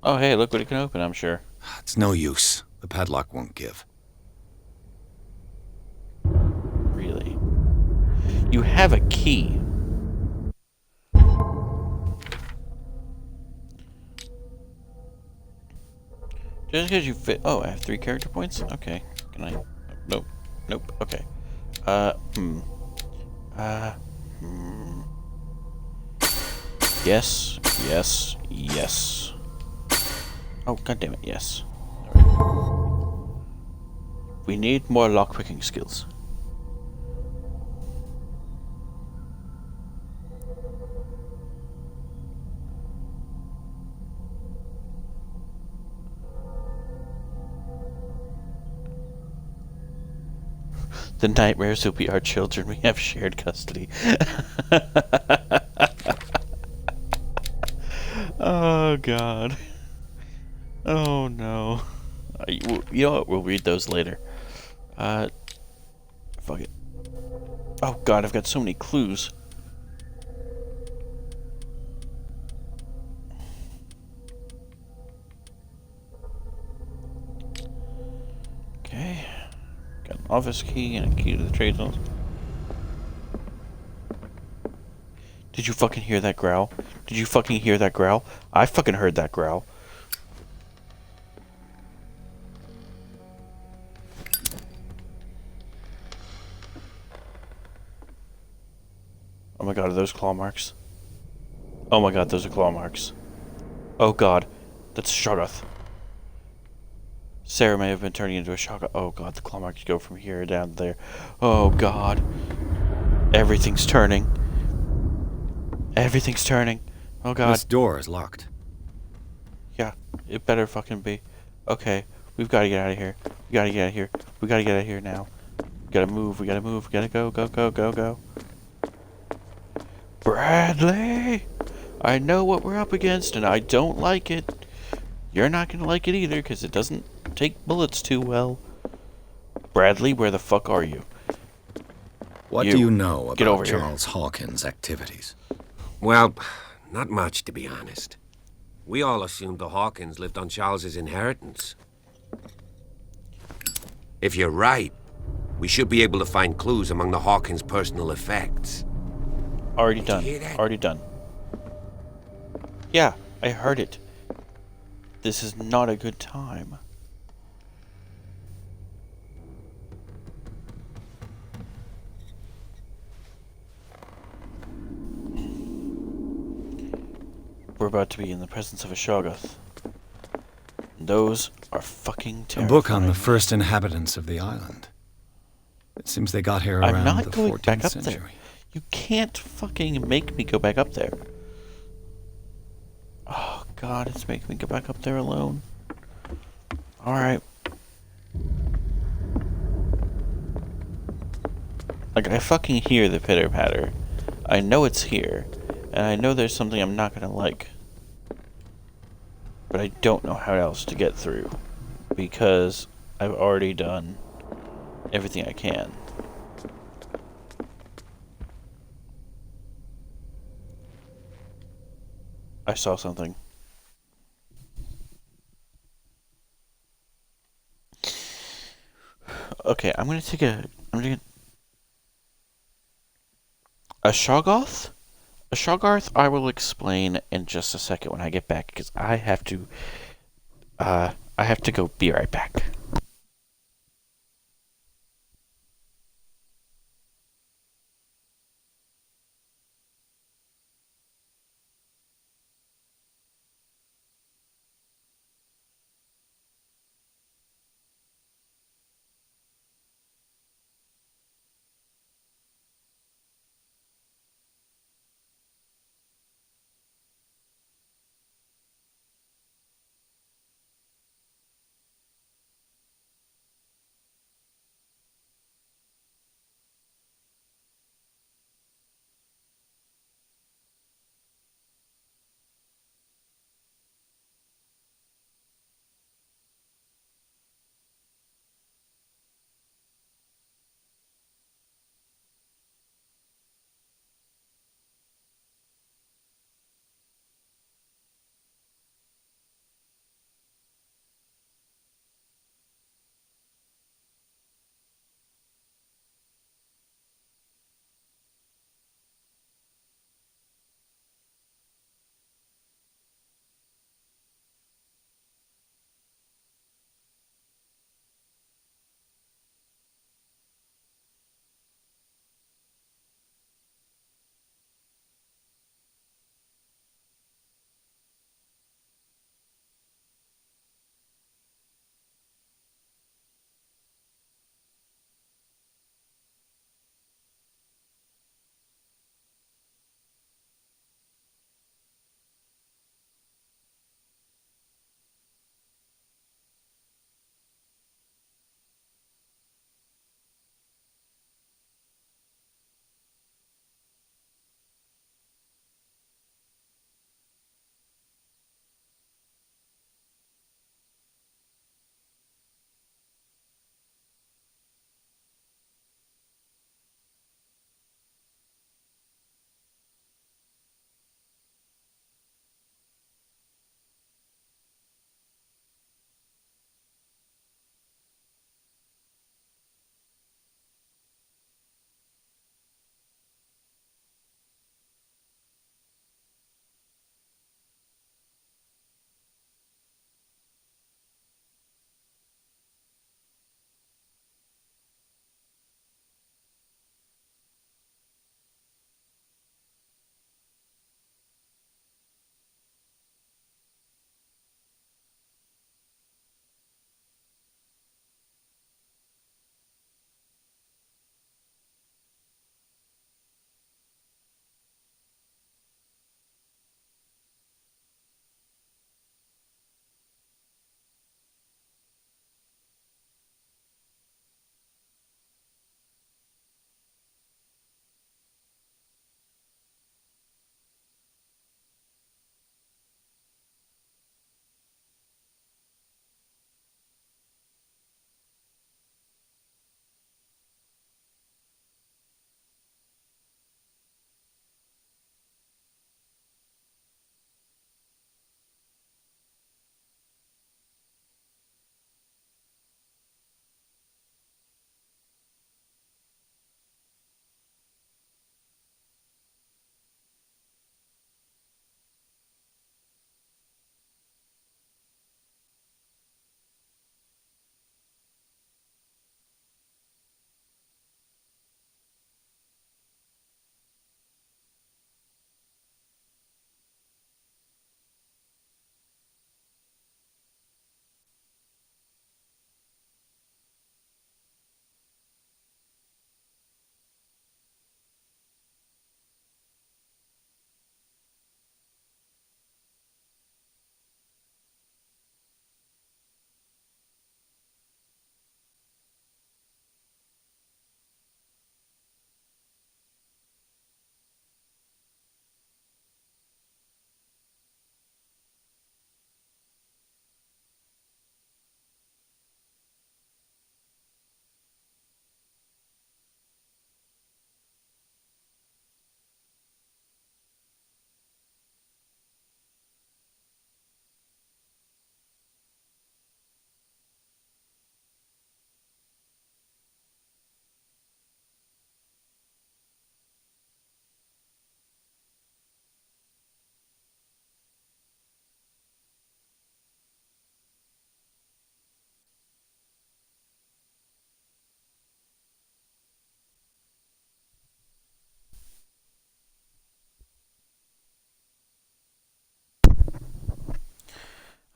Oh, hey, look what it can open, I'm sure. It's no use. The padlock won't give. Really? You have a key. Just because you fit... Oh, I have 3 character points? Okay. Can I... Nope. Nope. Okay. Yes. Yes. Yes. Oh, goddammit, yes. We need more lockpicking skills. The nightmares will be our children. We have shared custody. Oh, God. Oh, no. You know what? We'll read those later. Fuck it. Oh, God, I've got so many clues. Okay. Got an office key and a key to the trade zones. Did you fucking hear that growl? Did you fucking hear that growl? I fucking heard that growl. Oh my god, are those claw marks? Oh my god, those are claw marks. Oh god, that's Shoggoth. Sarah may have been turning into a Shoggoth. Oh god, the claw marks go from here down there. Oh god. Everything's turning. Everything's turning. Oh god. This door is locked. Yeah, it better fucking be. Okay, we've got to get out of here. We gotta get out of here. We gotta get out of here now. We gotta move. We gotta move. We gotta go, go, go, go, go. Bradley! I know what we're up against, and I don't like it. You're not gonna like it either, because it doesn't take bullets too well. Bradley, where the fuck are you? What do you know Get over about here. Charles Hawkins' activities? Well, not much, to be honest. We all assumed the Hawkins lived on Charles's inheritance. If you're right, we should be able to find clues among the Hawkins' personal effects. Already done. Already done. Yeah, I heard it. This is not a good time. We're about to be in the presence of a Shoggoth. Those are fucking A terrifying. book on the first inhabitants of the island. It seems they got here I'm around not the going 14th back up century. there. You can't fucking make me go back up there. Oh god, it's making me go back up there alone. Alright. Like, I fucking hear the pitter-patter. I know it's here. And I know there's something I'm not gonna like. But I don't know how else to get through. Because I've already done everything I can. I saw something. Okay, I'm gonna a Shoggoth? A Shoggoth I will explain in just a second when I get back, because I have to go. Be right back.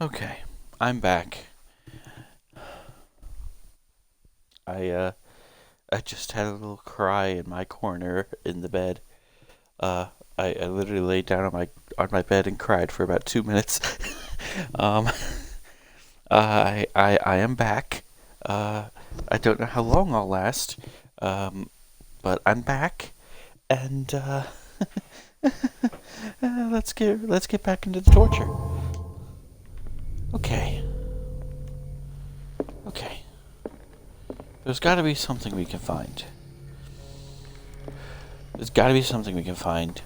Okay, I'm back. I just had a little cry in my corner in the bed. I literally laid down on my bed and cried for about 2 minutes. I am back. I don't know how long I'll last. But I'm back, and let's get back into the torture. Okay. There's got to be something we can find. There's got to be something we can find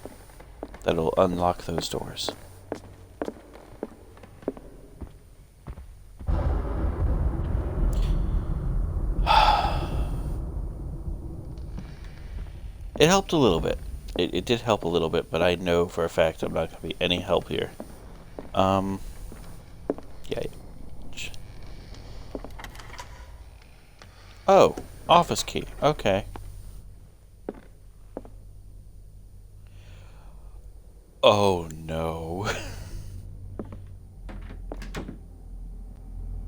that'll unlock those doors. It helped a little bit. It did help a little bit, but I know for a fact I'm not going to be any help here. Yeah. Oh, office key. Okay. Oh, no.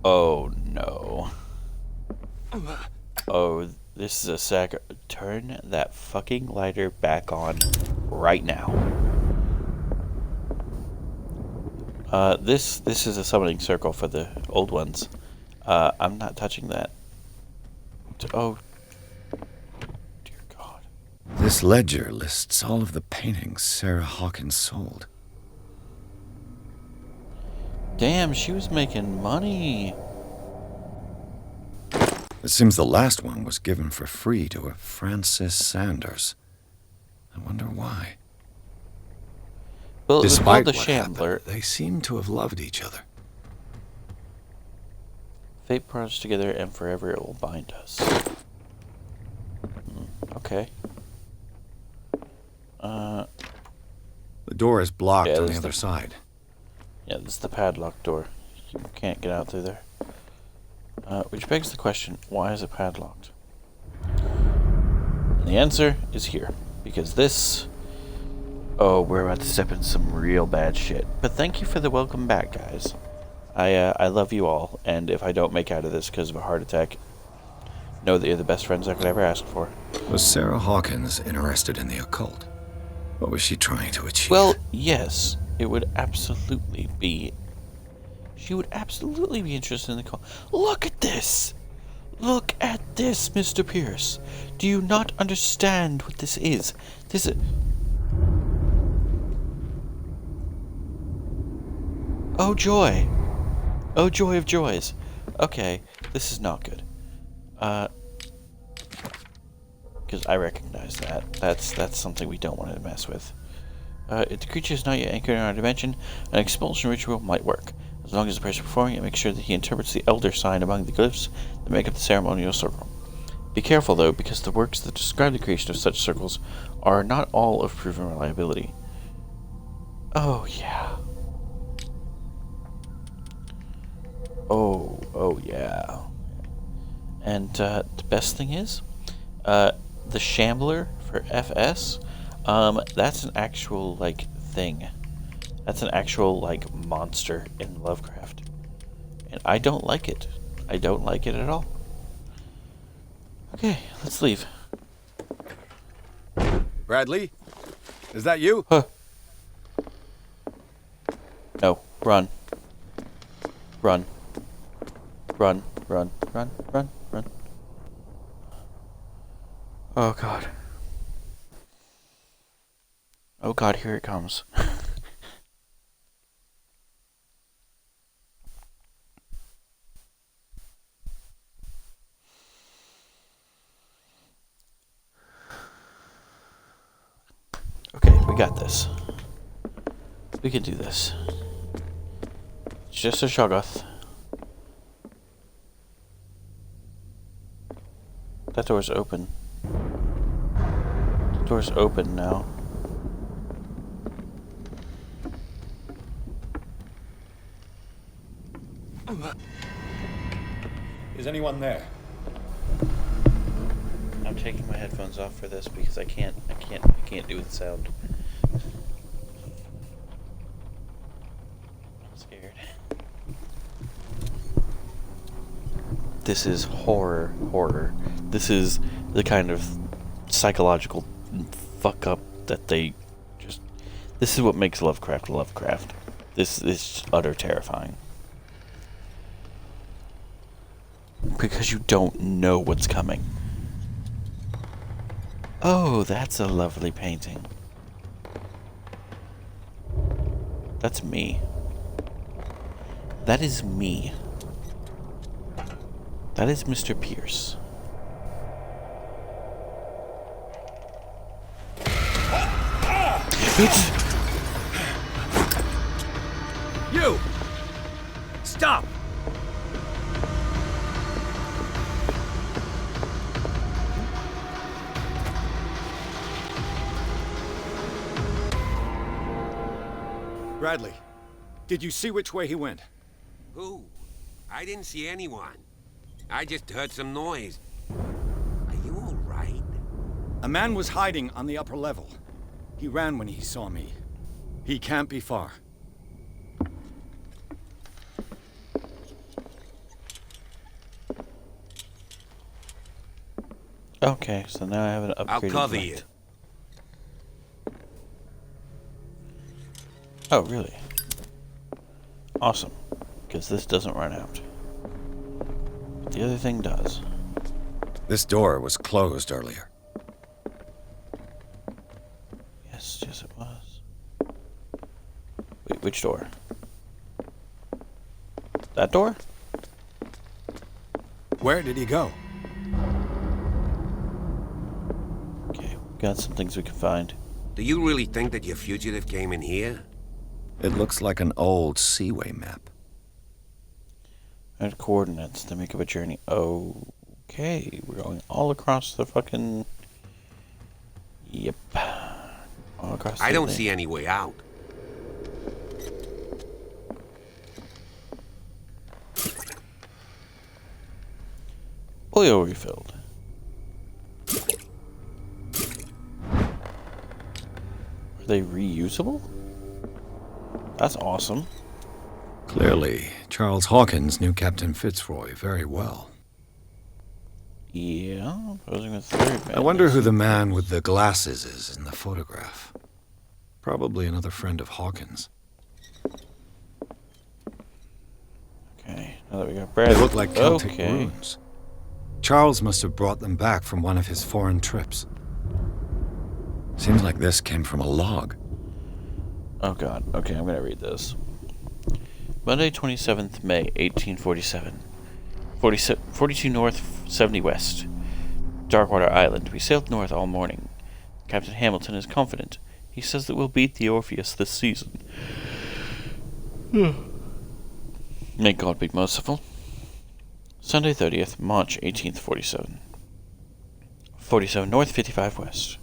Oh, no. Oh, this is a sack. Turn that fucking lighter back on right now. This is a summoning circle for the old ones. I'm not touching that. Oh, dear God. This ledger lists all of the paintings Sarah Hawkins sold. Damn, she was making money. It seems the last one was given for free to a Francis Sanders. I wonder why. Well, despite the what Shambler, happened, they seem to have loved each other. Fate brought us together, and forever it will bind us. Okay. The door is blocked on the there's other side. Yeah, this is the padlocked door. You can't get out through there. Which begs the question, why is it padlocked? And the answer is here. Because this... Oh, we're about to step in some real bad shit. But thank you for the welcome back, guys. I love you all, and if I don't make out of this because of a heart attack, know that you're the best friends I could ever ask for. Was Sarah Hawkins interested in the occult? What was she trying to achieve? Well, yes. It would absolutely be... She would absolutely be interested in the occult. Look at this! Look at this, Mr. Pierce. Do you not understand what this is? This is... Oh, joy. Oh, joy of joys. Okay, this is not good. Because I recognize that. That's something we don't want to mess with. If the creature is not yet anchored in our dimension, an expulsion ritual might work. As long as the person performing it makes sure that he interprets the elder sign among the glyphs that make up the ceremonial circle. Be careful, though, because the works that describe the creation of such circles are not all of proven reliability. Oh, yeah. Oh yeah. And the best thing is, the Shambler for FS, that's an actual, like, thing. That's an actual, like, monster in Lovecraft. And I don't like it. I don't like it at all. Okay, let's leave. Bradley? Is that you? Huh. No, run. Run. Run, run, run, run, run. Oh God. Oh God, here it comes. Okay, we got this. We can do this. It's just a Shoggoth. That door's open. The door's open now. Is anyone there? I'm taking my headphones off for this because I can't do the sound. I'm scared. this is horror. This is the kind of psychological fuck up that they just... This is what makes Lovecraft. This is utter terrifying. Because you don't know what's coming. Oh, that's a lovely painting. That's me. That is me. That is Mr. Pierce. It's... You! Stop! Bradley, did you see which way he went? Who? I didn't see anyone. I just heard some noise. Are you all right? A man was hiding on the upper level. He ran when he saw me. He can't be far. Okay, so now I have an upgraded I'll cover light. you. Oh, really? Awesome. Because this doesn't run out. But the other thing does. This door was closed earlier. Yes, it was. Wait, which door? That door? Where did he go? Okay, we've got some things we can find. Do you really think that your fugitive came in here? It looks like an old Seaway map. And coordinates to make up a journey. Okay, we're going all across the fucking... Yep. All across I the don't thing. see any way out. Oil refilled. Are they reusable? That's awesome. Clearly, Charles Hawkins knew Captain Fitzroy very well. Yeah, posing with third man. I wonder who the man with the glasses is in the photograph. Probably another friend of Hawkins. Okay, now that we got Brad. They look like Celtic okay. runes. Charles must have brought them back from one of his foreign trips. Seems like this came from a log. Oh god, okay, I'm gonna read this. Monday, 27th May, 1847. 42 north, 70 west. Darkwater Island. We sailed north all morning. Captain Hamilton is confident. He says that we'll beat the Orpheus this season. May God be merciful. Sunday, 30th March, 1847. 47 north, 55 west.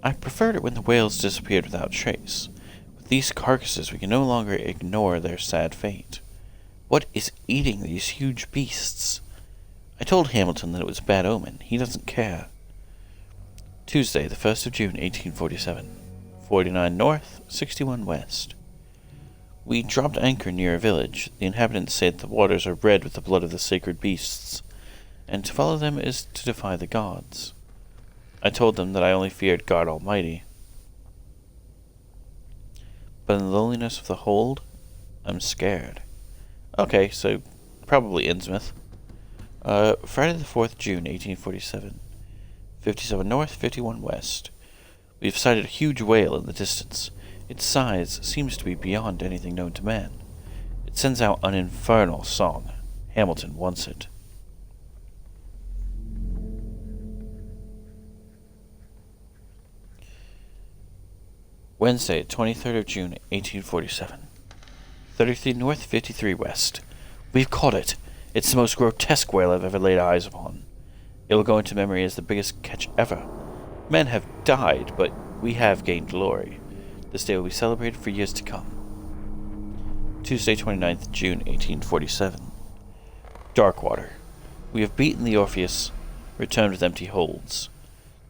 I preferred it when the whales disappeared without trace. With these carcasses, we can no longer ignore their sad fate. What is eating these huge beasts? I told Hamilton that it was a bad omen. He doesn't care. Tuesday, the 1st of June, 1847. 49 north, 61 west. We dropped anchor near a village. The inhabitants say that the waters are red with the blood of the sacred beasts, and to follow them is to defy the gods. I told them that I only feared God Almighty. But in the loneliness of the hold, I'm scared. Okay, so probably Innsmouth. Friday the 4th June, 1847. 57 north, 51 west. We've sighted a huge whale in the distance. Its size seems to be beyond anything known to man. It sends out an infernal song. Hamilton wants it. Wednesday, 23rd of June, 1847. 33 north, 53 west. We've caught it. It's the most grotesque whale I've ever laid eyes upon. It will go into memory as the biggest catch ever. Men have died, but we have gained glory. This day will be celebrated for years to come. Tuesday, 29th June, 1847. Darkwater. We have beaten the Orpheus, returned with empty holds.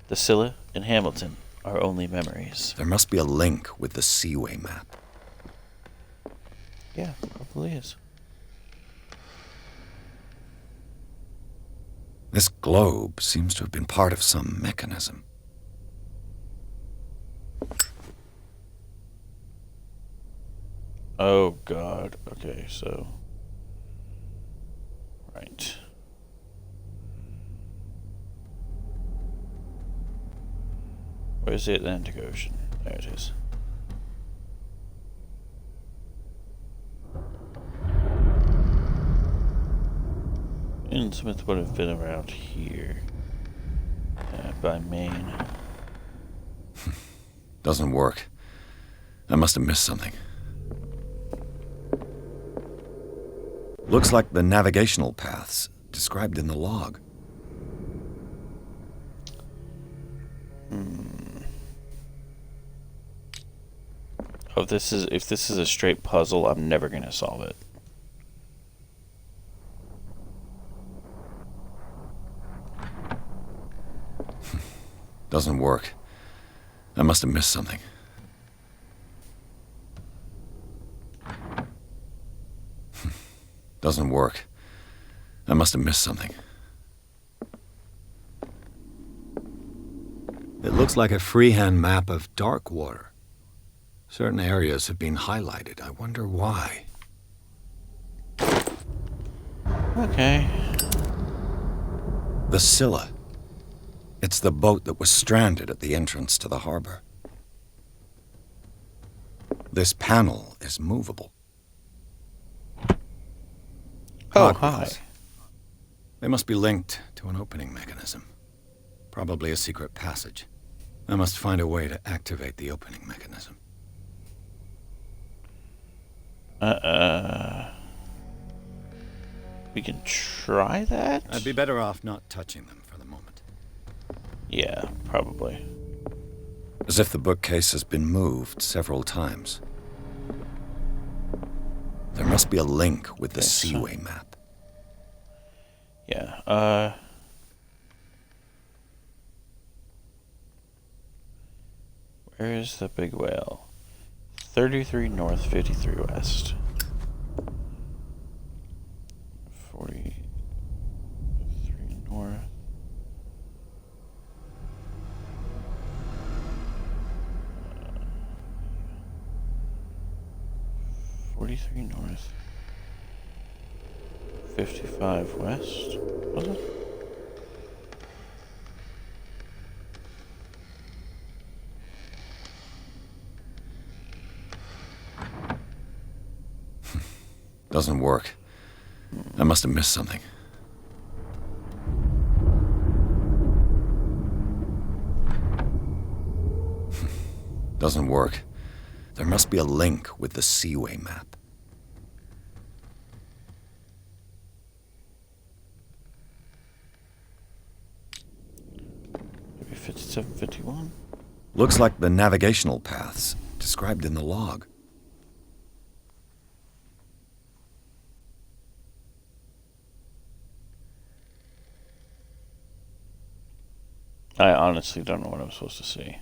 The Scylla and Hamilton are only memories. There must be a link with the Seaway map. Yeah, there probably is. This globe seems to have been part of some mechanism. Oh god. Okay, so... Right. Where's the Atlantic Ocean? There it is. Innsmouth would have been around here. By Maine. Doesn't work. I must have missed something. Looks like the navigational paths described in the log. Oh, if this is a straight puzzle, I'm never gonna solve it. Doesn't work. I must have missed something. Doesn't work. I must have missed something. It looks like a freehand map of dark water. Certain areas have been highlighted. I wonder why. Okay. The Scylla. It's the boat that was stranded at the entrance to the harbor. This panel is movable. Oh, hi. They must be linked to an opening mechanism. Probably a secret passage. I must find a way to activate the opening mechanism. We can try that? I'd be better off not touching them for the moment. Yeah, probably. As if the bookcase has been moved several times. There must be a link with the Seaway map. Yeah, where is the big whale? 33 north, 53 west. 43 north. 43 north. 55 west, was it? Doesn't work. I must have missed something. Doesn't work. There must be a link with the Seaway map. Maybe 57, 51? Looks like the navigational paths described in the log. I honestly don't know what I'm supposed to see.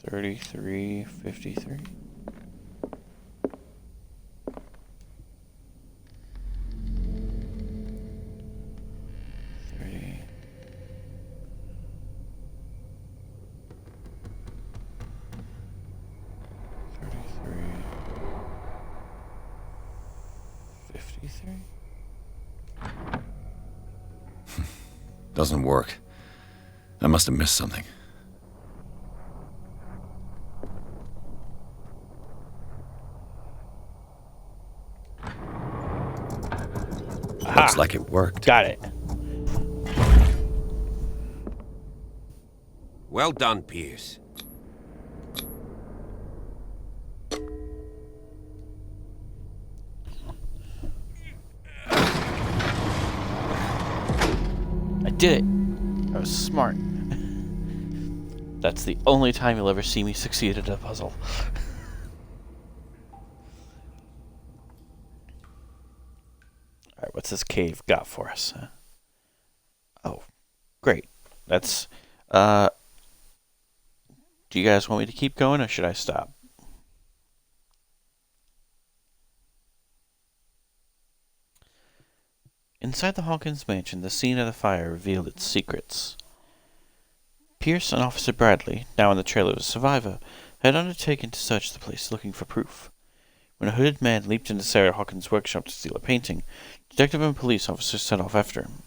$33.53. 33. Doesn't work. I must have missed something. Looks like it worked. Got it. Well done, Pierce. I did it. I was smart. That's the only time you'll ever see me succeed at a puzzle. Alright, what's this cave got for us? Oh, great. That's, do you guys want me to keep going, or should I stop? Inside the Hawkins mansion, the scene of the fire revealed its secrets. Pierce and Officer Bradley, now on the trail of a survivor, had undertaken to search the place looking for proof. When a hooded man leaped into Sarah Hawkins' workshop to steal a painting, detective and police officers set off after him.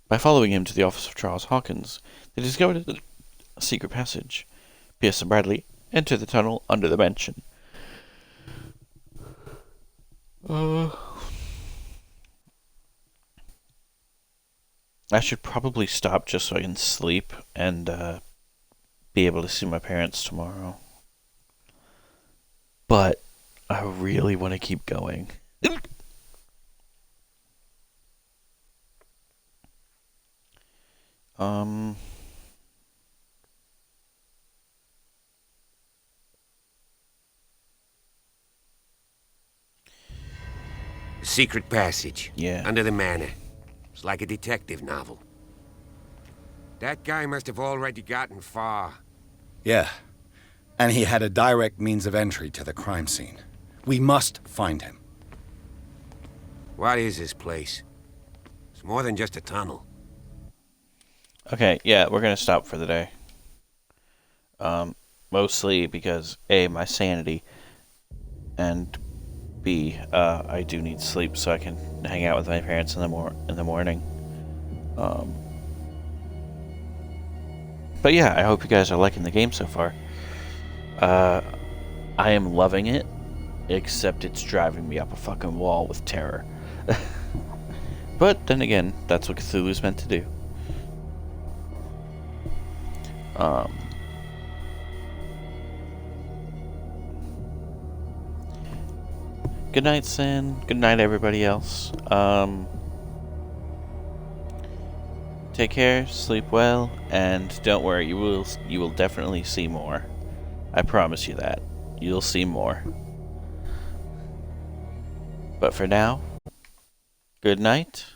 By following him to the office of Charles Hawkins, they discovered a secret passage. Pierce and Bradley entered the tunnel under the mansion. I should probably stop just so I can sleep and be able to see my parents tomorrow. But I really want to keep going. Secret passage. Yeah. Under the manor. It's like a detective novel. That guy must have already gotten far. Yeah. And he had a direct means of entry to the crime scene. We must find him. What is this place? It's more than just a tunnel. Okay, yeah, we're gonna stop for the day. Mostly because A, my sanity, and B, I do need sleep so I can hang out with my parents in the morning. But yeah, I hope you guys are liking the game so far. I am loving it, except it's driving me up a fucking wall with terror. But then again, that's what Cthulhu's meant to do. Good night, Sin. Good night, everybody else. Take care, sleep well, and don't worry, you will definitely see more. I promise you that. You'll see more. But for now, good night.